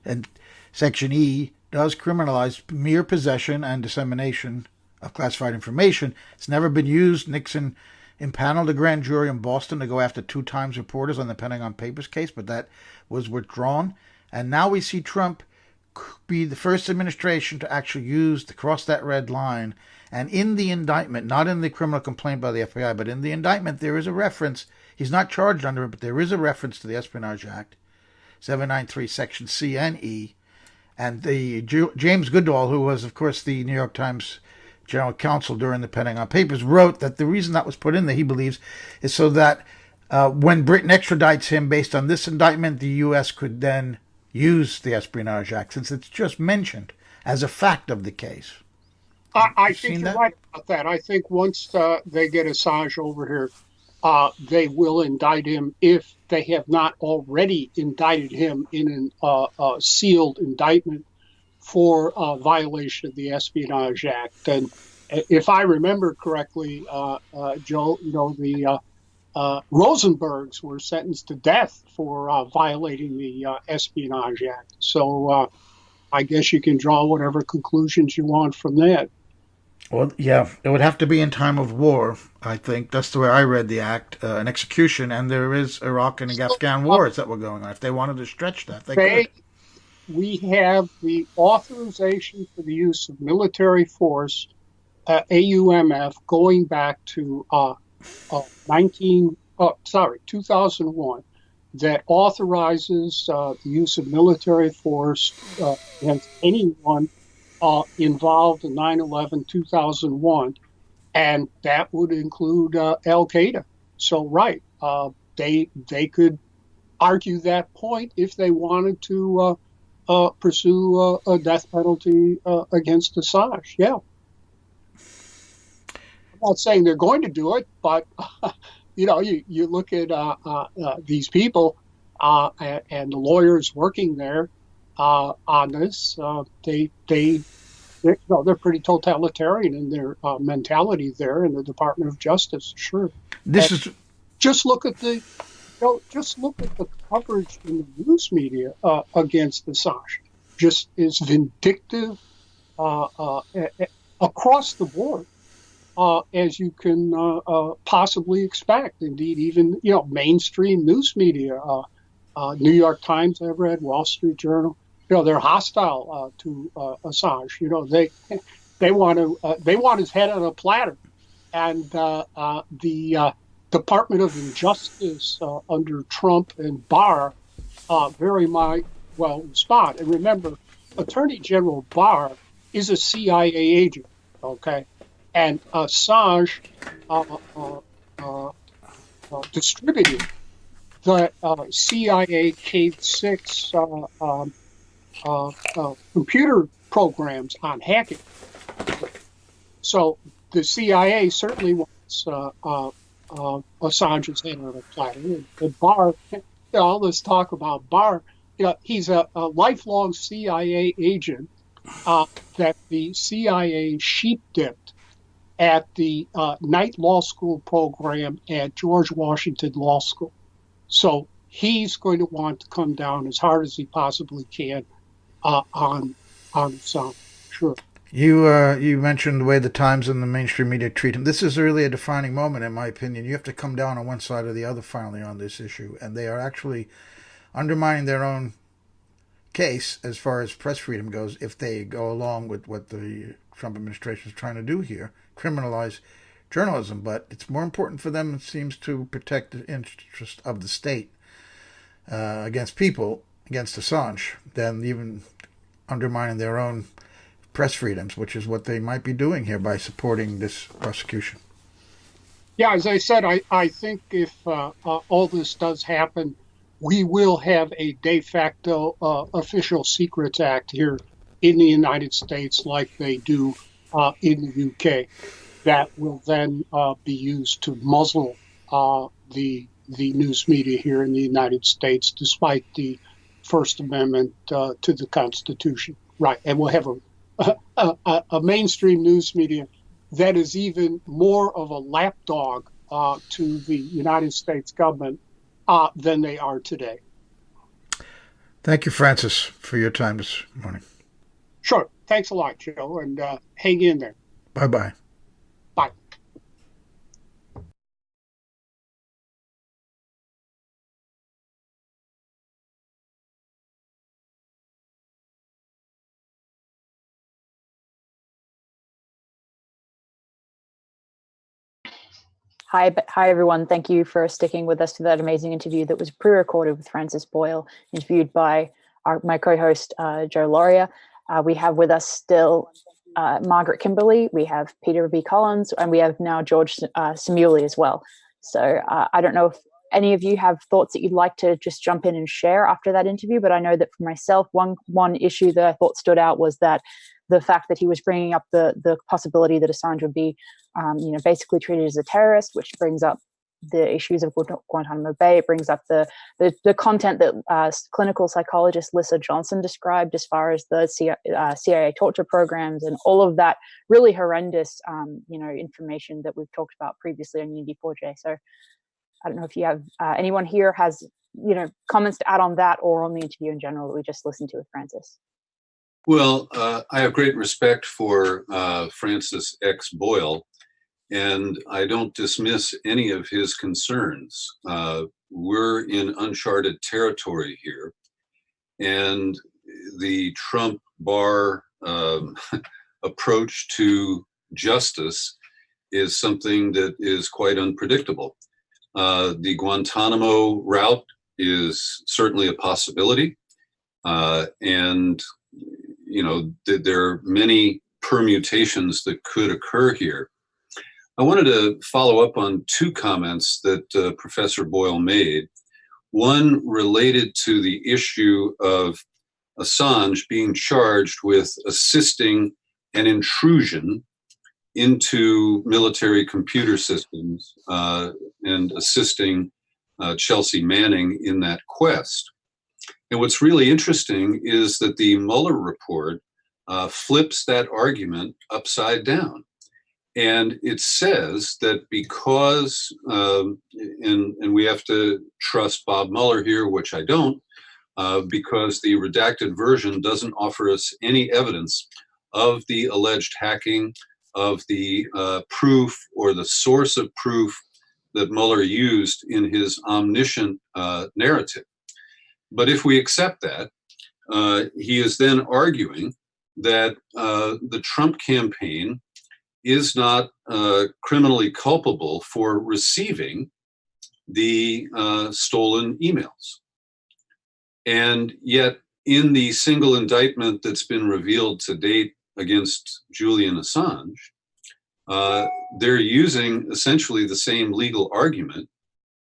And Section E does criminalize mere possession and dissemination of classified information. It's never been used. Nixon impaneled a grand jury in Boston to go after 2 Times reporters on the Pentagon Papers case, but that was withdrawn. And now we see Trump be the first administration to actually cross that red line. And in the indictment, not in the criminal complaint by the FBI, but in the indictment, there is a reference. He's not charged under it, but there is a reference to the Espionage Act, 793, Section C and E. And the James Goodall, who was, of course, the New York Times general counsel during the Pentagon Papers, wrote that the reason that was put in there, he believes, is so that when Britain extradites him based on this indictment, the U.S. could then use the Espionage Act, since it's just mentioned as a fact of the case. I think you're right about that. I think once they get Assange over here, they will indict him if they have not already indicted him in a sealed indictment for violation of the Espionage Act. And if I remember correctly, Joe, the Rosenbergs were sentenced to death for violating the Espionage Act. So I guess you can draw whatever conclusions you want from that. Well, yeah, it would have to be in time of war, I think. That's the way I read the act, an execution, and there is Iraq and Afghan wars that were going on. If they wanted to stretch that, they could. We have the authorization for the use of military force, AUMF, going back to 2001, that authorizes the use of military force against anyone involved in 9/11/2001, and that would include Al Qaeda. So, right, they could argue that point if they wanted to pursue a death penalty against Assange. Yeah, I'm not saying they're going to do it, but you look at these people and the lawyers working there on this. They're pretty totalitarian in their mentality there in the Department of Justice. Sure. Just look at the coverage in the news media against Assange. Just is vindictive across the board, as you can possibly expect. Indeed, even mainstream news media, New York Times, I've read, Wall Street Journal. They're hostile to Assange. They want his head on a platter, and the Department of Injustice under Trump and Barr very might well respond. And remember, Attorney General Barr is a CIA agent, okay, and Assange distributed the CIA K6 computer programs on hacking. So the CIA certainly wants Assange's head on a platter. And Barr, all this talk about Barr, he's a lifelong CIA agent that the CIA sheep-dipped at the night law school program at George Washington Law School. So he's going to want to come down as hard as he possibly can on Assange. Sure. You mentioned the way the Times and the mainstream media treat him. This is really a defining moment, in my opinion. You have to come down on one side or the other finally on this issue, and they are actually undermining their own case as far as press freedom goes if they go along with what the Trump administration is trying to do here, criminalize journalism. But it's more important for them, it seems, to protect the interest of the state against Assange, than even undermining their own press freedoms, which is what they might be doing here by supporting this prosecution. Yeah, as I said, I think if all this does happen, we will have a de facto Official Secrets Act here in the United States like they do in the UK that will then be used to muzzle the news media here in the United States, despite the First Amendment to the Constitution. Right, and we'll have a mainstream news media that is even more of a lapdog to the United States government than they are today. Thank you, Francis, for your time this morning. Sure. Thanks a lot, Joe, and hang in there. Bye-bye. Bye. Hi, everyone. Thank you for sticking with us for that amazing interview that was pre-recorded with Francis Boyle, interviewed by my co-host, Joe Lauria. We have with us still Margaret Kimberley, we have Peter B. Collins, and we have now George Simuli as well. So I don't know if any of you have thoughts that you'd like to just jump in and share after that interview, but I know that for myself, one issue that I thought stood out was that the fact that he was bringing up the possibility that Assange would be basically treated as a terrorist, which brings up the issues of Guantanamo Bay. It brings up the content that clinical psychologist Lissa Johnson described as far as the CIA torture programs and all of that really horrendous, information that we've talked about previously on Unity 4J. So I don't know if you have anyone here has, comments to add on that or on the interview in general that we just listened to with Francis. Well, I have great respect for Francis X. Boyle, and I don't dismiss any of his concerns. We're in uncharted territory here, and the Trump Barr approach to justice is something that is quite unpredictable. The Guantanamo route is certainly a possibility, and there are many permutations that could occur here. I wanted to follow up on two comments that Professor Boyle made. One related to the issue of Assange being charged with assisting an intrusion into military computer systems and assisting Chelsea Manning in that quest. And what's really interesting is that the Mueller report flips that argument upside down. And it says that because, and we have to trust Bob Mueller here, which I don't, because the redacted version doesn't offer us any evidence of the alleged hacking, of the proof or the source of proof that Mueller used in his omniscient narrative. But if we accept that, he is then arguing that the Trump campaign is not criminally culpable for receiving the stolen emails. And yet, in the single indictment that's been revealed to date against Julian Assange, they're using essentially the same legal argument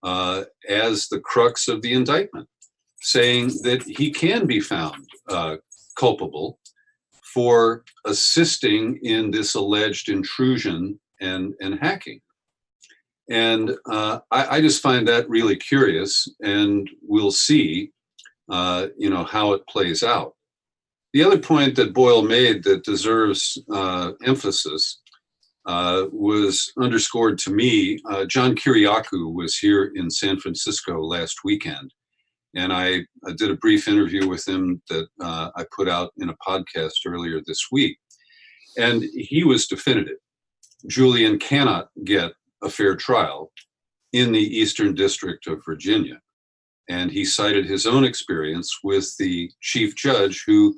as the crux of the indictment, saying that he can be found culpable for assisting in this alleged intrusion and hacking. And I just find that really curious, and we'll see, how it plays out. The other point that Boyle made that deserves emphasis was underscored to me. John Kiriakou was here in San Francisco last weekend, and I did a brief interview with him that I put out in a podcast earlier this week. And he was definitive. Julian cannot get a fair trial in the Eastern District of Virginia. And he cited his own experience with the chief judge who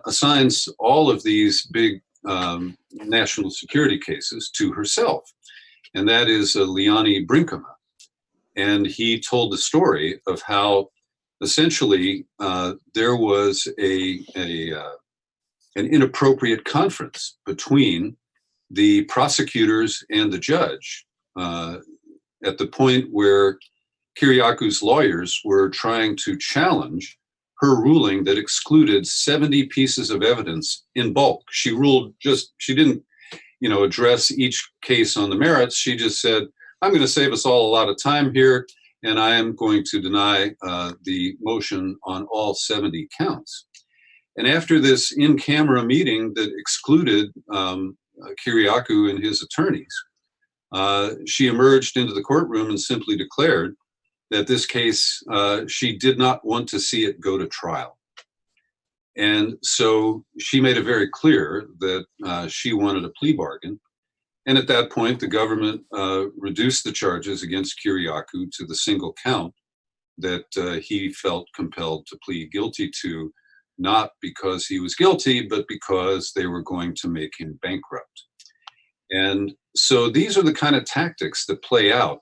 assigns all of these big national security cases to herself. And that is Liani Brinkema. And he told the story of how essentially there was a an inappropriate conference between the prosecutors and the judge at the point where Kyriakou lawyers were trying to challenge her ruling that excluded 70 pieces of evidence in bulk. She ruled she didn't, address each case on the merits. She just said, I'm going to save us all a lot of time here, and I am going to deny the motion on all 70 counts. And after this in-camera meeting that excluded Kyriakou and his attorneys, she emerged into the courtroom and simply declared that this case, she did not want to see it go to trial. And so she made it very clear that she wanted a plea bargain. And at that point, the government reduced the charges against Kyriakou to the single count that he felt compelled to plead guilty to, not because he was guilty, but because they were going to make him bankrupt. And so these are the kind of tactics that play out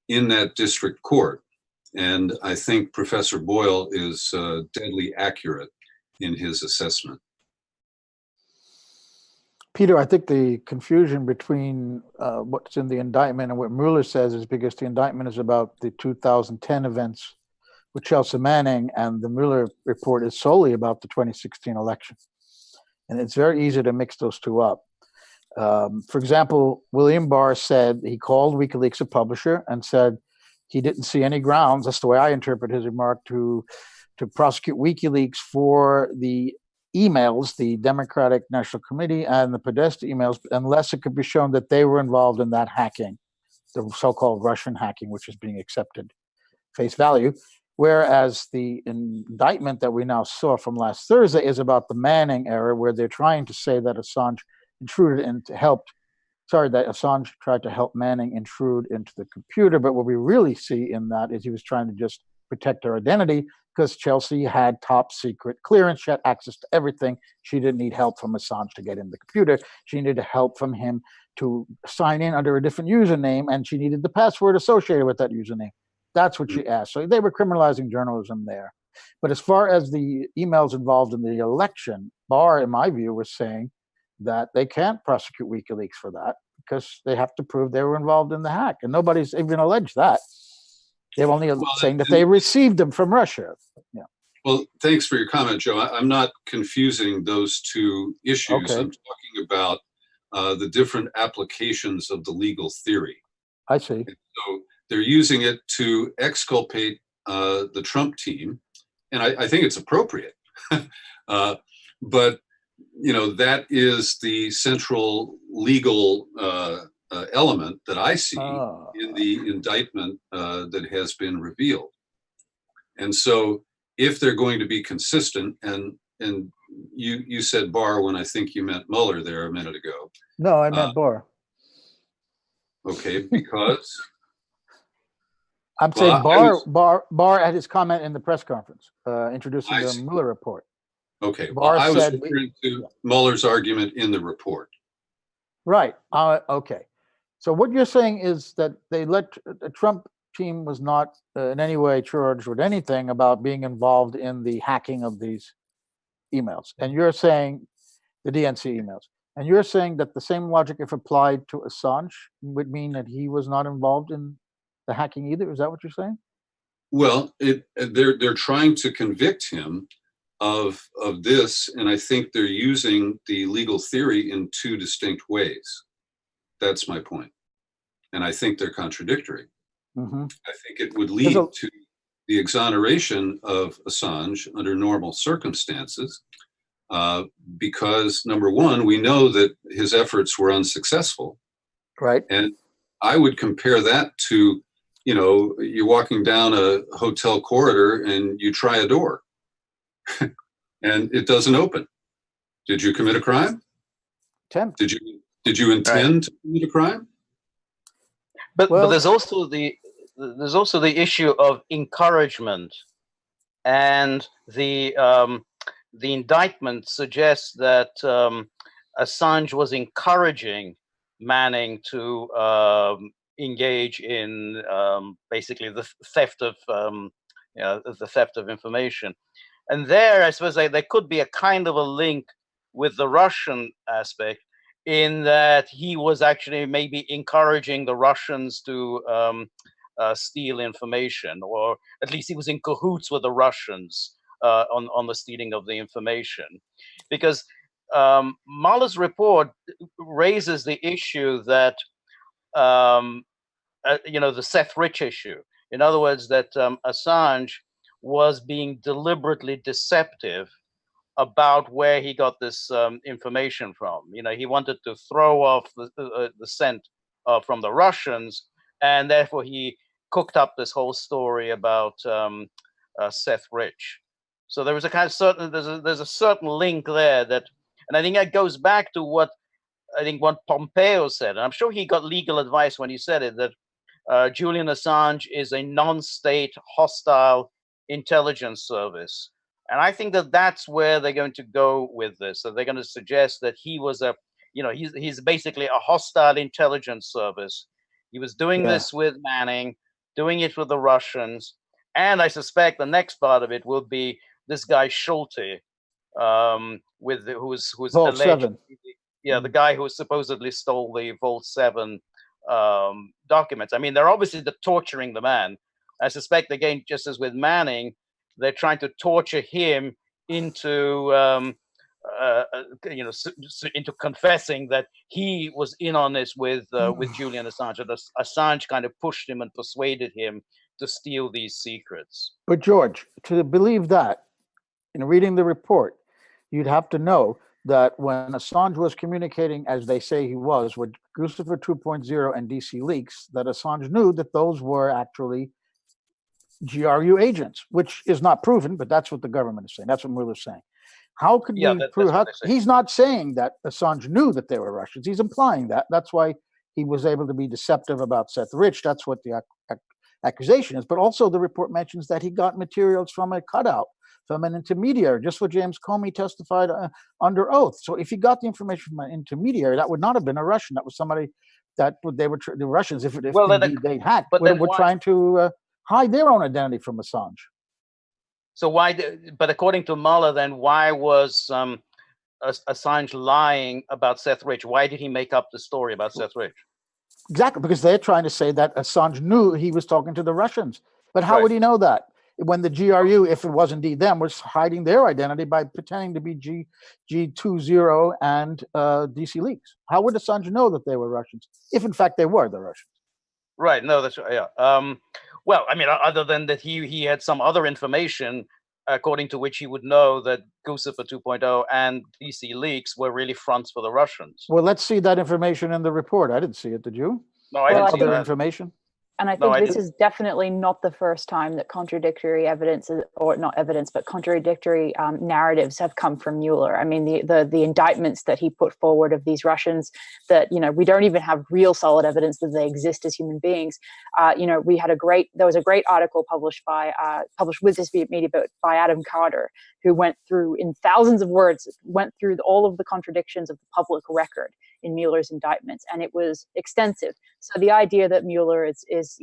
in that district court. And I think Professor Boyle is deadly accurate in his assessment. Peter, I think the confusion between what's in the indictment and what Mueller says is because the indictment is about the 2010 events with Chelsea Manning, and the Mueller report is solely about the 2016 election. And it's very easy to mix those two up. For example, William Barr said he called WikiLeaks a publisher and said he didn't see any grounds, that's the way I interpret his remark, to prosecute WikiLeaks for the emails, the Democratic National Committee and the Podesta emails, unless it could be shown that they were involved in that hacking, the so-called Russian hacking, which is being accepted face value. Whereas the indictment that we now saw from last Thursday is about the Manning era, where they're trying to say that Assange intruded and that Assange tried to help Manning intrude into the computer. But what we really see in that is he was trying to just protect her identity, because Chelsea had top secret clearance. She had access to everything. She didn't need help from Assange to get in the computer. She needed help from him to sign in under a different username, and she needed the password associated with that username. That's what she asked. So they were criminalizing journalism there. But as far as the emails involved in the election, Barr, in my view, was saying that they can't prosecute WikiLeaks for that because they have to prove they were involved in the hack. And nobody's even alleged that. They're only saying that they received them from Russia. Yeah. Well, thanks for your comment, Joe. I'm not confusing those two issues. Okay. I'm talking about the different applications of the legal theory. I see. And so they're using it to exculpate the Trump team, and I think it's appropriate. But that is the central legal element that I see in the indictment that has been revealed. And so if they're going to be consistent, and you said Barr when I think you meant Mueller there a minute ago. No, I meant Barr. Okay, because? I'm saying Barr at his comment in the press conference, introducing the Mueller report. Okay, well, I was referring to Mueller's argument in the report. Right, okay. So what you're saying is that the Trump team was not in any way charged with anything about being involved in the hacking of these emails. And you're saying, the DNC emails, and you're saying that the same logic, if applied to Assange, would mean that he was not involved in the hacking either? Is that what you're saying? Well, they're trying to convict him of this, and I think they're using the legal theory in two distinct ways. That's my point. And I think they're contradictory. Mm-hmm. I think it would lead to the exoneration of Assange under normal circumstances, because number one, we know that his efforts were unsuccessful. Right. And I would compare that to, you're walking down a hotel corridor and you try a door and it doesn't open. Did you commit a crime? Did you intend to commit a crime? But there's also the issue of encouragement, and the indictment suggests that Assange was encouraging Manning to engage in basically the theft of information. And there, I suppose there could be a kind of a link with the Russian aspect, in that he was actually maybe encouraging the Russians to steal information, or at least he was in cahoots with the Russians on the stealing of the information. Because Mueller's report raises the issue that, the Seth Rich issue. In other words, that Assange was being deliberately deceptive about where he got this information from. He wanted to throw off the scent from the Russians, and therefore he cooked up this whole story about Seth Rich. So there was a kind of certain, there's a certain link there that, and I think that goes back to what Pompeo said, and I'm sure he got legal advice when he said it, that Julian Assange is a non-state hostile intelligence service. And I think that that's where they're going to go with this. So they're going to suggest that he was he's basically a hostile intelligence service. He was doing this with Manning, doing it with the Russians. And I suspect the next part of it will be this guy Schulte, who's Vault alleged, 7. the guy who supposedly stole the Vault 7 documents. I mean, they're obviously torturing the man. I suspect, again, just as with Manning, they're trying to torture him into, into confessing that he was in on this with Julian Assange. And Assange kind of pushed him and persuaded him to steal these secrets. But George, to believe that, in reading the report, you'd have to know that when Assange was communicating, as they say he was, with Guccifer 2.0 and DC Leaks, that Assange knew that those were actually GRU agents, which is not proven, but that's what the government is saying. That's what Mueller's saying. How could we prove? He's not saying that Assange knew that they were Russians. He's implying that. That's why he was able to be deceptive about Seth Rich. That's what the accusation is. But also the report mentions that he got materials from a cutout, from an intermediary, just what James Comey testified under oath. So if he got the information from an intermediary, that would not have been a Russian. That was somebody that they were the Russians, if indeed they hacked, were trying to hide their own identity from Assange. So why? But according to Mueller, then why was Assange lying about Seth Rich? Why did he make up the story about Seth Rich? Exactly, because they're trying to say that Assange knew he was talking to the Russians. But how would he know that? When the GRU, if it was indeed them, was hiding their identity by pretending to be G20 and DC Leaks. How would Assange know that they were Russians, if in fact they were the Russians? Right. No, that's right. Yeah. Well, I mean, other than that, he had some other information according to which he would know that Guccifer 2.0 and DC Leaks were really fronts for the Russians. Well, let's see that information in the report. I didn't see it. Did you? No, I didn't see other that. information. And I think this is definitely not the first time that contradictory evidence, or not evidence, but contradictory narratives have come from Mueller. I mean, the indictments that he put forward of these Russians, that, we don't even have real solid evidence that they exist as human beings. We had there was a great article published with this media by Adam Carter, who went through, in thousands of words, all of the contradictions of the public record in Mueller's indictments, and it was extensive. So the idea that Mueller is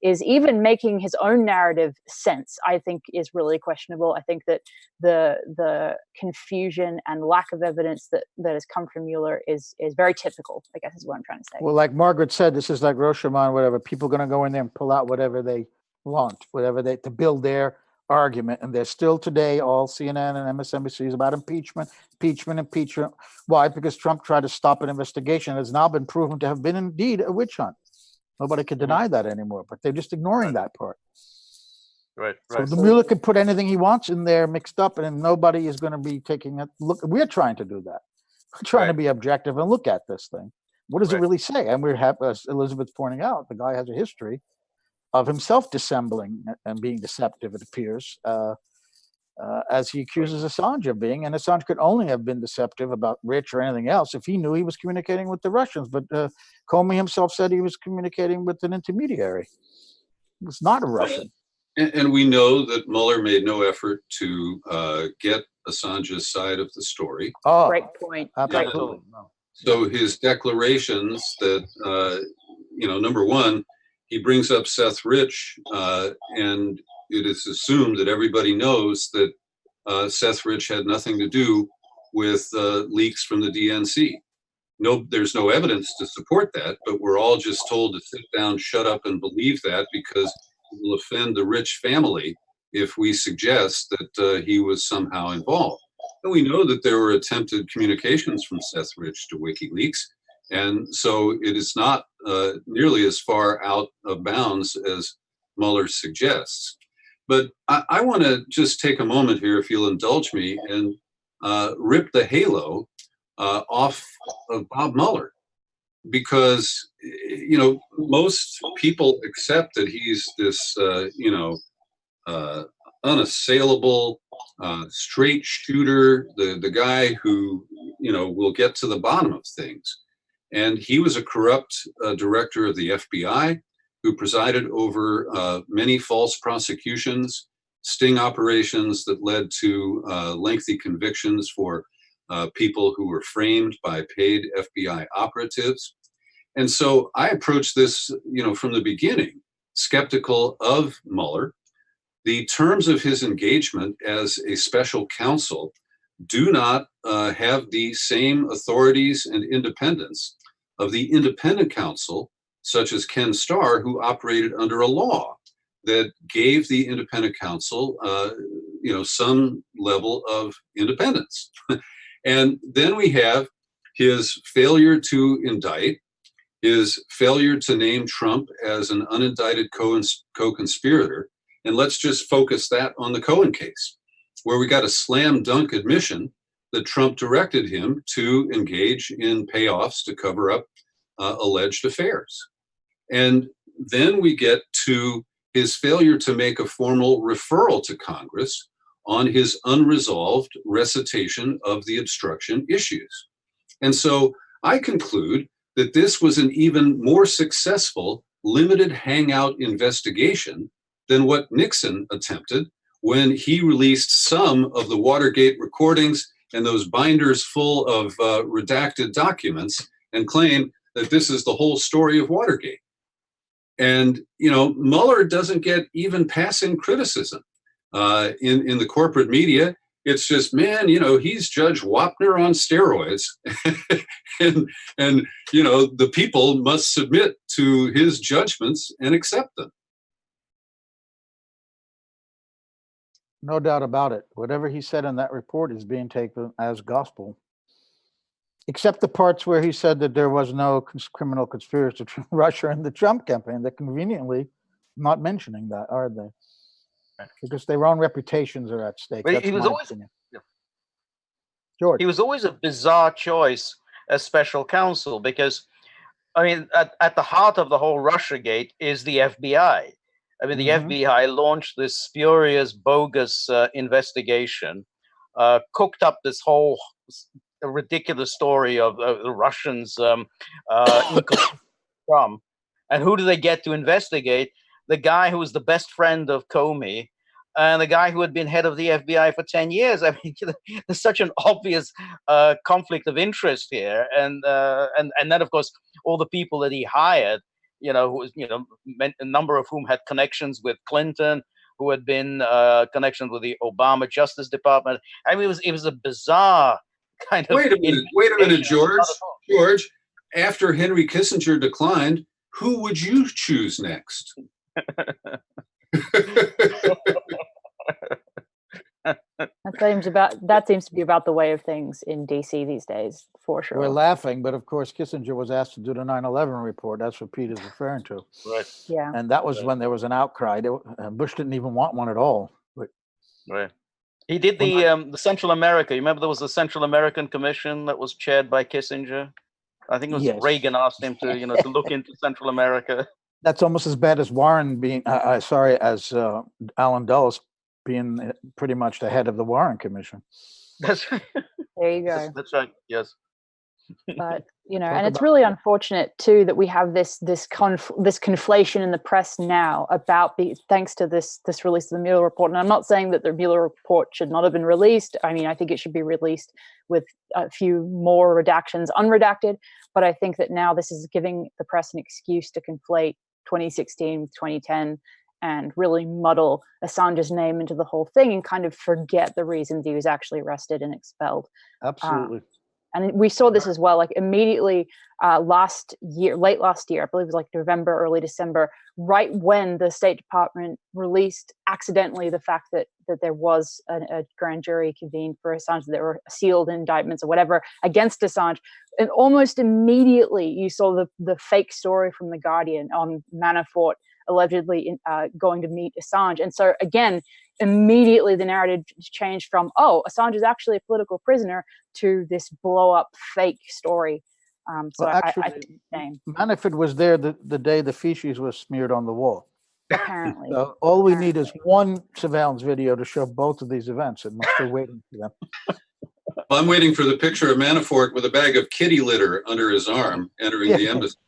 even making his own narrative sense, I think, is really questionable. I think that the confusion and lack of evidence that has come from Mueller is very typical, I guess is what I'm trying to say. Well, like Margaret said, this is like Rashomon, whatever. People are going to go in there and pull out whatever they want, to build their argument. And they're still today, all CNN and MSNBC is about impeachment. Why? Because Trump tried to stop an investigation. It's now been proven to have been indeed a witch hunt. Nobody can deny that anymore, but they're just ignoring that part. Right. So the Mueller can put anything he wants in there mixed up, and nobody is going to be taking a look. We're trying to do that. We're trying to be objective and look at this thing. What does it really say? And we're happy, as Elizabeth's pointing out, the guy has a history of himself dissembling and being deceptive, it appears, as he accuses Assange of being. And Assange could only have been deceptive about Rich or anything else if he knew he was communicating with the Russians. But Comey himself said he was communicating with an intermediary. It was not a Russian. And we know that Mueller made no effort to get Assange's side of the story. Oh, great point. Absolutely. So his declarations that, number one, he brings up Seth Rich, and it is assumed that everybody knows that Seth Rich had nothing to do with leaks from the DNC. No, there's no evidence to support that, but we're all just told to sit down, shut up, and believe that because it will offend the rich family if we suggest that he was somehow involved. And we know that there were attempted communications from Seth Rich to WikiLeaks, and so it is not nearly as far out of bounds as Mueller suggests. But I want to just take a moment here, if you'll indulge me, and rip the halo off of Bob Mueller, because most people accept that he's this unassailable straight shooter, the guy who will get to the bottom of things. And he was a corrupt director of the FBI who presided over many false prosecutions, sting operations that led to lengthy convictions for people who were framed by paid FBI operatives. And so I approached this, from the beginning, skeptical of Mueller. The terms of his engagement as a special counsel do not have the same authorities and independence of the independent counsel, such as Ken Starr, who operated under a law that gave the independent counsel, some level of independence. And then we have his failure to indict, his failure to name Trump as an unindicted co-conspirator. And let's just focus that on the Cohen case, where we got a slam dunk admission that Trump directed him to engage in payoffs to cover up alleged affairs. And then we get to his failure to make a formal referral to Congress on his unresolved recitation of the obstruction issues. And so I conclude that this was an even more successful limited hangout investigation than what Nixon attempted when he released some of the Watergate recordings and those binders full of redacted documents and claimed that this is the whole story of Watergate. And, Mueller doesn't get even passing criticism in the corporate media. It's just, man, he's Judge Wapner on steroids. and the people must submit to his judgments and accept them. No doubt about it. Whatever he said in that report is being taken as gospel, except the parts where he said that there was no criminal conspiracy between Russia and the Trump campaign. They're conveniently not mentioning that, are they? Because their own reputations are at stake. Well, That's he was my always, opinion. George. He was always a bizarre choice as special counsel because, at the heart of the whole Russiagate is the FBI. The FBI launched this spurious, bogus investigation, cooked up this whole ridiculous story of the Russians Trump. And who do they get to investigate? The guy who was the best friend of Comey and the guy who had been head of the FBI for 10 years. There's such an obvious conflict of interest here. And then, of course, all the people that he hired, a number of whom had connections with Clinton, who had been connections with the Obama Justice Department. It was a bizarre kind of. Wait a minute, George. After Henry Kissinger declined, who would you choose next? That seems to be about the way of things in DC these days, for sure. We're laughing, but of course Kissinger was asked to do the 9/11 report. That's what Pete is referring to. Right. Yeah. And that was when there was an outcry. Bush didn't even want one at all. But right. He did the Central America. You remember there was the Central American Commission that was chaired by Kissinger. I think it was Reagan asked him to to look into Central America. That's almost as bad as Warren being, as Alan Dulles being pretty much the head of the Warren Commission. That's right. There you go. That's right. Yes. But and it's really unfortunate too that we have this conflation in the press now about thanks to this release of the Mueller report. And I'm not saying that the Mueller report should not have been released. I think it should be released with a few more redactions unredacted. But I think that now this is giving the press an excuse to conflate 2016 with 2010 and really muddle Assange's name into the whole thing and kind of forget the reasons he was actually arrested and expelled. Absolutely. And we saw this as well, like immediately late last year, I believe it was like November, early December, right when the State Department released accidentally the fact that there was a grand jury convened for Assange, that there were sealed indictments or whatever against Assange. And almost immediately you saw the fake story from The Guardian on Manafort allegedly going to meet Assange. And so again, immediately the narrative changed from, oh, Assange is actually a political prisoner, to this blow up fake story. So well, actually, I think it's the same. Manafort was there the day the feces was smeared on the wall. Apparently. So all we need is one surveillance video to show both of these events, and we're still waiting for them. I'm waiting for the picture of Manafort with a bag of kitty litter under his arm entering the embassy.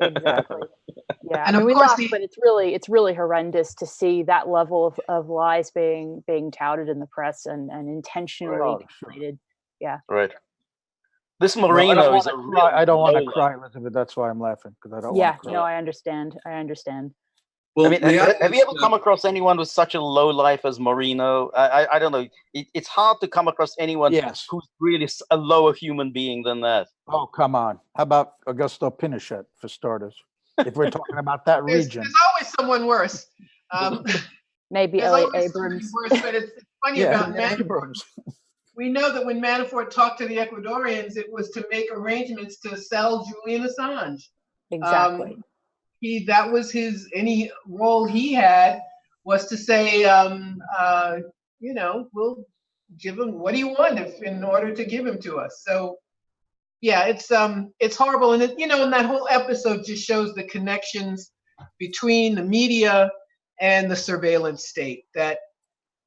Exactly. Yeah, And I mean, of we course laugh, but it's really horrendous to see that level of lies being touted in the press and intentionally created. Yeah. Right. This Marino is a real I don't want to lowlife. cry, Elizabeth. That's why I'm laughing, because I don't Yeah, want to cry. no, I understand. Well, I mean, may I have you ever ask, come across anyone with such a low life as Marino? I don't know. It's hard to come across anyone Yes. who's really a lower human being than that. Oh, come on. How about Augusto Pinochet, for starters? If we're talking about that region. There's always someone worse. Maybe There's Elliot always somebody Abrams. worse, but it's funny about Manafort. Abrams. We know that when Manafort talked to the Ecuadorians, it was to make arrangements to sell Julian Assange. Exactly. That was any role he had was to say, we'll give him what he wanted in order to give him to us. So, yeah, it's horrible, and and that whole episode just shows the connections between the media and the surveillance state. That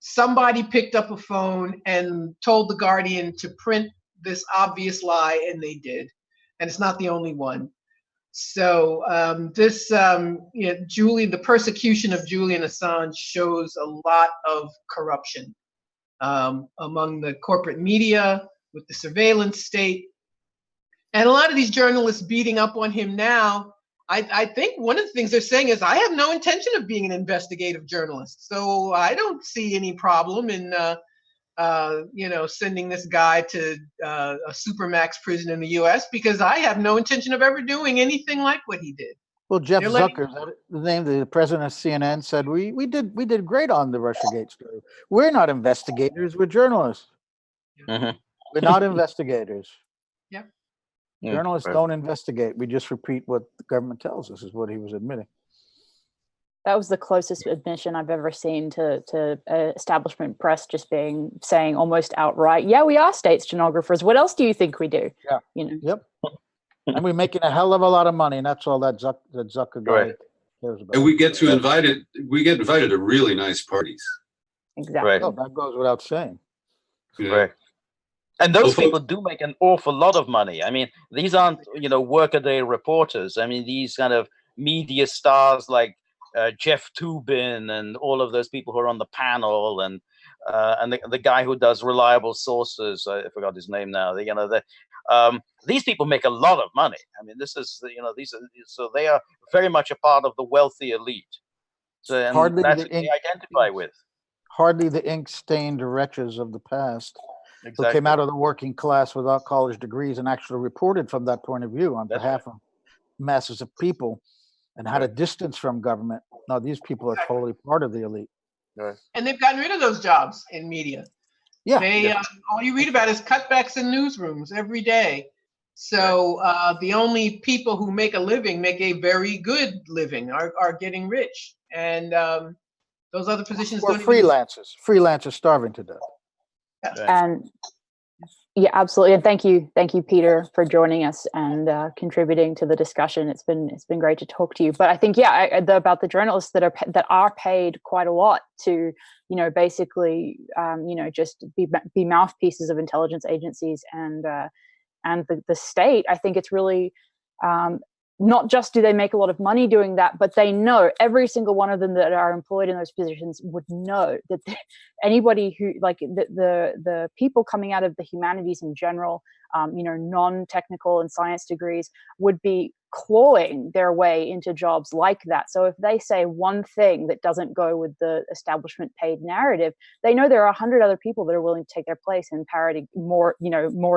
somebody picked up a phone and told the Guardian to print this obvious lie, and they did, and it's not the only one. So the persecution of Julian Assange shows a lot of corruption among the corporate media, with the surveillance state, and a lot of these journalists beating up on him now. I think one of the things they're saying is, I have no intention of being an investigative journalist, so I don't see any problem in sending this guy to a supermax prison in the U.S. because I have no intention of ever doing anything like what he did. Well, Jeff Zucker, the name of the president of CNN, said we did great on the Russiagate story. We're not investigators. We're journalists. Mm-hmm. We're not investigators. Yeah. Journalists don't investigate. We just repeat what the government tells us, is what he was admitting. That was the closest admission I've ever seen to establishment press just saying almost outright, yeah, we are state stenographers. What else do you think we do? Yeah. Yep. And we're making a hell of a lot of money, and that's all that Zucker guy cares about. And we get invited to really nice parties. Exactly. Right. Oh, that goes without saying. Yeah. Right. And those people do make an awful lot of money. I mean, these aren't, workaday reporters. I mean, these kind of media stars like Jeff Toobin and all of those people who are on the panel, and the guy who does Reliable Sources. I forgot his name now. These people make a lot of money. I mean, this is so they are very much a part of the wealthy elite. So and that's what they identify with. Hardly the ink-stained wretches of the past. Exactly. Who came out of the working class without college degrees and actually reported from that point of view on behalf of masses of people and had a distance from government. No, these people are totally part of the elite. Right. And they've gotten rid of those jobs in media. Yeah. All you read about is cutbacks in newsrooms every day. So the only people who make a living, make a very good living, are getting rich. And those other positions Or freelancers starving to death. And yeah, absolutely. And thank you, Peter, for joining us and contributing to the discussion. It's been great to talk to you. But I think, about the journalists that are paid quite a lot to, basically, just be mouthpieces of intelligence agencies and the state. I think it's really not just do they make a lot of money doing that, but they know, every single one of them that are employed in those positions would know that anybody who, like the people coming out of the humanities in general, non-technical and science degrees, would be clawing their way into jobs like that. So if they say one thing that doesn't go with the establishment paid narrative, they know there are 100 other people that are willing to take their place and parody more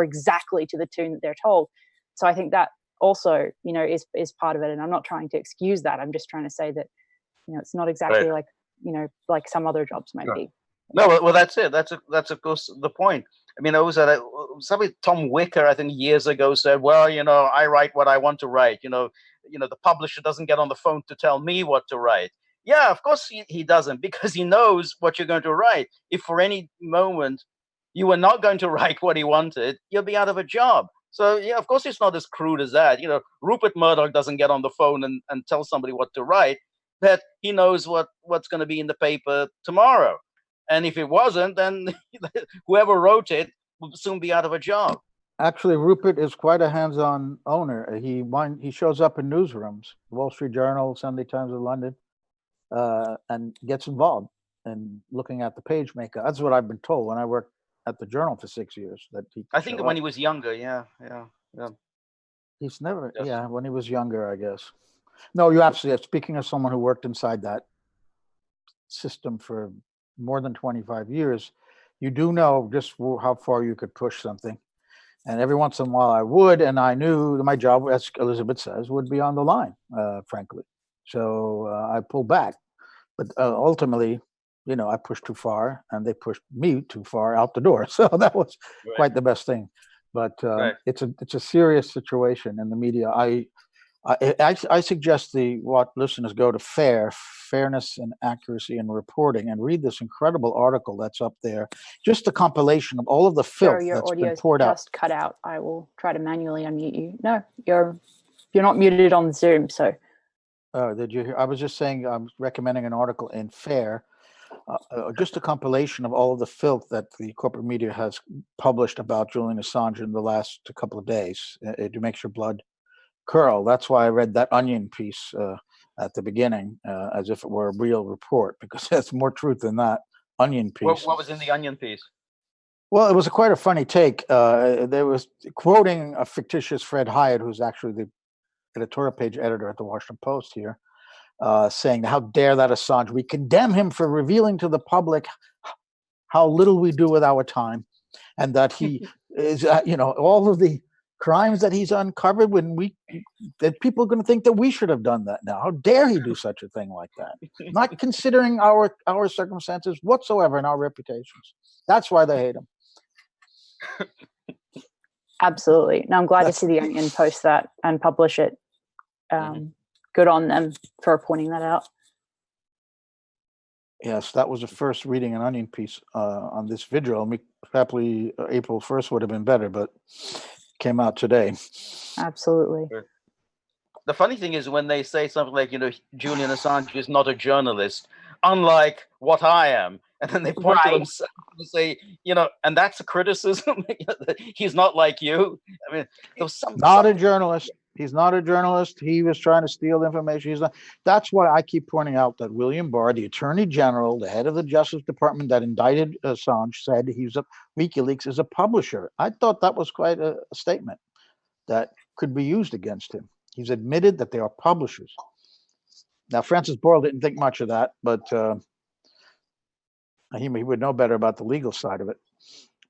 exactly to the tune that they're told. So I think that also, is part of it. And I'm not trying to excuse that. I'm just trying to say that, it's not exactly Right. like some other jobs might be. No, well, that's it. That's of course the point. I mean, somebody, Tom Wicker, I think years ago said, well, I write what I want to write. The publisher doesn't get on the phone to tell me what to write. Yeah, of course he doesn't, because he knows what you're going to write. If for any moment you were not going to write what he wanted, you'll be out of a job. So, yeah, of course it's not as crude as that. Rupert Murdoch doesn't get on the phone and tell somebody what to write, but he knows what's going to be in the paper tomorrow. And if it wasn't, then whoever wrote it will soon be out of a job. Actually, Rupert is quite a hands-on owner. He shows up in newsrooms, Wall Street Journal, Sunday Times of London, and gets involved in looking at the page maker. That's what I've been told when I worked at the Journal for 6 years. That I think when he was younger, yeah. He's never, when he was younger, I guess. No, you absolutely. Speaking of someone who worked inside that system for more than 25 years, you do know just how far you could push something. And every once in a while I would, and I knew that my job, as Elizabeth says, would be on the line, frankly. So I pulled back. But ultimately, I pushed too far, and they pushed me too far out the door. So that was quite the best thing. But it's a serious situation in the media. I suggest what listeners go to Fairness and Accuracy in Reporting, and read this incredible article that's up there. Just a compilation of all of the filth that's been poured out. Just cut out. I will try to manually unmute you. No, you're not muted on Zoom. So. Did you hear? I was just saying I'm recommending an article in Fair, just a compilation of all of the filth that the corporate media has published about Julian Assange in the last couple of days. It makes your blood curl. That's why I read that Onion piece at the beginning, as if it were a real report, because there's more truth than that Onion piece. What was in the Onion piece? Well, it was quite a funny take. There was quoting a fictitious Fred Hyatt, who's actually the editorial page editor at the Washington Post here, saying, how dare that Assange? We condemn him for revealing to the public how little we do with our time, and that he is, all of the crimes that he's uncovered, that people are going to think that we should have done that now. How dare he do such a thing like that? Not considering our circumstances whatsoever and our reputations. That's why they hate him. Absolutely. Now I'm glad to see the Onion post that and publish it. Good on them for pointing that out. Yes, that was the first reading an Onion piece on this Vigil. Happily, April 1st would have been better, but came out today. Absolutely. The funny thing is when they say something like, Julian Assange is not a journalist, unlike what I am, and then they point to themselves and say, and that's a criticism. He's not like you. I mean, not a journalist. He's not a journalist. He was trying to steal information. He's not. That's why I keep pointing out that William Barr, the Attorney General, the head of the Justice Department that indicted Assange, said WikiLeaks is a publisher. I thought that was quite a statement that could be used against him. He's admitted that they are publishers. Now, Francis Boyle didn't think much of that, but he would know better about the legal side of it.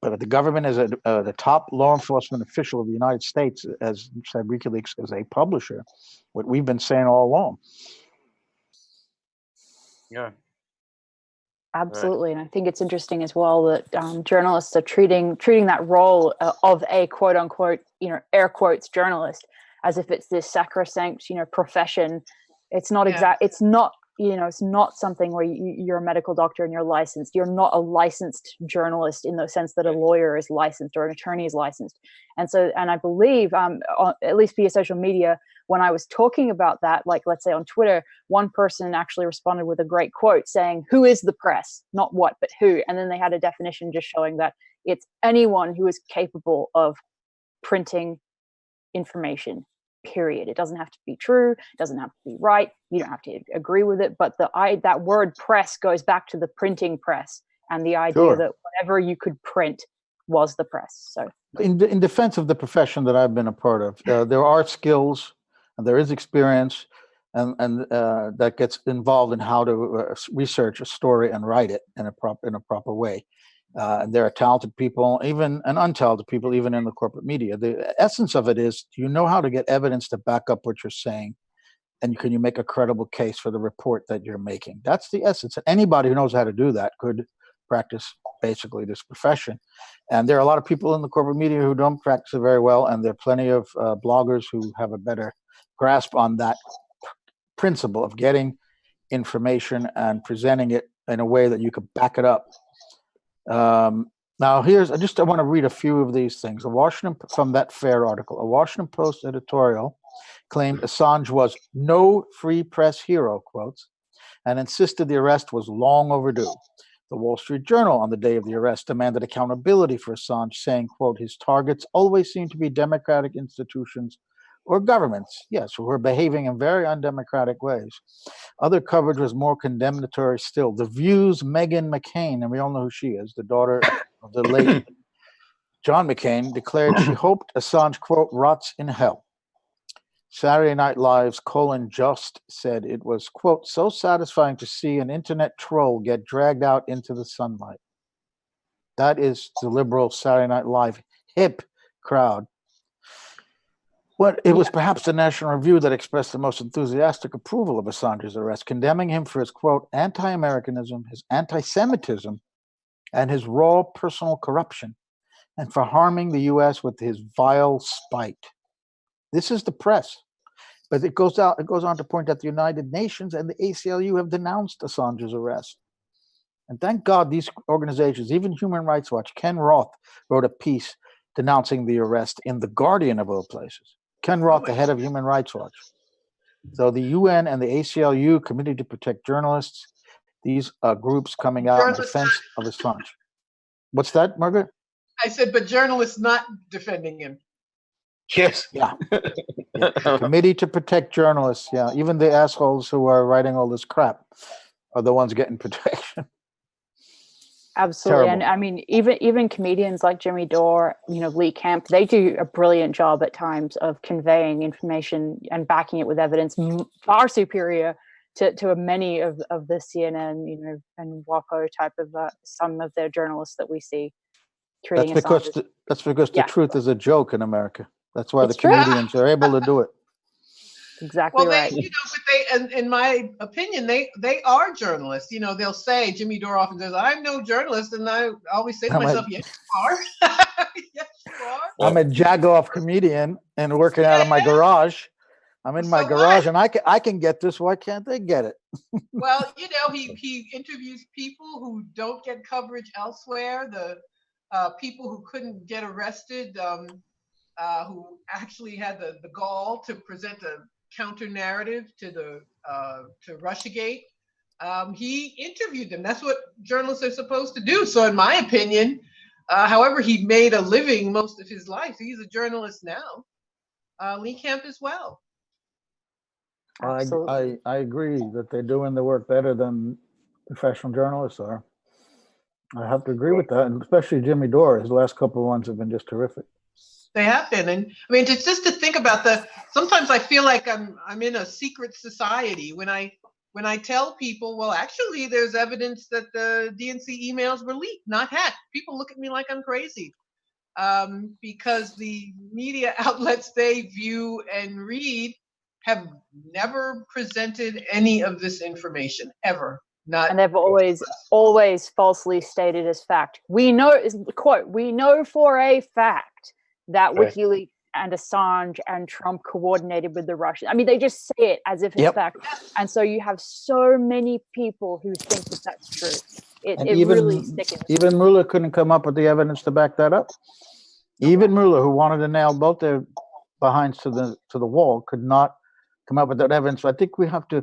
But the government is the top law enforcement official of the United States, as said WikiLeaks, is a publisher. What we've been saying all along. Yeah. Absolutely. And I think it's interesting as well that journalists are treating that role of a quote unquote, air quotes journalist as if it's this sacrosanct, profession. It's not it's not, it's not something where you're a medical doctor and you're licensed. You're not a licensed journalist in the sense that a lawyer is licensed or an attorney is licensed. And I believe, at least via social media, when I was talking about that, like let's say on Twitter, one person actually responded with a great quote saying, who is the press? Not what, but who. And then they had a definition just showing that it's anyone who is capable of printing information. Period. It doesn't have to be true. It doesn't have to be right. You don't have to agree with it. But that word press goes back to the printing press and the idea that whatever you could print was the press. So, in defense of the profession that I've been a part of, there are skills and there is experience, and that gets involved in how to research a story and write it in a proper way. And there are talented people, even and untalented people, even in the corporate media. The essence of it is, do you know how to get evidence to back up what you're saying? And can you make a credible case for the report that you're making? That's the essence. And anybody who knows how to do that could practice basically this profession. And there are a lot of people in the corporate media who don't practice it very well, and there are plenty of bloggers who have a better grasp on that principle of getting information and presenting it in a way that you could back it up. Now, I want to read a few of these things. From that FAIR article, a Washington Post editorial claimed Assange was no free press hero, quotes, and insisted the arrest was long overdue. The Wall Street Journal, on the day of the arrest, demanded accountability for Assange, saying, quote, his targets always seem to be democratic institutions or governments, yes, who are behaving in very undemocratic ways. Other coverage was more condemnatory still. The View's Meghan McCain, and we all know who she is, the daughter of the late John McCain, declared she hoped Assange, quote, rots in hell. Saturday Night Live's Colin Jost said it was, quote, so satisfying to see an internet troll get dragged out into the sunlight. That is the liberal Saturday Night Live hip crowd. It was perhaps the National Review that expressed the most enthusiastic approval of Assange's arrest, condemning him for his, quote, anti-Americanism, his anti-Semitism, and his raw personal corruption, and for harming the U.S. with his vile spite. This is the press. But it goes on to point out the United Nations and the ACLU have denounced Assange's arrest. And thank God these organizations, even Human Rights Watch, Ken Roth wrote a piece denouncing the arrest in The Guardian of all places. Ken Roth, the head of Human Rights Watch. So the UN and the ACLU, Committee to Protect Journalists, these are groups coming out in defense of Assange. What's that, Margaret? I said, but journalists not defending him. Yes. Yeah. The Committee to Protect Journalists. Yeah. Even the assholes who are writing all this crap are the ones getting protection. Absolutely. Terrible. And I mean, even comedians like Jimmy Dore, Lee Camp, they do a brilliant job at times of conveying information and backing it with evidence far superior to many of the CNN, and WAPO type of some of their journalists that we see treating Assange. That's because the truth is a joke in America. That's why It's the comedians are able to do it. Exactly right. But in my opinion, they are journalists. They'll say, Jimmy Dore often says, I'm no journalist, and I always say to myself, yes, you are. Yes, you are. I'm a jagoff comedian and working out of my garage. I'm in my garage, and I can get this. Why can't they get it? Well, he interviews people who don't get coverage elsewhere. The people who couldn't get arrested, who actually had the gall to present a counter narrative to Russiagate. He interviewed them. That's what journalists are supposed to do. So in my opinion, however he made a living most of his life, he's a journalist now. Lee Camp as well. I agree that they're doing the work better than professional journalists are. I have to agree with that, and especially Jimmy Dore. His last couple of ones have been just terrific. They have been, and I mean, it's just to think about sometimes I feel like I'm in a secret society when I tell people, well, actually, there's evidence that the DNC emails were leaked, not hacked. People look at me like I'm crazy, because the media outlets they view and read have never presented any of this information ever. And they've always falsely stated as fact. We know, quote, we know for a fact that WikiLeaks and Assange and Trump coordinated with the Russians. I mean, they just say it as if it's fact. And so you have so many people who think that that's true. It really sickens. Even Mueller couldn't come up with the evidence to back that up. Even Mueller, who wanted to nail both their behinds to the wall, could not come up with that evidence. So I think we have to.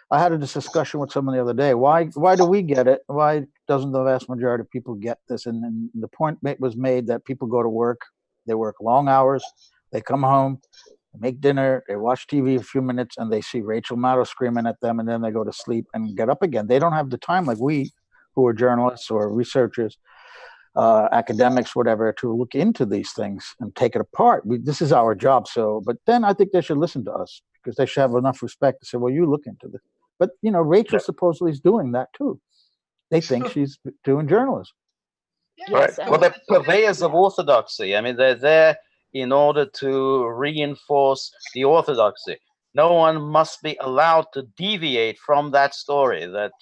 I had this discussion with someone the other day. Why do we get it? Why doesn't the vast majority of people get this? And the point was made that people go to work. They work long hours. They come home, they make dinner, they watch TV a few minutes, and they see Rachel Maddow screaming at them, and then they go to sleep and get up again. They don't have the time like we, who are journalists or researchers, academics, whatever, to look into these things and take it apart. This is our job. So, but then I think they should listen to us, because they should have enough respect to say, well, you look into this. But, you know, Rachel supposedly is doing that too. They think she's doing journalism. Right. Well, they're purveyors of orthodoxy. I mean, they're there in order to reinforce the orthodoxy. No one must be allowed to deviate from that story that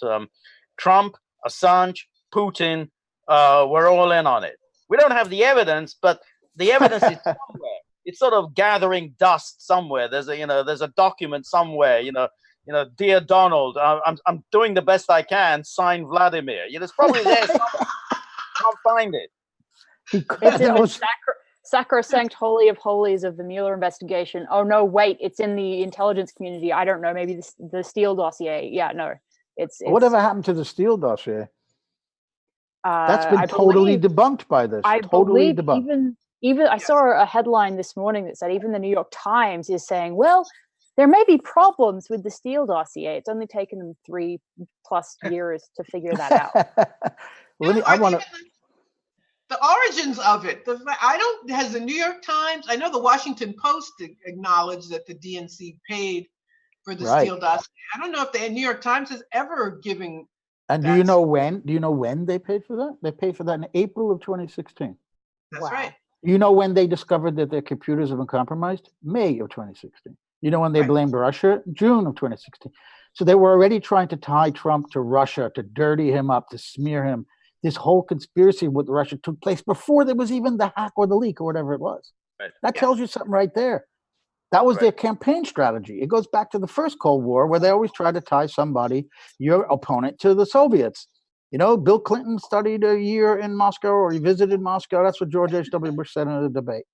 Trump, Assange, Putin, we're all in on it. We don't have the evidence, but the evidence is somewhere. It's sort of gathering dust somewhere. There's a document somewhere. Dear Donald, I'm doing the best I can. Signed, Vladimir. It's probably there somewhere. Can't find it. It's in the sacrosanct holy of holies of the Mueller investigation. Oh no, wait, it's in the intelligence community. I don't know. Maybe the Steele dossier. Yeah, no, it's whatever happened to the Steele dossier? That's been totally debunked by this. Totally debunked. Even I saw a headline this morning that said even the New York Times is saying, well, there may be problems with the Steele dossier. It's only taken them 3+ years to figure that out. The origins of it. Has the New York Times, I know the Washington Post acknowledged that the DNC paid for the Steele dossier. I don't know if the New York Times has ever given. And do you know when they paid for that? They paid for that in April of 2016. That's right. You know when they discovered that their computers have been compromised? May of 2016. You know when they blamed Russia? June of 2016. So they were already trying to tie Trump to Russia, to dirty him up, to smear him. This whole conspiracy with Russia took place before there was even the hack or the leak or whatever it was. Right. That tells you something right there. That was their campaign strategy. It goes back to the first Cold War, where they always try to tie somebody, your opponent, to the Soviets. You know, Bill Clinton studied a year in Moscow, or he visited Moscow. That's what George H.W. Bush said in a debate.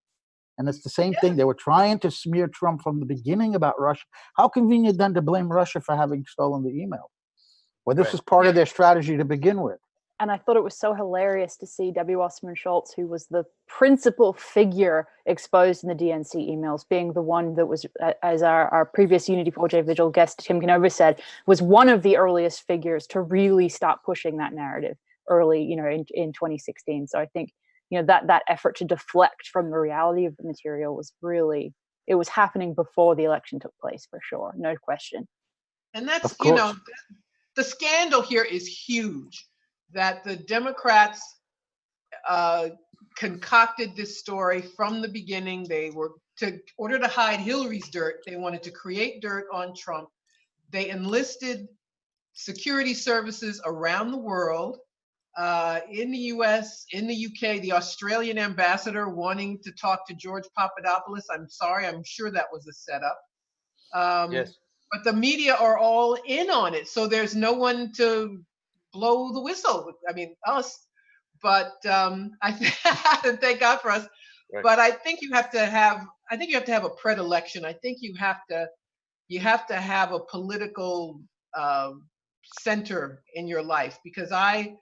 And it's the same thing. They were trying to smear Trump from the beginning about Russia. How convenient then to blame Russia for having stolen the email? Well, this was part of their strategy to begin with. And I thought it was so hilarious to see W. Osman Schultz, who was the principal figure exposed in the DNC emails, being the one that was, as our previous Unity 4J Vigil guest, Tim Canova, said, was one of the earliest figures to really start pushing that narrative early, in 2016. So I think, that effort to deflect from the reality of the material was really, it was happening before the election took place, for sure. No question. And that's, the scandal here is huge. That the Democrats concocted this story from the beginning. They were, in order to hide Hillary's dirt, they wanted to create dirt on Trump. They enlisted security services around the world, in the US, in the UK, the Australian ambassador wanting to talk to George Papadopoulos. I'm sorry, I'm sure that was a setup. Yes. But the media are all in on it. So there's no one to blow the whistle. I mean, us, but thank God for us. Right. But I think you have to have a predilection. I think you have to have a political center in your life, because I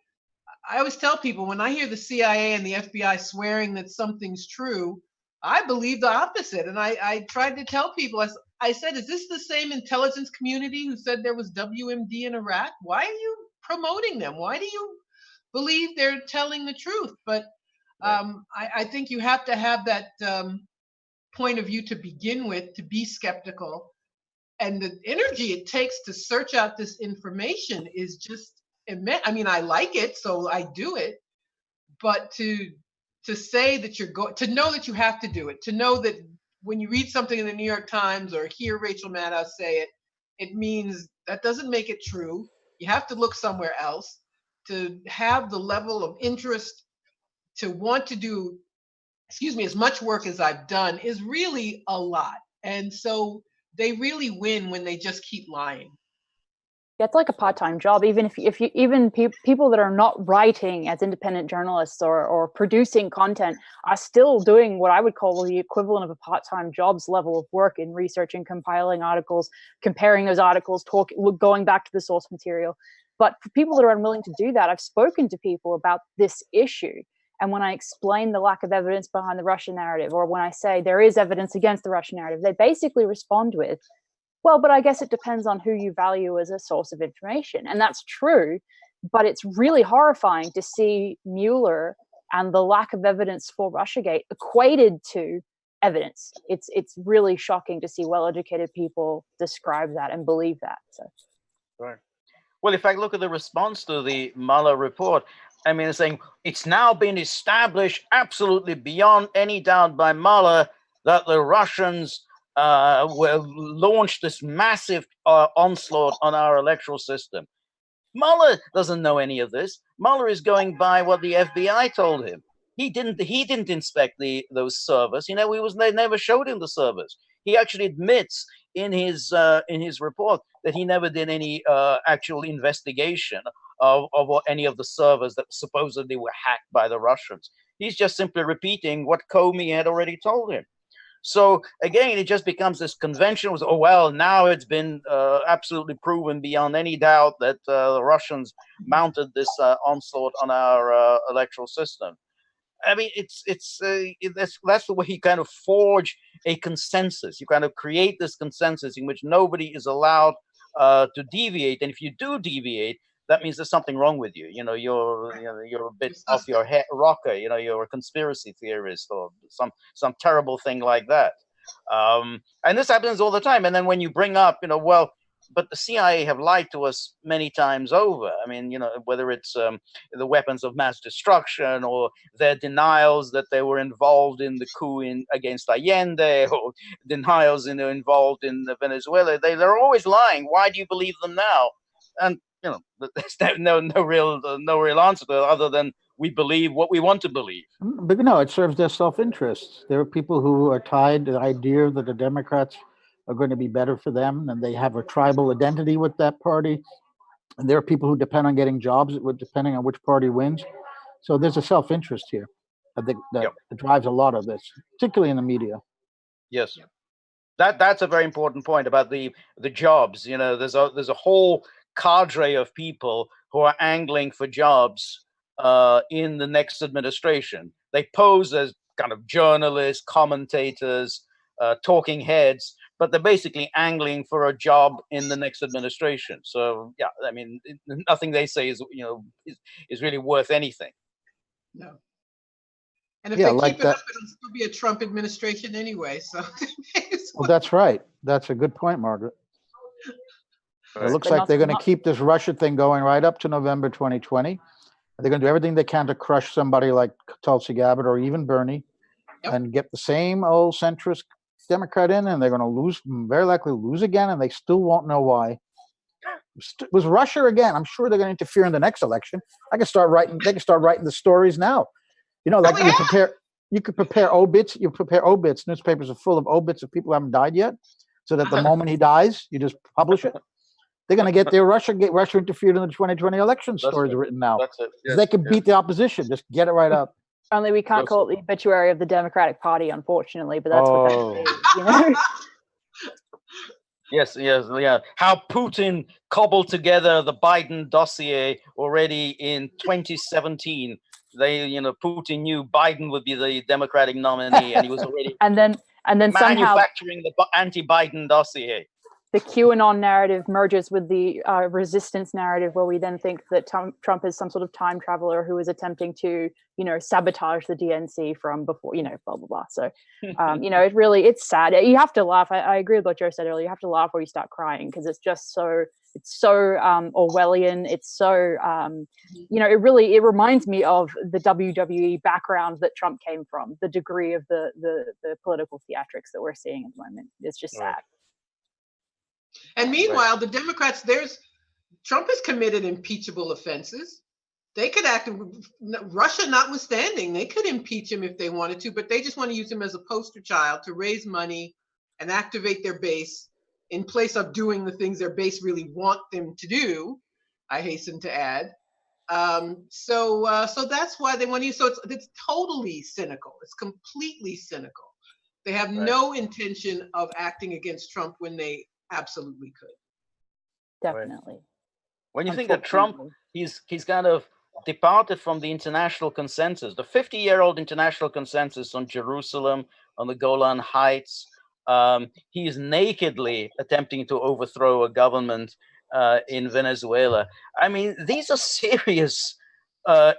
always tell people, when I hear the CIA and the FBI swearing that something's true, I believe the opposite. And I tried to tell people, I said, is this the same intelligence community who said there was WMD in Iraq? Why are you promoting them? Why do you believe they're telling the truth? But I think you have to have that point of view to begin with, to be skeptical. And the energy it takes to search out this information is just immense. I mean, I like it, so I do it. But to say that to know that you have to do it, to know that when you read something in the New York Times or hear Rachel Maddow say it, it means that doesn't make it true. You have to look somewhere else. To have the level of interest to want to do, as much work as I've done is really a lot. And so they really win when they just keep lying. It's like a part-time job. Even if you people that are not writing as independent journalists or producing content are still doing what I would call the equivalent of a part-time job's level of work in researching, compiling articles, comparing those articles, going back to the source material. But for people that are unwilling to do that, I've spoken to people about this issue. And when I explain the lack of evidence behind the Russian narrative, or when I say there is evidence against the Russian narrative, they basically respond with, well, but I guess it depends on who you value as a source of information. And that's true, but it's really horrifying to see Mueller and the lack of evidence for Russiagate equated to evidence. It's really shocking to see well-educated people describe that and believe that. So, right. Well, if I look at the response to the Mueller report, I mean, it's saying it's now been established absolutely beyond any doubt by Mueller that the Russians launched this massive onslaught on our electoral system. Mueller doesn't know any of this. Mueller is going by what the FBI told him. He didn't inspect those servers. They never showed him the servers. He actually admits in his report that he never did any actual investigation of any of the servers that supposedly were hacked by the Russians. He's just simply repeating what Comey had already told him. So again, it just becomes this convention was, oh, well, now it's been absolutely proven beyond any doubt that the Russians mounted this onslaught on our electoral system. I mean, that's the way you kind of forge a consensus. You kind of create this consensus in which nobody is allowed to deviate. And if you do deviate, that means there's something wrong with you. You're a bit off your rocker. You're a conspiracy theorist or some terrible thing like that. And this happens all the time. And then when you bring up, well, but the CIA have lied to us many times over. I mean, whether it's the weapons of mass destruction or their denials that they were involved in the coup against Allende, or denials involved in Venezuela. They're always lying. Why do you believe them now? And there's no real answer to it other than we believe what we want to believe. But it serves their self-interest. There are people who are tied to the idea that the Democrats are going to be better for them, and they have a tribal identity with that party. And there are people who depend on getting jobs depending on which party wins. So there's a self-interest here that drives a lot of this, particularly in the media. Yes. That's a very important point about the jobs. There's a whole cadre of people who are angling for jobs in the next administration. They pose as kind of journalists, commentators, talking heads, but they're basically angling for a job in the next administration. So yeah, I mean, nothing they say is really worth anything. No. And if they keep it up, it'll still be a Trump administration anyway. So well, that's right. That's a good point, Margaret. It looks like they're going to keep this Russia thing going right up to November 2020. They're going to do everything they can to crush somebody like Tulsi Gabbard or even Bernie, and get the same old centrist Democrat in, and they're going to very likely lose again, and they still won't know why. It was Russia again. I'm sure they're going to interfere in the next election. They can start writing the stories now. You could prepare obits. You prepare obits. Newspapers are full of obits of people who haven't died yet, so that the moment he dies, you just publish it. They're going to get their Russia interfered in the 2020 election stories written now. That's it. Yes. They can beat the opposition. Just get it right up. Only we can't call it the obituary of the Democratic Party, unfortunately, but that's what that is. Yes, yeah. How Putin cobbled together the Biden dossier already in 2017. Putin knew Biden would be the Democratic nominee, and he was already and then manufacturing the anti-Biden dossier. The QAnon narrative merges with the resistance narrative, where we then think that Trump is some sort of time traveler who is attempting to, sabotage the DNC from before, blah, blah, blah. So, it's sad. You have to laugh. I agree with what Joe said earlier. You have to laugh or you start crying, because it's just so Orwellian. It's so, it reminds me of the WWE background that Trump came from, the degree of the political theatrics that we're seeing at the moment. It's just sad. And meanwhile, the Democrats, Trump has committed impeachable offenses. They could act, Russia notwithstanding, they could impeach him if they wanted to, but they just want to use him as a poster child to raise money and activate their base in place of doing the things their base really want them to do, I hasten to add. So that's why they want to use, so it's totally cynical. It's completely cynical. They have no intention of acting against Trump when they absolutely could. Definitely. When you think that Trump, he's kind of departed from the international consensus, the 50-year-old international consensus on Jerusalem, on the Golan Heights. He is nakedly attempting to overthrow a government in Venezuela. I mean, these are serious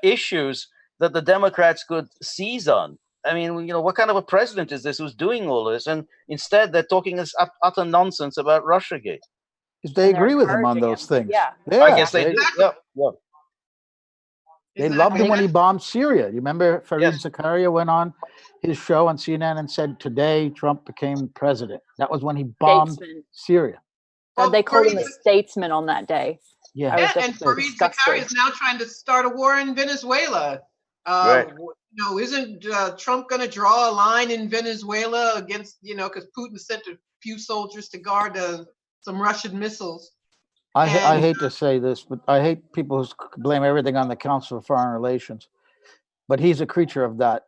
issues that the Democrats could seize on. I mean, what kind of a president is this who's doing all this? And instead, they're talking this utter nonsense about Russiagate. Because they agree with him on those things. Yeah. I guess they do. Yeah. They loved him when he bombed Syria. You remember Fareed Zakaria went on his show on CNN and said, today Trump became president. That was when he bombed Syria. Well, they called him a statesman on that day. Yeah, and Fareed Zakaria is now trying to start a war in Venezuela. Isn't Trump going to draw a line in Venezuela against, because Putin sent a few soldiers to guard some Russian missiles? I hate to say this, but I hate people who blame everything on the Council of Foreign Relations. But he's a creature of that.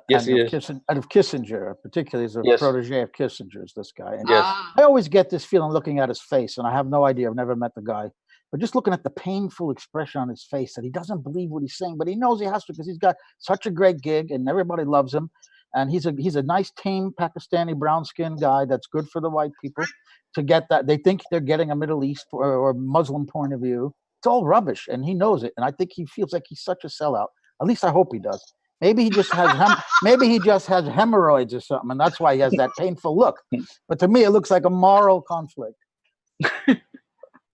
Yes, he is. Of Kissinger, particularly as a protege of Kissinger's, this guy. And yes. I always get this feeling looking at his face, and I have no idea. I've never met the guy. But just looking at the painful expression on his face that he doesn't believe what he's saying, but he knows he has to because he's got such a great gig and everybody loves him. And he's a nice, tame Pakistani brown-skinned guy that's good for the white people to get that. They think they're getting a Middle East or Muslim point of view. It's all rubbish, and he knows it. And I think he feels like he's such a sellout. At least I hope he does. Maybe he just has hemorrhoids or something, and that's why he has that painful look. But to me, it looks like a moral conflict.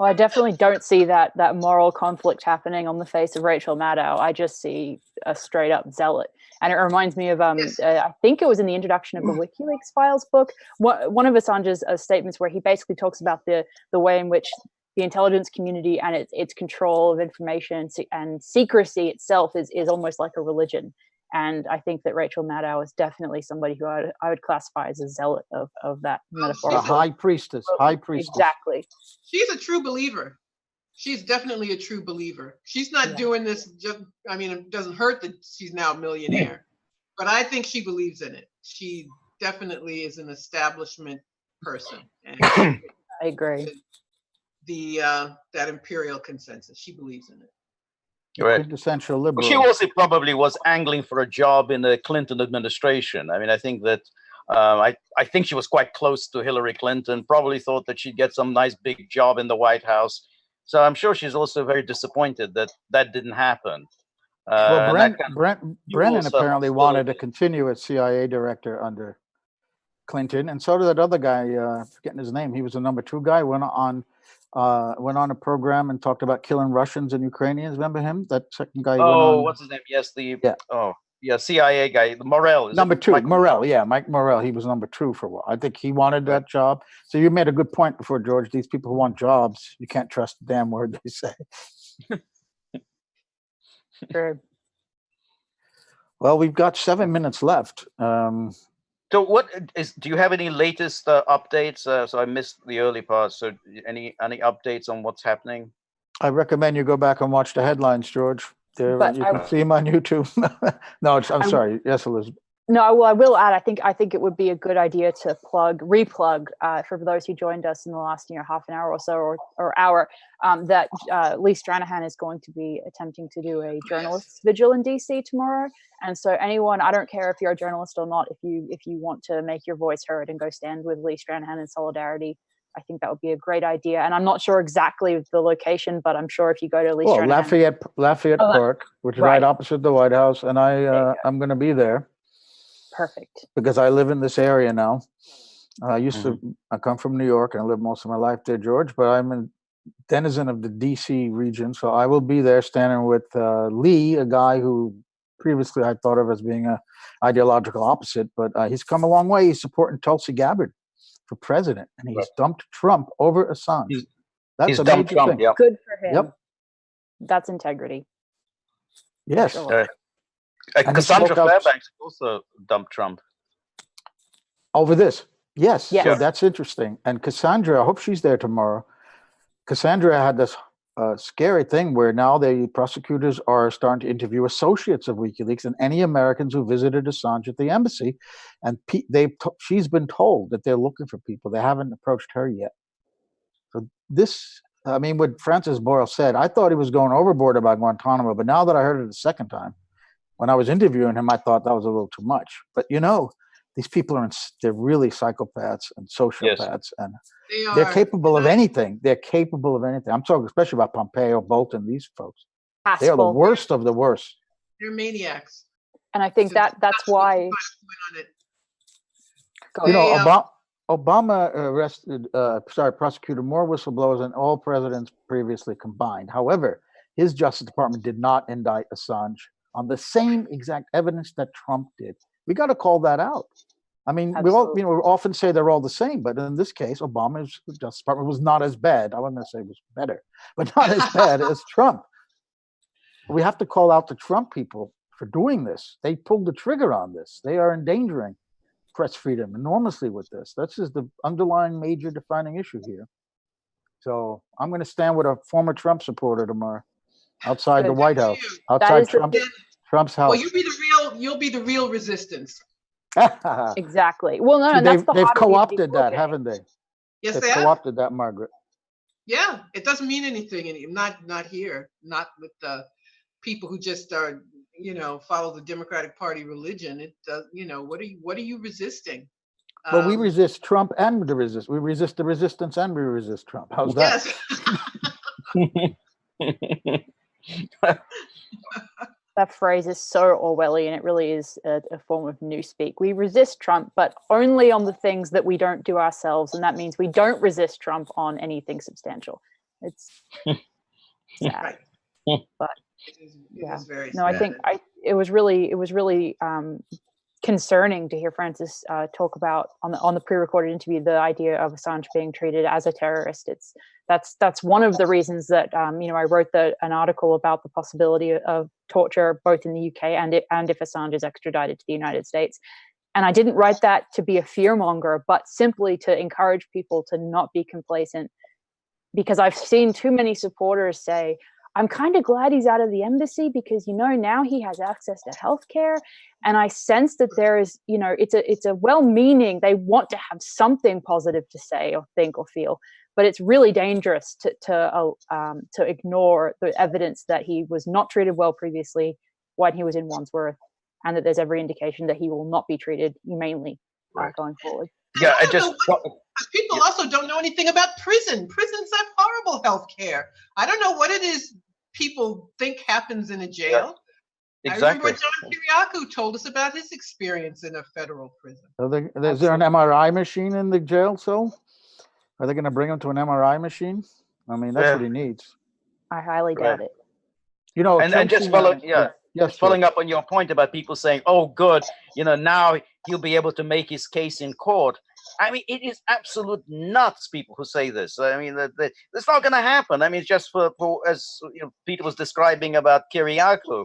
Well, I definitely don't see that moral conflict happening on the face of Rachel Maddow. I just see a straight up zealot. And it reminds me of, I think it was in the introduction of the WikiLeaks files book, one of Assange's statements where he basically talks about the way in which the intelligence community and its control of information and secrecy itself is almost like a religion. And I think that Rachel Maddow is definitely somebody who I would classify as a zealot of that metaphor. A high priestess. Exactly. She's a true believer. She's definitely a true believer. She's not doing this just, it doesn't hurt that she's now a millionaire, but I think she believes in it. She definitely is an establishment person. And I agree. That imperial consensus, she believes in it. Right. Quintessential liberal. She also probably was angling for a job in the Clinton administration. I mean, I think that I think she was quite close to Hillary Clinton, probably thought that she'd get some nice big job in the White House. So I'm sure she's also very disappointed that didn't happen. Well, Brennan apparently wanted to continue as CIA director under Clinton, and so did that other guy, forgetting his name. He was the number 2 guy, went on a program and talked about killing Russians and Ukrainians. Remember him? That second guy. What's his name? Yes, CIA guy, Morrell. Number 2, Morrell. Yeah, Mike Morrell. He was number 2 for a while. I think he wanted that job. So you made a good point before, George. These people who want jobs, you can't trust the damn word they say. Sure. Well, we've got 7 minutes left. So do you have any latest updates? So I missed the early part. So any updates on what's happening? I recommend you go back and watch the headlines, George. You can see them on YouTube. No, I'm sorry. Yes, Elizabeth. No, well, I will add. I think it would be a good idea to replug for those who joined us in the last half an hour or so or hour that Lee Stranahan is going to be attempting to do a journalists' vigil in DC tomorrow. And so anyone, I don't care if you're a journalist or not, if you want to make your voice heard and go stand with Lee Stranahan in solidarity, I think that would be a great idea. And I'm not sure exactly the location, but I'm sure if you go to Lee Stranahan, Lafayette Park, which is right opposite the White House, and I'm going to be there. Perfect. Because I live in this area now. I come from New York and I lived most of my life there, George, but I'm a denizen of the DC region. So I will be there standing with Lee, a guy who previously I thought of as being an ideological opposite, but he's come a long way. He's supporting Tulsi Gabbard for president, and he's dumped Trump over Assange. That's a major thing. Yeah. Good for him. Yep. That's integrity. Yes. Sure. Cassandra Fairbanks also dumped Trump over this. Yes. So that's interesting. And Cassandra, I hope she's there tomorrow. Cassandra had this scary thing where now the prosecutors are starting to interview associates of WikiLeaks and any Americans who visited Assange at the embassy. And she's been told that they're looking for people. They haven't approached her yet. So this, what Francis Boyle said, I thought he was going overboard about Guantanamo, but now that I heard it the second time, when I was interviewing him, I thought that was a little too much. But these people they're really psychopaths and sociopaths, and they're capable of anything. They're capable of anything. I'm talking especially about Pompeo, Bolton, these folks. They are the worst of the worst. They're maniacs. And I think that's why. You know, Obama arrested, prosecuted more whistleblowers than all presidents previously combined. However, his Justice Department did not indict Assange on the same exact evidence that Trump did. We got to call that out. I mean, we often say they're all the same, but in this case, Obama's Justice Department was not as bad. I wasn't going to say it was better, but not as bad as Trump. We have to call out the Trump people for doing this. They pulled the trigger on this. They are endangering press freedom enormously with this. That's just the underlying major defining issue here. So I'm going to stand with a former Trump supporter tomorrow outside the White House, outside Trump's house. Well, you'll be the real resistance. Exactly. Well, no, they've co-opted that, haven't they? Yes, they've they have. co-opted that, Margaret. Yeah, it doesn't mean anything. Not here. Not with the people who just are, follow the Democratic Party religion. It does. What are you resisting? Well, we resist Trump and we resist the resistance and we resist Trump. How's that? Yes. That phrase is so Orwellian. It really is a form of newspeak. We resist Trump, but only on the things that we don't do ourselves, and that means we don't resist Trump on anything substantial. It's sad, right. But it is very no, sad. I think it was really concerning to hear Francis talk about on the pre-recorded interview the idea of Assange being treated as a terrorist. That's one of the reasons that I wrote an article about the possibility of torture both in the UK and if Assange is extradited to the United States. And I didn't write that to be a fearmonger, but simply to encourage people to not be complacent, because I've seen too many supporters say, I'm kind of glad he's out of the embassy because, now he has access to healthcare. And I sense that there is, it's a well-meaning, they want to have something positive to say or think or feel, but it's really dangerous to ignore the evidence that he was not treated well previously when he was in Wandsworth, and that there's every indication that he will not be treated humanely going forward. Yeah, people also don't know anything about prison. Prisons have horrible health care. I don't know what it is people think happens in a jail. Yeah, exactly. I remember what John Kiriakou told us about his experience in a federal prison. Is there an MRI machine in the jail cell? Are they going to bring him to an MRI machine? I mean, that's what he needs. I highly doubt it. And just following up on your point about people saying, "Oh, good, now he'll be able to make his case in court." I mean, it is absolute nuts. People who say this. I mean, it's not going to happen. I mean, it's just for as Peter was describing about Kiriakou.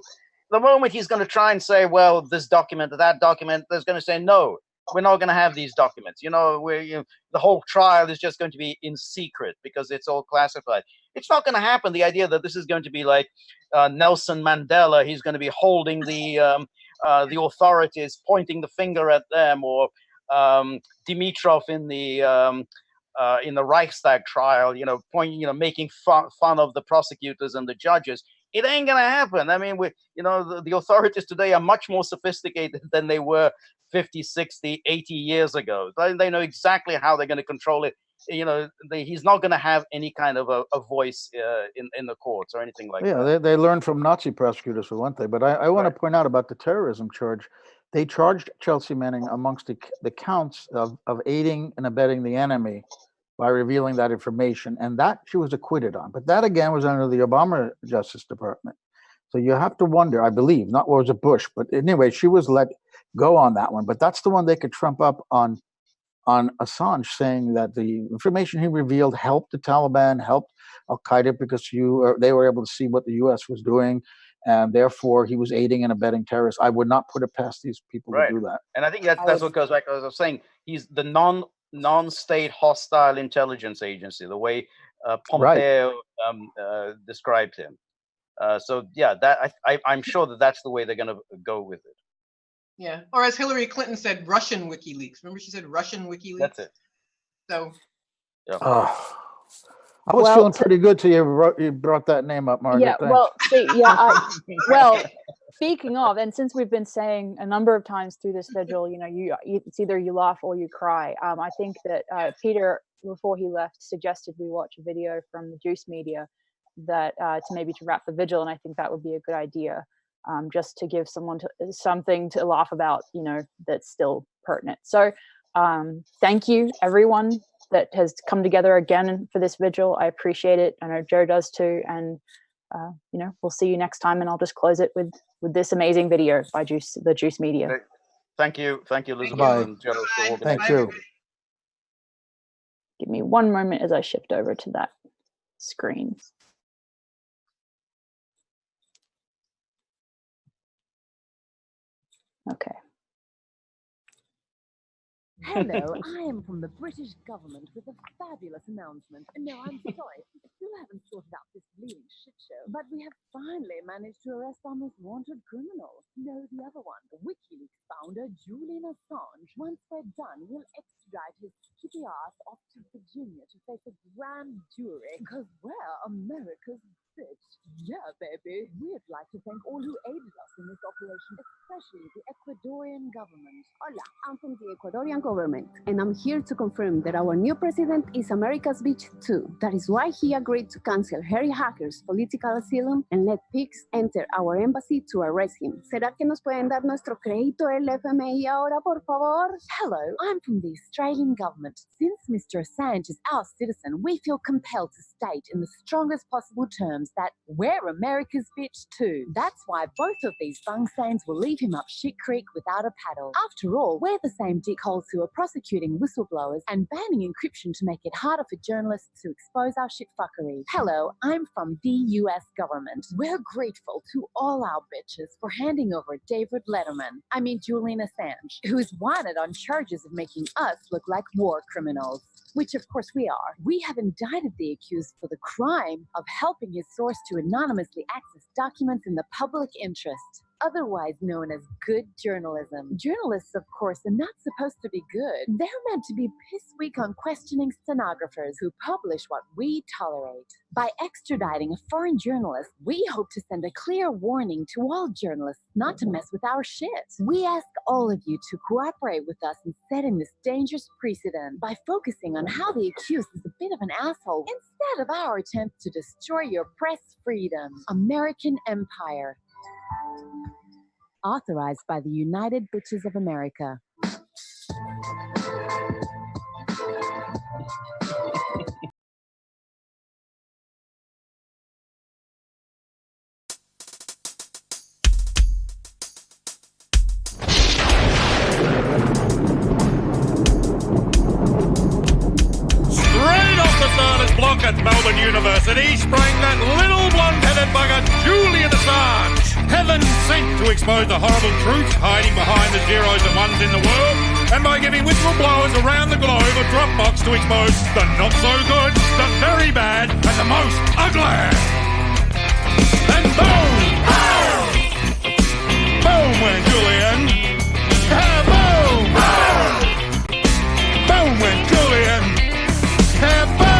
The moment he's going to try and say, "Well, this document or that document," there's going to say, "No, we're not going to have these documents." The whole trial is just going to be in secret because it's all classified. It's not going to happen. The idea that this is going to be like Nelson Mandela, he's going to be holding the authorities, pointing the finger at them, or Dimitrov in the Reichstag trial, making fun of the prosecutors and the judges. It ain't going to happen. I mean, the authorities today are much more sophisticated than they were 50, 60, 80 years ago. They know exactly how they're going to control it. He's not going to have any kind of a voice in the courts or anything like that. Yeah, they learned from Nazi prosecutors for one thing. But I want to point out about the terrorism charge. They charged Chelsea Manning amongst the counts of aiding and abetting the enemy by revealing that information, and that she was acquitted on. But that again was under the Obama Justice Department. So you have to wonder, I believe, not was it Bush, but anyway, she was let go on that one. But that's the one they could trump up on Assange, saying that the information he revealed helped the Taliban, helped Al Qaeda, because they were able to see what the U.S. was doing, and therefore he was aiding and abetting terrorists. I would not put it past these people to do that. And I think that's what goes back. As I was saying, he's the non-state hostile intelligence agency, the way Pompeo described him. So yeah, that I'm sure that's the way they're going to go with it. Yeah, or as Hillary Clinton said, Russian WikiLeaks. Remember, she said Russian WikiLeaks. That's it. So. Yeah. I was feeling pretty good till you brought that name up, Margaret. Yeah. Thanks. Well, speaking of, and since we've been saying a number of times through this vigil, it's either you laugh or you cry. I think that Peter, before he left, suggested we watch a video from the Juice Media that to wrap the vigil, and I think that would be a good idea. just to give someone something to laugh about, that's still pertinent. So thank you, everyone that has come together again for this vigil. I appreciate it. I know Joe does too. And, we'll see you next time. And I'll just close it with this amazing video by the Juice Media. Okay. Thank you, Elizabeth. Bye. And Joe, for all the Thank you. Give me one moment as I shift over to that screen. Okay. Hello, I am from the British government with a fabulous announcement. No, I'm sorry, we still haven't sorted out this bleeding shit show, but we have finally managed to arrest our most wanted criminal. No, the other one, WikiLeaks founder Julian Assange. Once we're done, we'll extradite his skippy ass off to Virginia to face a grand jury, because we're America's bitch. Yeah, baby. We'd like to thank all who aided us in this operation, especially the Ecuadorian government. Hola, I'm from the Ecuadorian government, and I'm here to confirm that our new president is America's bitch too. That is why he agreed to cancel Harry Hacker's political asylum and let pigs enter our embassy to arrest him. ¿Será que nos pueden dar nuestro crédito el FMI ahora, por favor? Hello, I'm from the Australian government. Since Mr Assange is our citizen, we feel compelled to state in the strongest possible terms that we're America's bitch too. That's why both of these bung stains will leave him up shit creek without a paddle. After all, we're the same dickholes who are prosecuting whistleblowers and banning encryption to make it harder for journalists to expose our shitfuckery. Hello, I'm from the US government. We're grateful to all our bitches for handing over Julian Assange, who's wanted on charges of making us look like war criminals. Which of course we are. We have indicted the accused for the crime of helping his source to anonymously access documents in the public interest, otherwise known as good journalism. Journalists, of course, are not supposed to be good. They're meant to be piss-weak on questioning stenographers who publish what we tolerate. By extraditing a foreign journalist, we hope to send a clear warning to all journalists not to mess with our shit. We ask all of you to cooperate with us in setting this dangerous precedent by focusing on how the accused is a bit of an asshole instead of our attempt to destroy your press freedom. American Empire. Authorized by the United Bitches of America. Block at Melbourne University sprang that little blonde-headed bugger Julian Assange, heaven sent to expose the horrible truths hiding behind the zeros and ones in the world, and by giving whistleblowers around the globe a Dropbox to expose the not-so-good, the very bad, and the most ugly. And boom! Boom went Julian. Boom! Boom went Julian. Boom!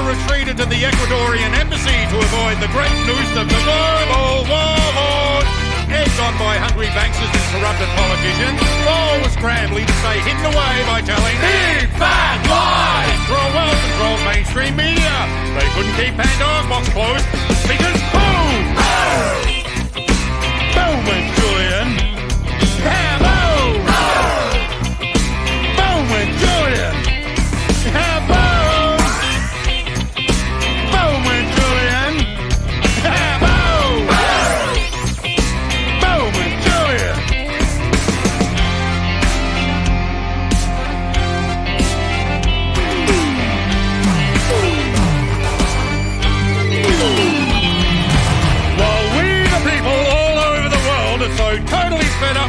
Retreated to the Ecuadorian embassy to avoid the great noose of the global warlord. Egged on by hungry banksters and corrupted politicians, all was scrambling to stay hidden away by telling big fat lies through a well-controlled mainstream media. They couldn't keep Pandora's box closed because boom! Boom went Julian. Boom! Boom went Julian. Boom!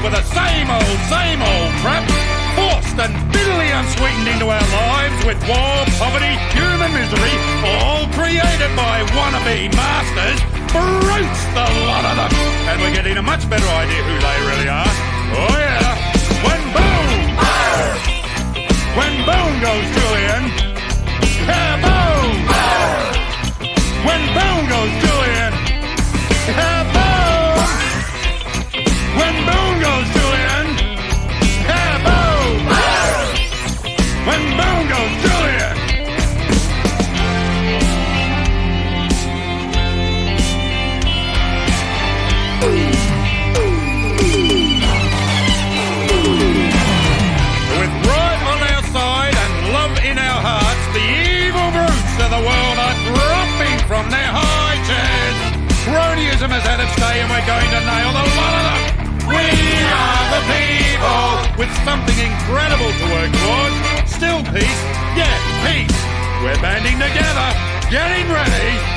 With the same old crap, forced and bitterly unsweetened into our lives with war, poverty, human misery, all created by wannabe masters, brutes, the lot of them. And we're getting a much better idea who they really are. Oh yeah, when boom goes Julian, that stay and we're going to nail the lot of them. We are the people with something incredible to work towards. Still peace, yeah, peace. We're banding together, getting ready